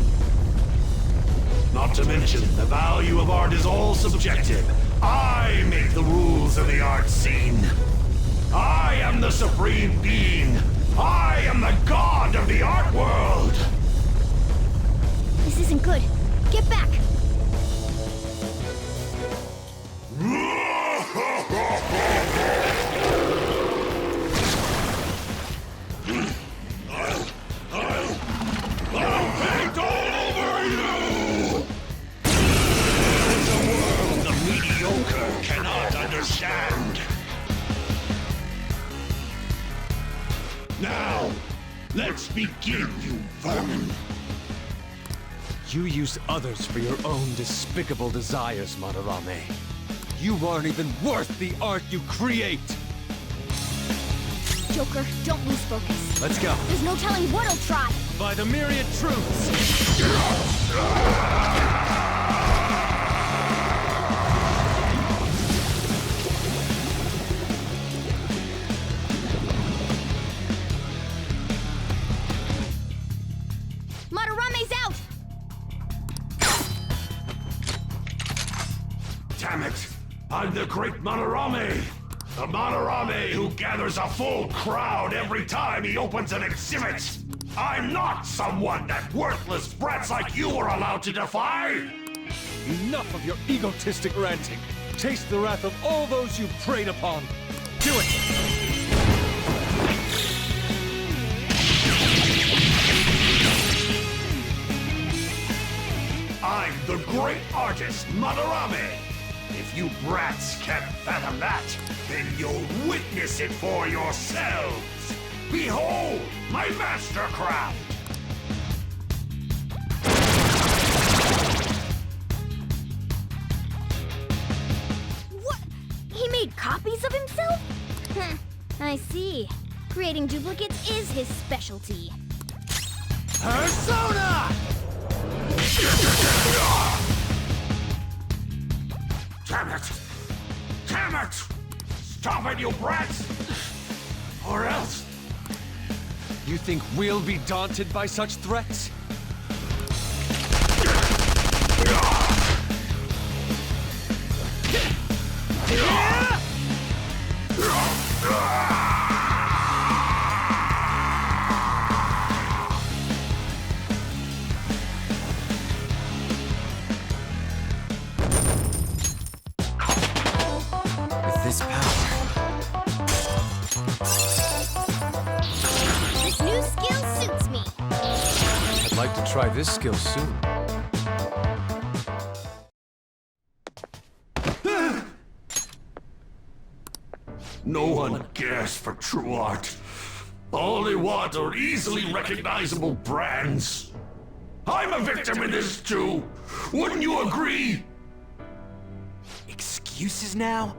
Not to mention, the value of art is all subjective. I make the rules of the art scene. I am the supreme being. I am the god of the art world. This isn't good. Get back! I'll paint all over you! It's a world the mediocre cannot understand. Now, let's begin, you vermin. You use others for your own despicable desires, Madarame. You aren't even worth the art you create! Joker, don't lose focus. Let's go. There's no telling what he'll try. By the myriad truths! Madarame's out! Damn it! I'm the great Madarame! The Madarame who gathers a full crowd every time he opens an exhibit! I'm not someone that worthless brats like you are allowed to defy! Enough of your egotistic ranting! taste the wrath of all those you preyed upon. Do it! I'm the great artist, Madarame. If you brats can't fathom that, then you'll witness it for yourselves. Behold, my mastercraft! What? He made copies of himself? I see. Creating duplicates is his specialty. Persona! Damn it! Damn it! Stop it, you brats! Or else... You think we'll be daunted by such threats? With this power, This new skill suits me. I'd like to try this skill soon. No one cares for true art. All they want are easily recognizable brands. I'm a victim in this too. Wouldn't you agree? Excuses now?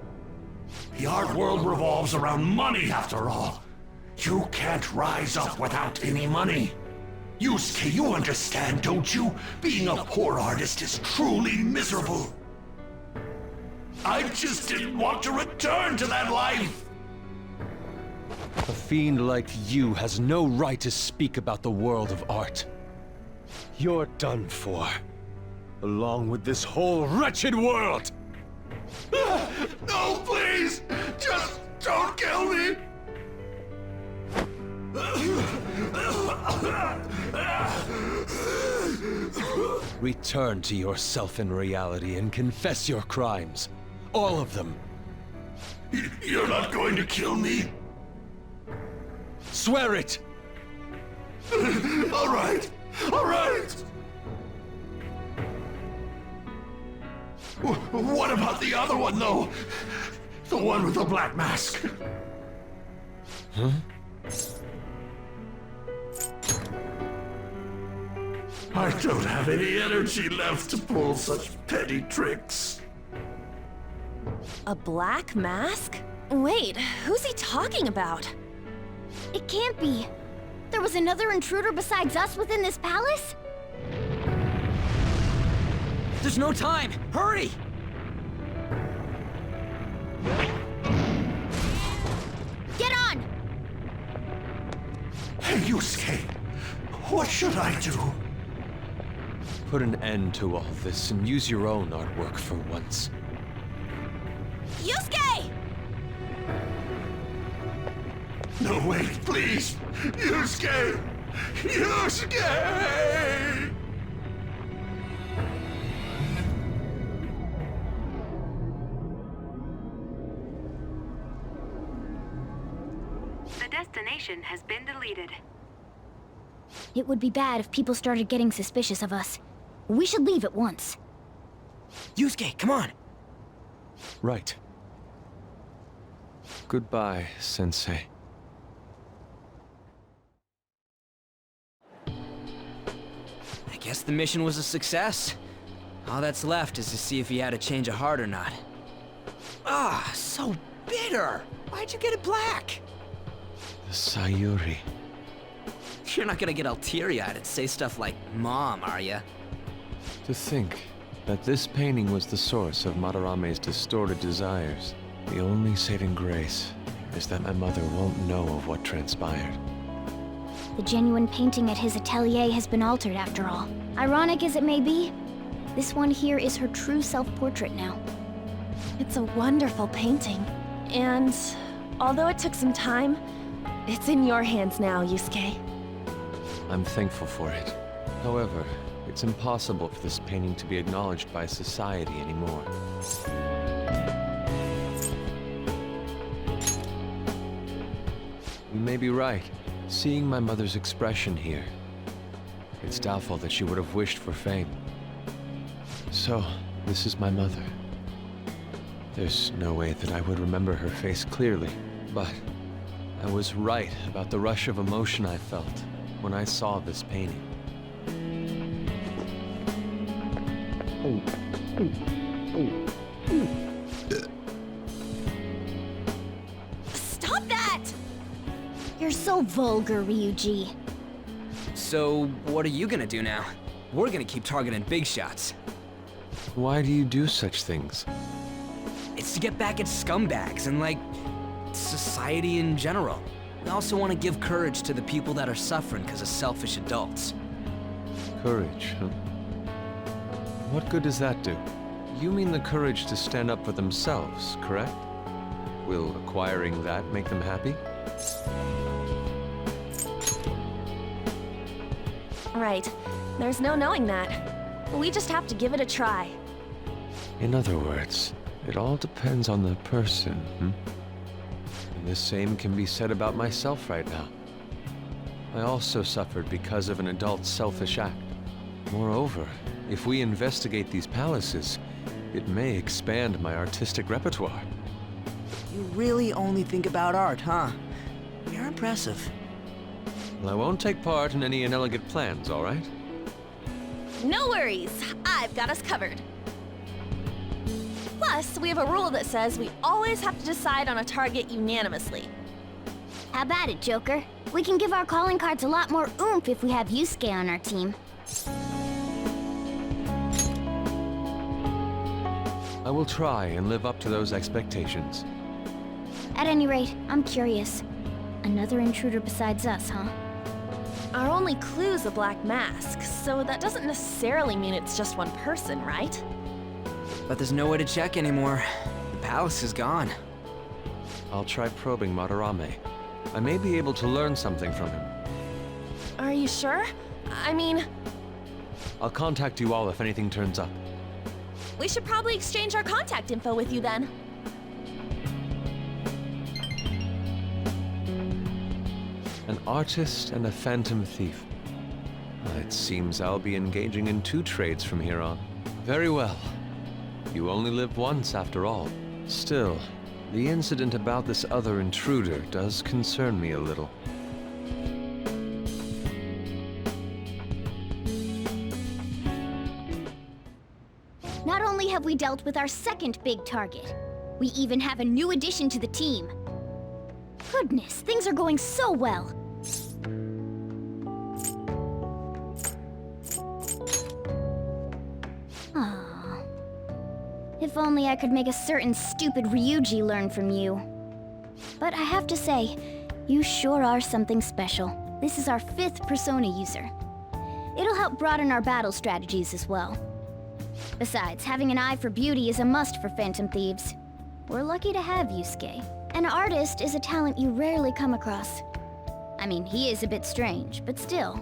The art world revolves around money after all. You can't rise up without any money. Yusuke, you understand, don't you? Being a poor artist is truly miserable. I just didn't want to return to that life. A fiend like you has no right to speak about the world of art. You're done for. Along with this whole wretched world! No, please! Just don't kill me! Return to yourself in reality and confess your crimes. All of them. You're not going to kill me? Swear it! All right! All right! What about the other one, though? The one with the black mask? Huh? I don't have any energy left to pull such petty tricks. A black mask? Wait, who's he talking about? It can't be. There was another intruder besides us within this palace? There's no time! Hurry! Get on! Hey, Yusuke, what should I do? Put an end to all this and use your own artwork for once. Yusuke! No, wait, please! Yusuke! Yusuke! The destination has been deleted. It would be bad if people started getting suspicious of us. We should leave at once. Yusuke, come on! Right. Goodbye, Sensei. I guess the mission was a success. All that's left is to see if he had a change of heart or not. Ah, so bitter! Why'd you get it black? The Sayuri. You're not gonna get all teary-eyed and say stuff like, Mom, are ya? To think that this painting was the source of Madarame's distorted desires. The only saving grace is that my mother won't know of what transpired. The genuine painting at his atelier has been altered after all. Ironic as it may be, this one here is her true self-portrait now. It's a wonderful painting. And although it took some time, it's in your hands now, Yusuke. I'm thankful for it. However, it's impossible for this painting to be acknowledged by society anymore. You may be right. Seeing my mother's expression here, it's doubtful that she would have wished for fame. So, this is my mother. There's no way that I would remember her face clearly, but I was right about the rush of emotion I felt when I saw this painting. Stop that! You're so vulgar, Ryuji. So, what are you gonna do now? We're gonna keep targeting big shots. Why do you do such things? It's to get back at scumbags and, like, society in general. We also want to give courage to the people that are suffering because of selfish adults. Courage, huh? What good does that do? You mean the courage to stand up for themselves, correct? Will acquiring that make them happy? Right. There's no knowing that. We just have to give it a try. In other words, it all depends on the person, And the same can be said about myself right now. I also suffered because of an adult's selfish act. Moreover, if we investigate these palaces, it may expand my artistic repertoire. You really only think about art, huh? You're impressive. Well, I won't take part in any inelegant plans, all right? No worries. I've got us covered. Plus, we have a rule that says we always have to decide on a target unanimously. How about it, Joker? We can give our calling cards a lot more oomph if we have Yusuke on our team. I will try and live up to those expectations. At any rate, I'm curious. Another intruder besides us, huh? Our only clue's a black mask, so that doesn't necessarily mean it's just one person, right? But there's no way to check anymore. The palace is gone. I'll try probing Madarame. I may be able to learn something from him. Are you sure? I mean... I'll contact you all if anything turns up. We should probably exchange our contact info with you then. An artist and a phantom thief. It seems I'll be engaging in 2 trades from here on. Very well. You only live once, after all. Still, the incident about this other intruder does concern me a little. Not only have we dealt with our second big target, we even have a new addition to the team. Goodness, things are going so well. Aww. If only I could make a certain stupid Ryuji learn from you. But I have to say, you sure are something special. This is our 5th persona user. It'll help broaden our battle strategies as well. Besides, having an eye for beauty is a must for Phantom Thieves. We're lucky to have Yusuke. An artist is a talent you rarely come across. I mean, he is a bit strange, but still.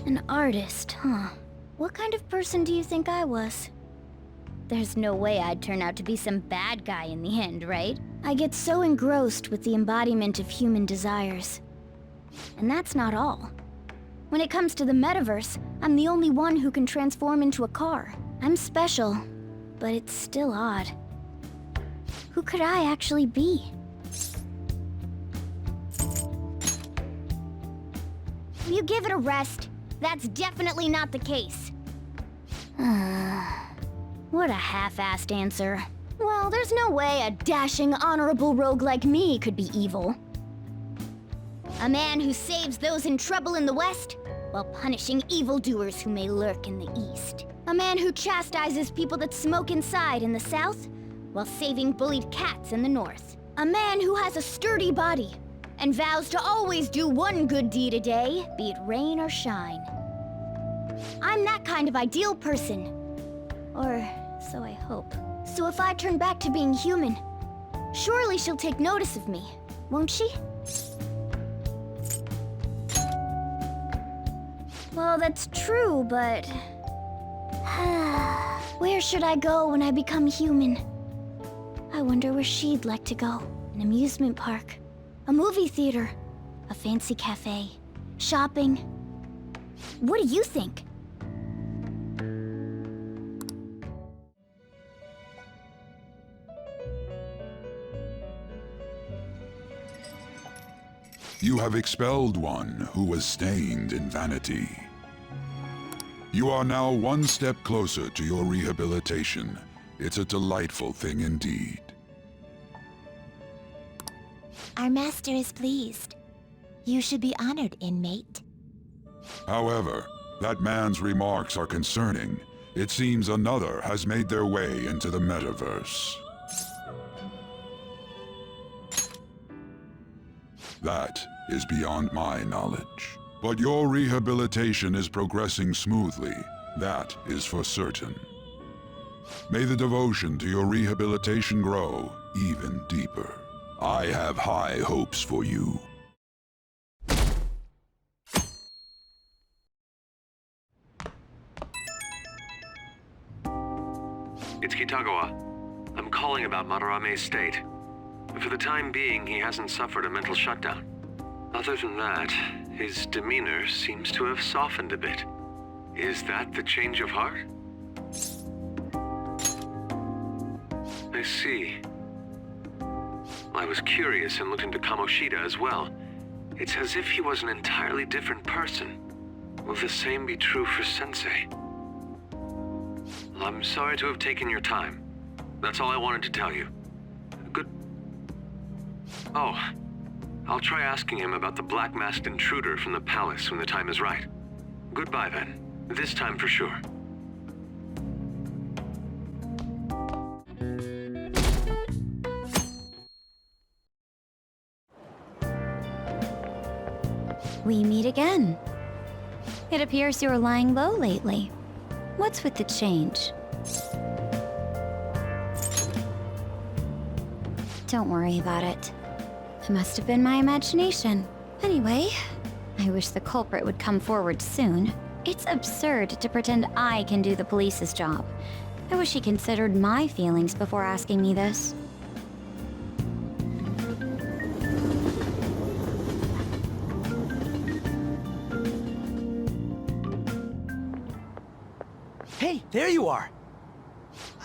An artist, huh? What kind of person do you think I was? There's no way I'd turn out to be some bad guy in the end, right? I get so engrossed with the embodiment of human desires. And that's not all. When it comes to the Metaverse, I'm the only one who can transform into a car. I'm special, but it's still odd. Who could I actually be? Will you give it a rest? That's definitely not the case. What a half-assed answer. Well, there's no way a dashing, honorable rogue like me could be evil. A man who saves those in trouble in the West, while punishing evildoers who may lurk in the East. A man who chastises people that smoke inside in the South, while saving bullied cats in the North. A man who has a sturdy body, and vows to always do one good deed a day, be it rain or shine. I'm that kind of ideal person. Or so I hope. So if I turn back to being human, surely she'll take notice of me, won't she? Well, that's true, but... where should I go when I become human? I wonder where she'd like to go. An amusement park. A movie theater. A fancy cafe. Shopping. What do you think? You have expelled one who was stained in vanity. You are now one step closer to your rehabilitation. It's a delightful thing indeed. Our master is pleased. You should be honored, inmate. However, that man's remarks are concerning. It seems another has made their way into the Metaverse. That is beyond my knowledge. But your rehabilitation is progressing smoothly. That is for certain. May the devotion to your rehabilitation grow even deeper. I have high hopes for you. It's Kitagawa. I'm calling about Madarame's state. For the time being, he hasn't suffered a mental shutdown. Other than that, his demeanor seems to have softened a bit. Is that the change of heart? I see. I was curious and looked into Kamoshida as well. It's as if he was an entirely different person. Will the same be true for Sensei? I'm sorry to have taken your time. That's all I wanted to tell you. Oh, I'll try asking him about the black-masked intruder from the palace when the time is right. Goodbye then. This time for sure. We meet again. It appears you're lying low lately. What's with the change? Don't worry about it. It must have been my imagination. Anyway, I wish the culprit would come forward soon. It's absurd to pretend I can do the police's job. I wish he considered my feelings before asking me this. Hey, there you are!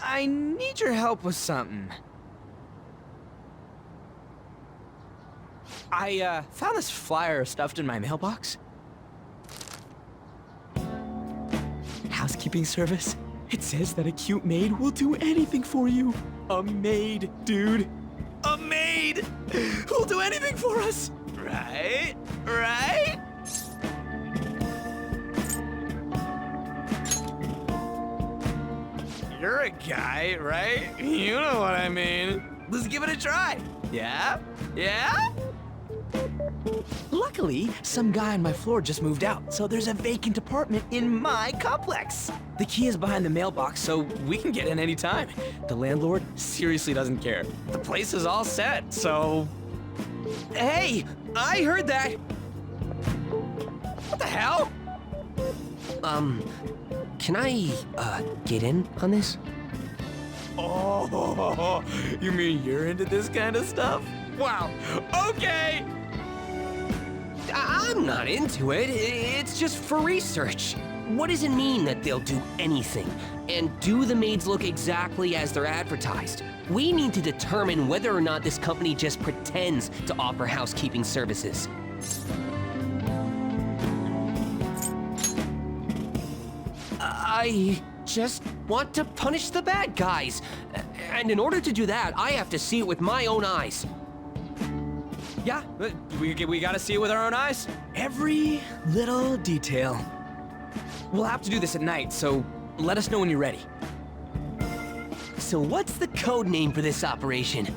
I need your help with something. I found this flyer stuffed in my mailbox. Housekeeping service. It says that a cute maid will do anything for you. A maid, dude. A maid! Who'll do anything for us? Right? Right? You're a guy, right? You know what I mean. Let's give it a try. Yeah? Yeah? Luckily, some guy on my floor just moved out, so there's a vacant apartment in my complex. The key is behind the mailbox, so we can get in any time. The landlord seriously doesn't care. The place is all set, so... Hey! I heard that! What the hell? Can I, get in on this? Oh, you mean you're into this kind of stuff? Wow, okay! I'm not into it. It's just for research. What does it mean that they'll do anything? And do the maids look exactly as they're advertised? We need to determine whether or not this company just pretends to offer housekeeping services. I just want to punish the bad guys. And in order to do that, I have to see it with my own eyes. Yeah, we gotta see it with our own eyes. Every little detail. We'll have to do this at night, so let us know when you're ready. So what's the code name for this operation?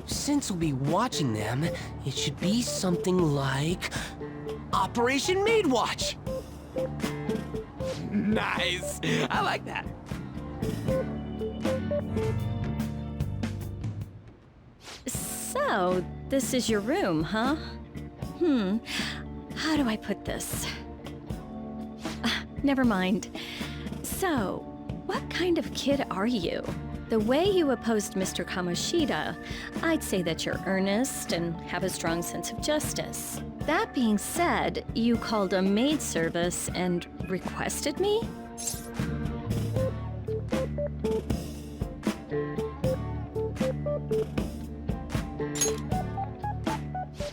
Since we'll be watching them, it should be something like... Operation Maid Watch! Nice! I like that. So, this is your room, huh? How do I put this? Never mind. So, what kind of kid are you? The way you opposed Mr. Kamoshida, I'd say that you're earnest and have a strong sense of justice. That being said, you called a maid service and requested me?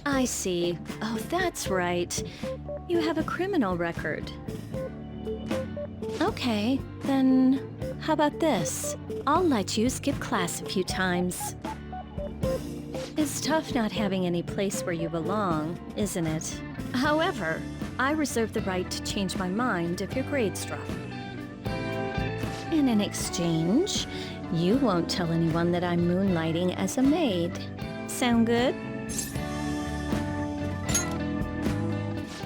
I see. Oh, that's right. You have a criminal record. Okay, then how about this? I'll let you skip class a few times. It's tough not having any place where you belong, isn't it? However, I reserve the right to change my mind if your grades drop. And in exchange, you won't tell anyone that I'm moonlighting as a maid. Sound good?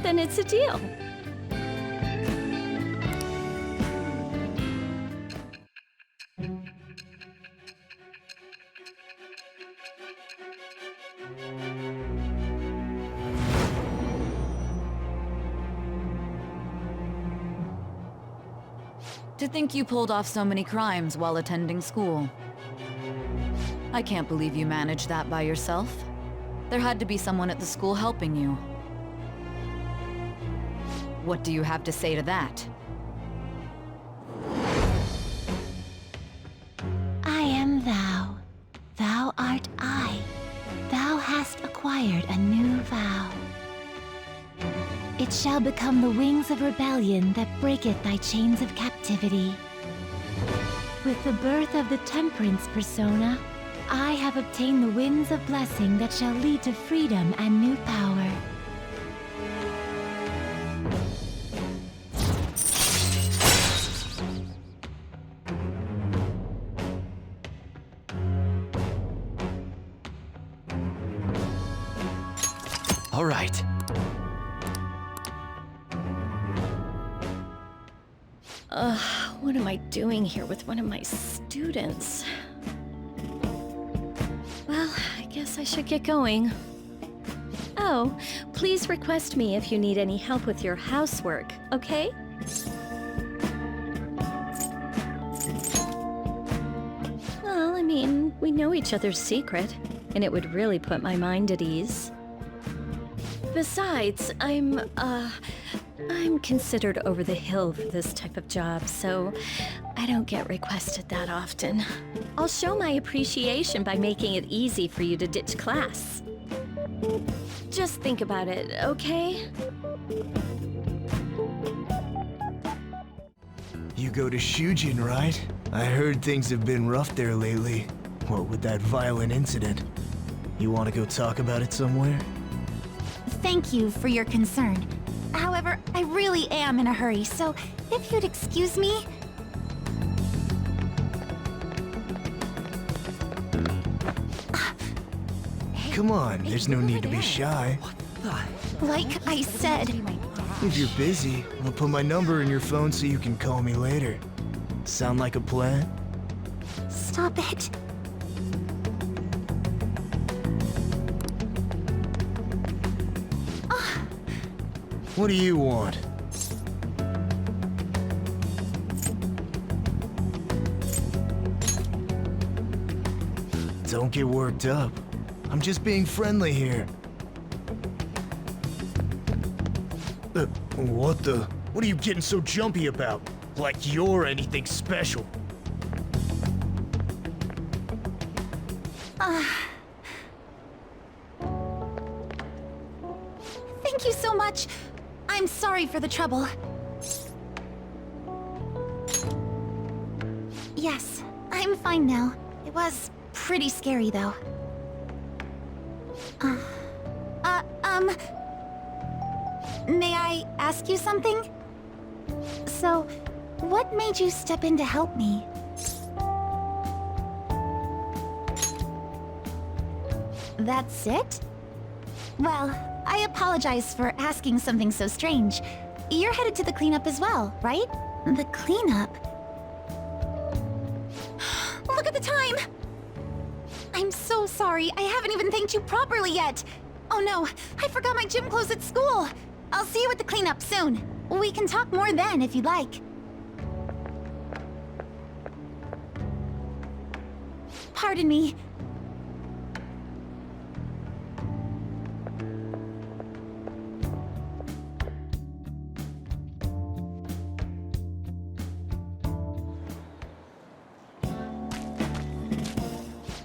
Then it's a deal. To think you pulled off so many crimes while attending school. I can't believe you managed that by yourself. There had to be someone at the school helping you. What do you have to say to that? I am thou. Thou art I. Thou hast acquired a new vow. It shall become the wings of rebellion that breaketh thy chains of captivity. With the birth of the temperance persona, I have obtained the winds of blessing that shall lead to freedom and new power. All right. What am I doing here with one of my students? Well, I guess I should get going. Oh, please request me if you need any help with your housework, okay? Well, I mean, we know each other's secret, and it would really put my mind at ease. Besides, I'm considered over the hill for this type of job, so I don't get requested that often. I'll show my appreciation by making it easy for you to ditch class. Just think about it, okay? You go to Shujin, right? I heard things have been rough there lately. What with that violent incident? You want to go talk about it somewhere? Thank you for your concern. However, I really am in a hurry, so if you'd excuse me... Come on, there's no need to be shy. Like I said... If you're busy, I'll put my number in your phone so you can call me later. Sound like a plan? Stop it. What do you want? Don't get worked up. I'm just being friendly here. What the? What are you getting so jumpy about? Like you're anything special. Thank you so much. I'm sorry for the trouble. Yes, I'm fine now. It was pretty scary, though. May I ask you something? So, what made you step in to help me? That's it? Well, I apologize for asking something so strange. You're headed to the cleanup as well, right? The cleanup? Look at the time! I'm so sorry, I haven't even thanked you properly yet! Oh no, I forgot my gym clothes at school! I'll see you at the cleanup soon. We can talk more then if you'd like. Pardon me.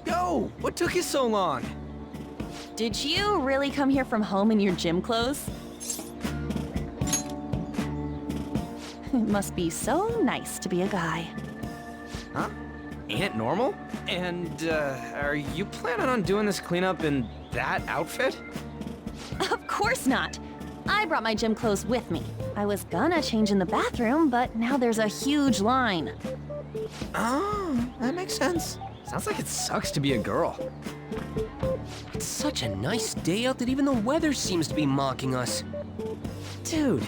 Yo, what took you so long? Did you really come here from home in your gym clothes? It must be so nice to be a guy. Huh? Ain't it normal? And, are you planning on doing this cleanup in that outfit? Of course not. I brought my gym clothes with me. I was gonna change in the bathroom, but now there's a huge line. Oh, that makes sense. Sounds like it sucks to be a girl. It's such a nice day out that even the weather seems to be mocking us. Dude,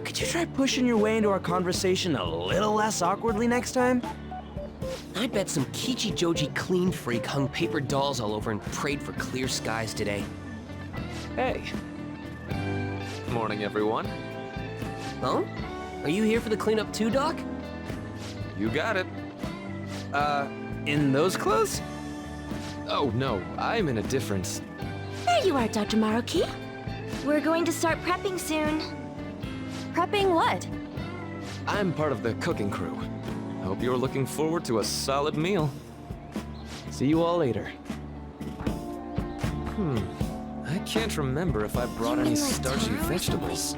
could you try pushing your way into our conversation a little less awkwardly next time? I bet some Kichi Joji clean freak hung paper dolls all over and prayed for clear skies today. Hey. Morning, everyone. Huh? Are you here for the cleanup too, Doc? You got it. In those clothes? Oh, no, I'm in a different... There you are, Dr. Maruki. We're going to start prepping soon. Prepping what? I'm part of the cooking crew. Hope you're looking forward to a solid meal. See you all later. I can't remember if I brought any starchy vegetables.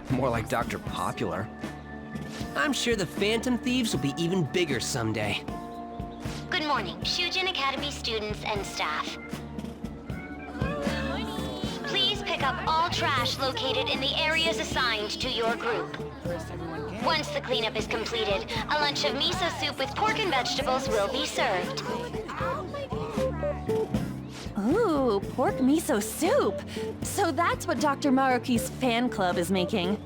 More like Dr. Popular. I'm sure the Phantom Thieves will be even bigger someday. Good morning, Shujin Academy students and staff. Please pick up all trash located in the areas assigned to your group. Once the cleanup is completed, a lunch of miso soup with pork and vegetables will be served. Ooh, pork miso soup! So that's what Dr. Maruki's fan club is making.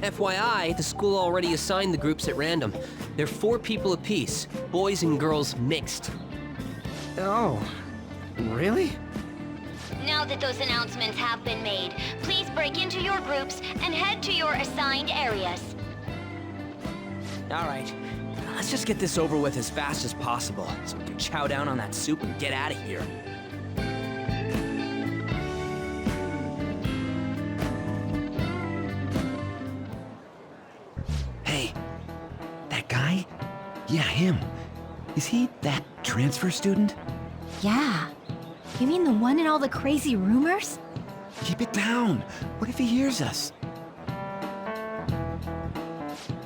FYI, the school already assigned the groups at random. They're 4 people apiece, boys and girls mixed. Oh, really? Now that those announcements have been made, please break into your groups and head to your assigned areas. All right, let's just get this over with as fast as possible so we can chow down on that soup and get out of here. Hey, that guy? Yeah, him. Is he that transfer student? Yeah. You mean the one in all the crazy rumors? Keep it down. What if he hears us?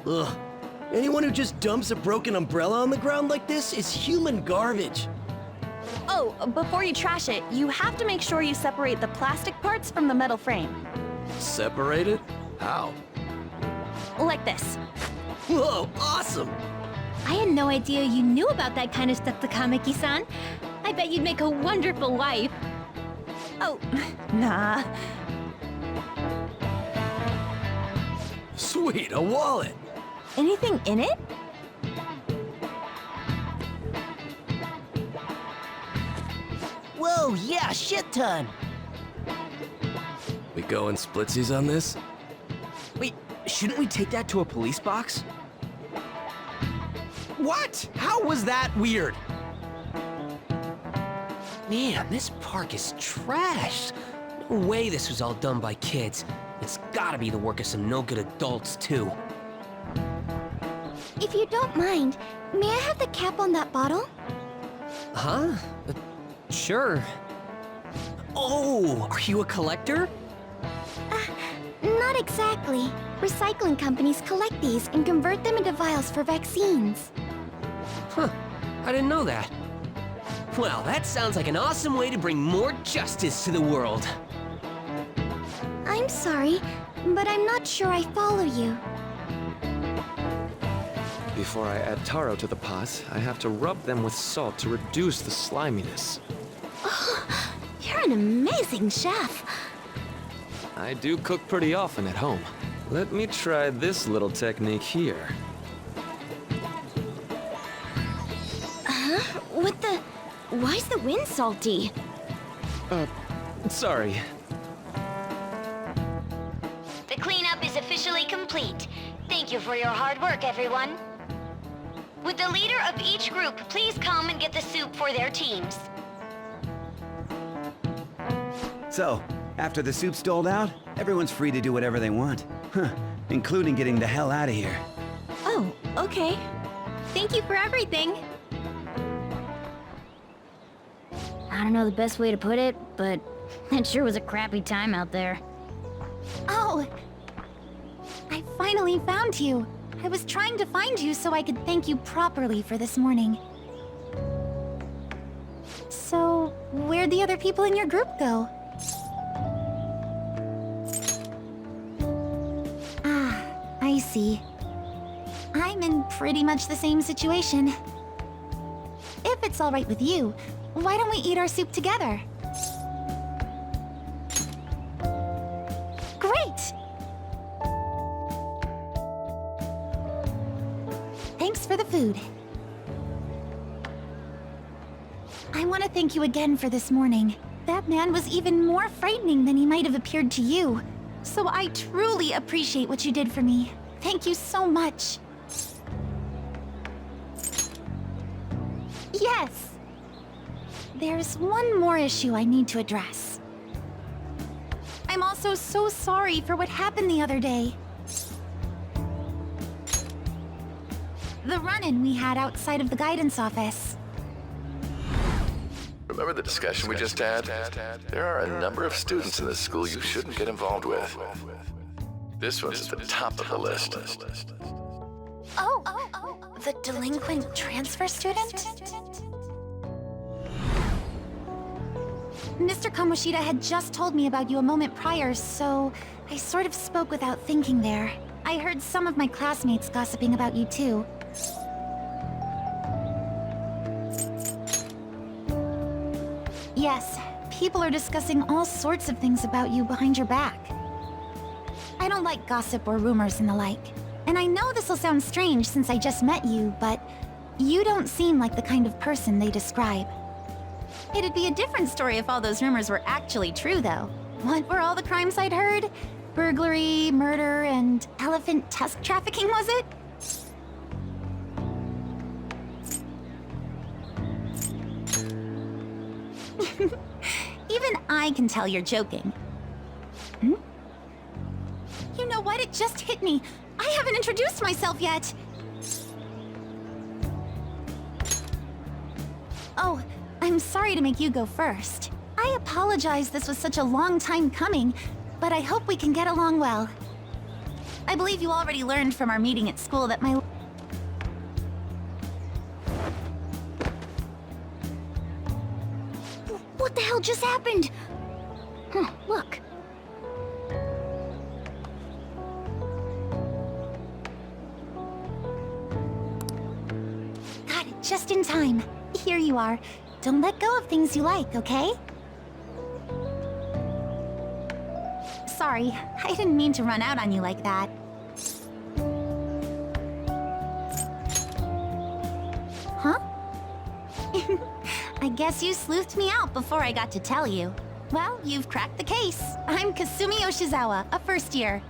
Ugh. Anyone who just dumps a broken umbrella on the ground like this is human garbage. Oh, before you trash it, you have to make sure you separate the plastic parts from the metal frame. Separate it? How? Like this. Whoa, awesome! I had no idea you knew about that kind of stuff, Takamaki-san. I bet you'd make a wonderful wife. Oh, nah. Sweet, a wallet! Anything in it? Whoa, yeah, shit ton! We going splitsies on this? Wait, shouldn't we take that to a police box? What? How was that weird? Man, this park is trashed. No way this was all done by kids. It's gotta be the work of some no-good adults, too. If you don't mind, may I have the cap on that bottle? Huh? Sure. Oh, are you a collector? Not exactly. Recycling companies collect these and convert them into vials for vaccines. Huh, I didn't know that. Well, that sounds like an awesome way to bring more justice to the world. I'm sorry, but I'm not sure I follow you. Before I add taro to the pot, I have to rub them with salt to reduce the sliminess. Oh, you're an amazing chef. I do cook pretty often at home. Let me try this little technique here. Huh? What the... Why's the wind salty? Sorry. The cleanup is officially complete. Thank you for your hard work, everyone. Would the leader of each group please come and get the soup for their teams? So, after the soup's doled out, everyone's free to do whatever they want. Huh, including getting the hell out of here. Oh, okay. Thank you for everything. I don't know the best way to put it, but it sure was a crappy time out there. Oh! I finally found you. I was trying to find you so I could thank you properly for this morning. So, where'd the other people in your group go? Ah, I see. I'm in pretty much the same situation. If it's all right with you, why don't we eat our soup together? Great! Thanks for the food. I want to thank you again for this morning. That man was even more frightening than he might have appeared to you. So I truly appreciate what you did for me. Thank you so much. Yes! There's one more issue I need to address. I'm also so sorry for what happened the other day. The run-in we had outside of the guidance office. Remember the discussion we just had? There are a number of students in this school you shouldn't get involved with. This one's at the top of the list. Oh, the delinquent transfer student? Mr. Kamoshida had just told me about you a moment prior, so I sort of spoke without thinking there. I heard some of my classmates gossiping about you too. Yes, people are discussing all sorts of things about you behind your back. I don't like gossip or rumors and the like. And I know this'll sound strange since I just met you, but you don't seem like the kind of person they describe. It'd be a different story if all those rumors were actually true, though. What were all the crimes I'd heard? Burglary, murder, and elephant tusk trafficking, was it? Even I can tell you're joking. Hmm? You know what? It just hit me. I haven't introduced myself yet. Oh, I'm sorry to make you go first. I apologize this was such a long time coming, but I hope we can get along well. I believe you already learned from our meeting at school that my... What the hell just happened? Huh, look. Got it just in time. Here you are. Don't let go of things you like, okay? Sorry, I didn't mean to run out on you like that. Huh? I guess you sleuthed me out before I got to tell you. Well, you've cracked the case. I'm Kasumi Yoshizawa, a first year.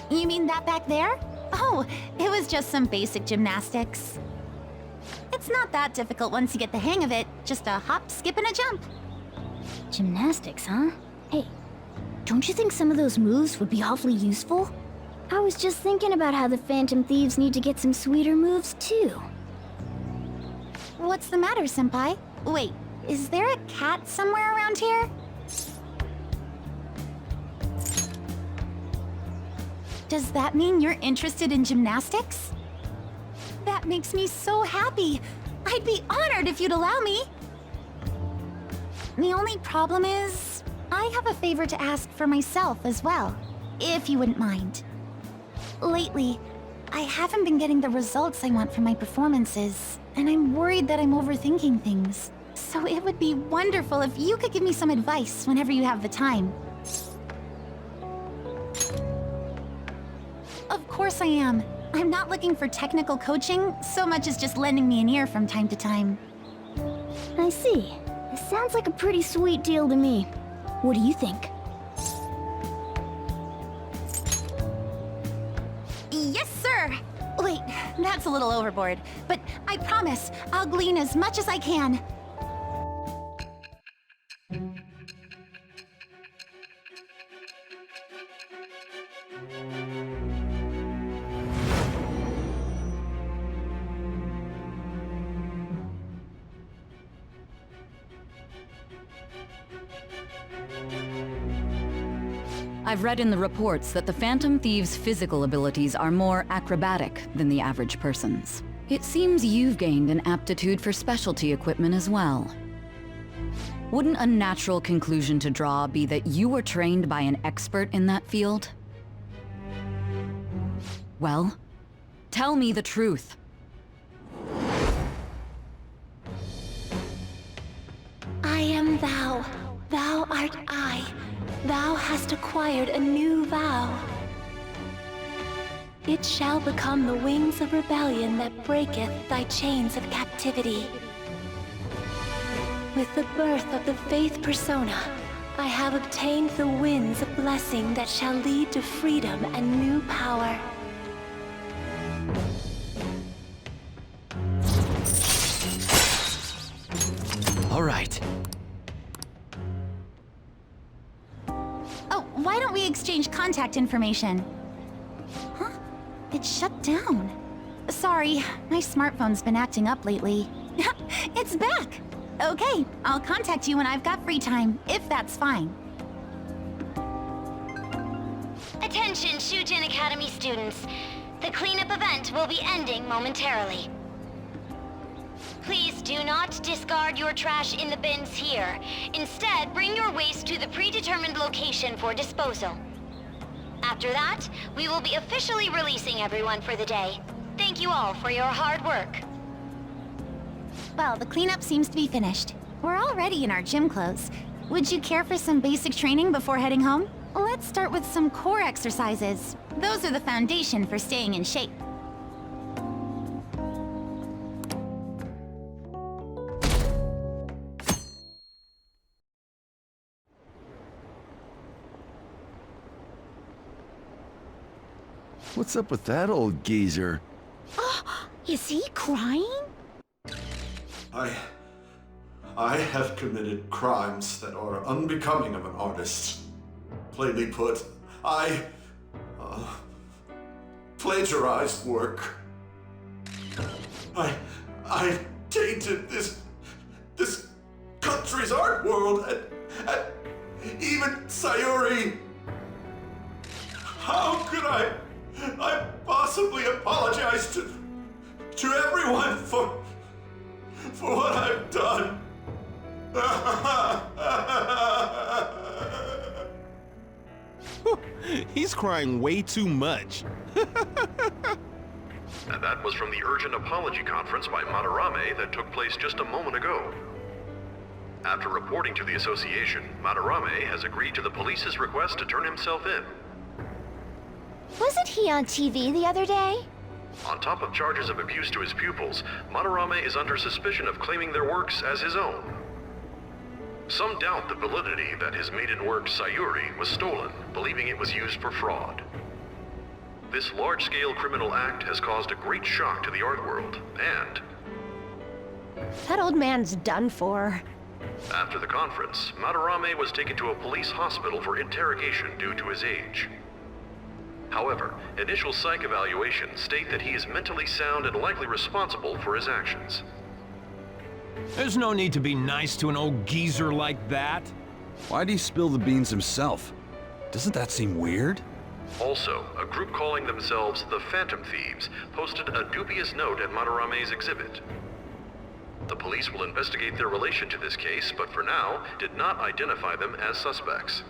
You mean that back there? Oh, it was just some basic gymnastics. It's not that difficult once you get the hang of it. Just a hop, skip, and a jump. Gymnastics, huh? Hey, don't you think some of those moves would be awfully useful? I was just thinking about how the Phantom Thieves need to get some sweeter moves, too. What's the matter, Senpai? Wait, is there a cat somewhere around here? Does that mean you're interested in gymnastics? That makes me so happy. I'd be honored if you'd allow me. The only problem is, I have a favor to ask for myself as well, if you wouldn't mind. Lately, I haven't been getting the results I want from my performances, and I'm worried that I'm overthinking things. So it would be wonderful if you could give me some advice whenever you have the time. Of course I am. I'm not looking for technical coaching, so much as just lending me an ear from time to time. I see. It sounds like a pretty sweet deal to me. What do you think? Yes, that's a little overboard, but I promise I'll glean as much as I can. I've read in the reports that the Phantom Thieves' physical abilities are more acrobatic than the average person's. It seems you've gained an aptitude for specialty equipment as well. Wouldn't a natural conclusion to draw be that you were trained by an expert in that field? Well, tell me the truth. I am thou, thou art I. Thou hast acquired a new vow. It shall become the wings of rebellion that breaketh thy chains of captivity. With the birth of the faith persona, I have obtained the winds of blessing that shall lead to freedom and new power. All right. Oh, why don't we exchange contact information? Huh? It shut down. Sorry, my smartphone's been acting up lately. It's back! Okay, I'll contact you when I've got free time, if that's fine. Attention, Shujin Academy students. The cleanup event will be ending momentarily. Please do not discard your trash in the bins here. Instead, bring your waste to the predetermined location for disposal. After that, we will be officially releasing everyone for the day. Thank you all for your hard work. Well, the cleanup seems to be finished. We're already in our gym clothes. Would you care for some basic training before heading home? Let's start with some core exercises. Those are the foundation for staying in shape. What's up with that old geezer? Is he crying? I have committed crimes that are unbecoming of an artist. Plainly put, I plagiarized work. I tainted this country's art world and even Sayuri. How could I possibly apologize to everyone for what I've done? He's crying way too much. And that was from the urgent apology conference by Madarame that took place just a moment ago. After reporting to the association, Madarame has agreed to the police's request to turn himself in. Wasn't he on TV the other day? On top of charges of abuse to his pupils, Madarame is under suspicion of claiming their works as his own. Some doubt the validity that his maiden work, Sayuri, was stolen, believing it was used for fraud. This large-scale criminal act has caused a great shock to the art world, and... That old man's done for. After the conference, Madarame was taken to a police hospital for interrogation due to his age. However, initial psych evaluations state that he is mentally sound and likely responsible for his actions. There's no need to be nice to an old geezer like that. Why'd he spill the beans himself? Doesn't that seem weird? Also, a group calling themselves the Phantom Thieves posted a dubious note at Madarame's exhibit. The police will investigate their relation to this case, but for now, did not identify them as suspects.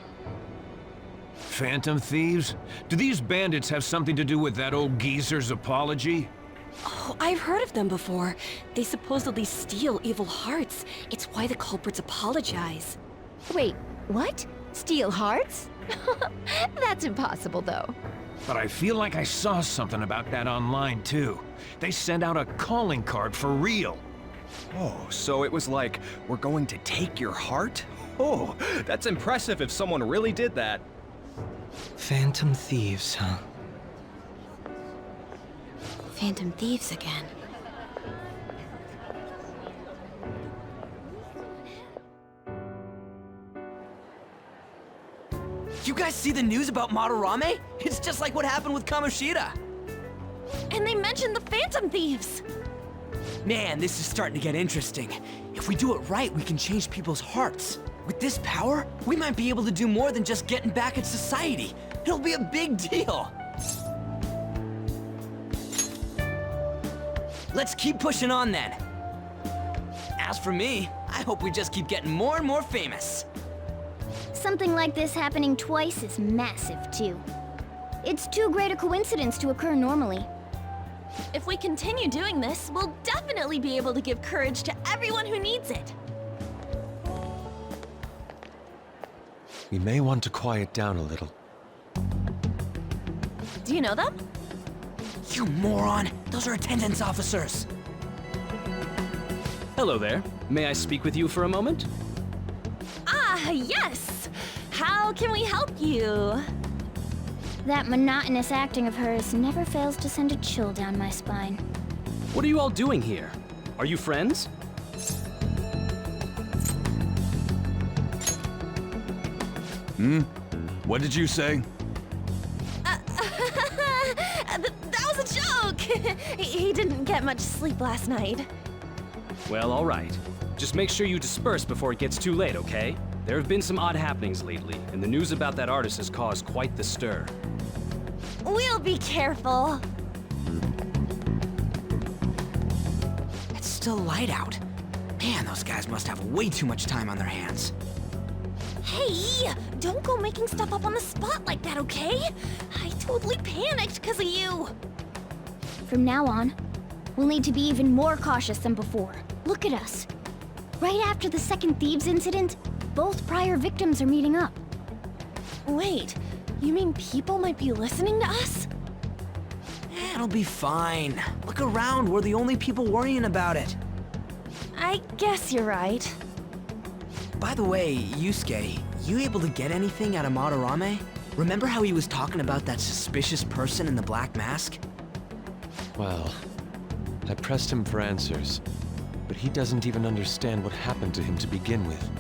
Phantom Thieves? Do these bandits have something to do with that old geezer's apology? Oh, I've heard of them before. They supposedly steal evil hearts. It's why the culprits apologize. Wait, what? Steal hearts? That's impossible, though. But I feel like I saw something about that online, too. They sent out a calling card for real. Oh, so it was like, we're going to take your heart? Oh, that's impressive if someone really did that. Phantom Thieves, huh? Phantom Thieves again. You guys see the news about Madarame? It's just like what happened with Kamoshida. And they mentioned the Phantom Thieves! Man, this is starting to get interesting. If we do it right, we can change people's hearts. With this power, we might be able to do more than just getting back at society. It'll be a big deal. Let's keep pushing on then. As for me, I hope we just keep getting more and more famous. Something like this happening twice is massive, too. It's too great a coincidence to occur normally. If we continue doing this, we'll definitely be able to give courage to everyone who needs it. We may want to quiet down a little. Do you know them? You moron! Those are attendance officers! Hello there. May I speak with you for a moment? Ah, yes! How can we help you? That monotonous acting of hers never fails to send a chill down my spine. What are you all doing here? Are you friends? What did you say? That was a joke! He didn't get much sleep last night. Well, all right. Just make sure you disperse before it gets too late, okay? There have been some odd happenings lately, and the news about that artist has caused quite the stir. We'll be careful. It's still light out. Man, those guys must have way too much time on their hands. Hey, don't go making stuff up on the spot like that, okay? I totally panicked because of you. From now on, we'll need to be even more cautious than before. Look at us. Right after the second Thieves incident, both prior victims are meeting up. Wait, you mean people might be listening to us? It'll be fine. Look around, we're the only people worrying about it. I guess you're right. By the way, Yusuke, you able to get anything out of Madarame? Remember how he was talking about that suspicious person in the black mask? Well, I pressed him for answers, but he doesn't even understand what happened to him to begin with.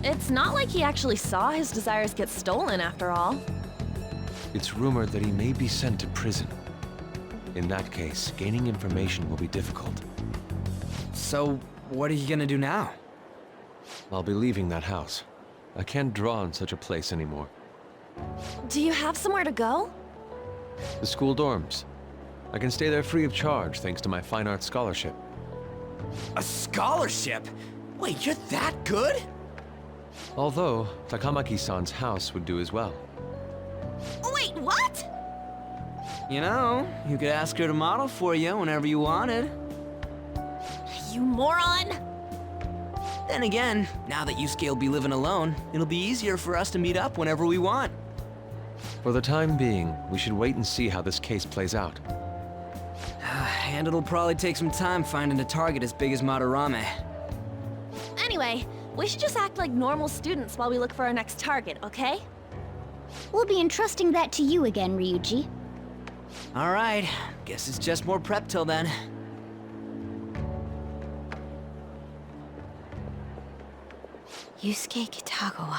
It's not like he actually saw his desires get stolen after all. It's rumored that he may be sent to prison. In that case, gaining information will be difficult. So, what are you gonna do now? I'll be leaving that house. I can't draw in such a place anymore. Do you have somewhere to go? The school dorms. I can stay there free of charge thanks to my fine arts scholarship. A scholarship? Wait, you're that good? Although, Takamaki-san's house would do as well. Wait, what? You know, you could ask her to model for you whenever you wanted. You moron! Then again, now that Yusuke will be living alone, it'll be easier for us to meet up whenever we want. For the time being, we should wait and see how this case plays out. And it'll probably take some time finding a target as big as Madarame. Anyway, we should just act like normal students while we look for our next target, okay? We'll be entrusting that to you again, Ryuji. Alright, guess it's just more prep till then. Yusuke Kitagawa.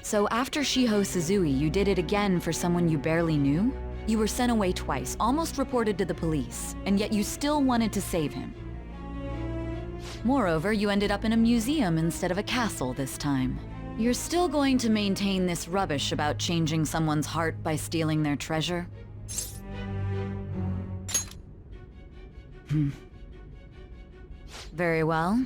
So after Shiho Suzui, you did it again for someone you barely knew? You were sent away twice, almost reported to the police, and yet you still wanted to save him. Moreover, you ended up in a museum instead of a castle this time. You're still going to maintain this rubbish about changing someone's heart by stealing their treasure? Very well.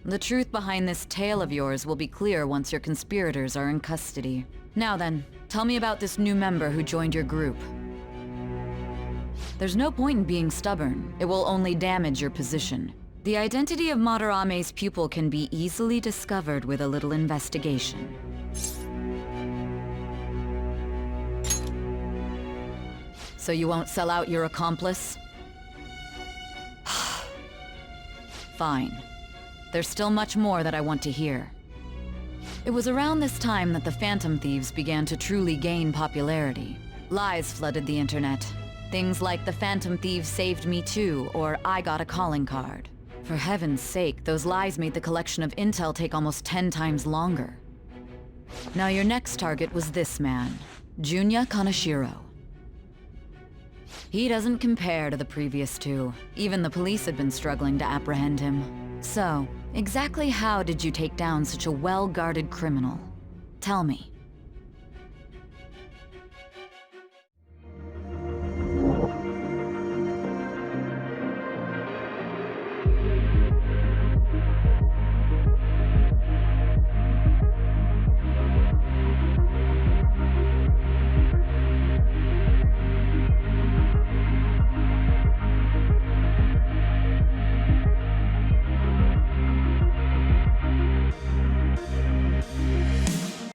The truth behind this tale of yours will be clear once your conspirators are in custody. Now then, tell me about this new member who joined your group. There's no point in being stubborn. It will only damage your position. The identity of Madarame's pupil can be easily discovered with a little investigation. So you won't sell out your accomplice? Fine. There's still much more that I want to hear. It was around this time that the Phantom Thieves began to truly gain popularity. Lies flooded the internet. Things like the Phantom Thieves saved me too, or I got a calling card. For heaven's sake, those lies made the collection of intel take almost 10 times longer. Now your next target was this man, Junya Kaneshiro. He doesn't compare to the previous two. Even the police had been struggling to apprehend him. So, exactly how did you take down such a well-guarded criminal? Tell me.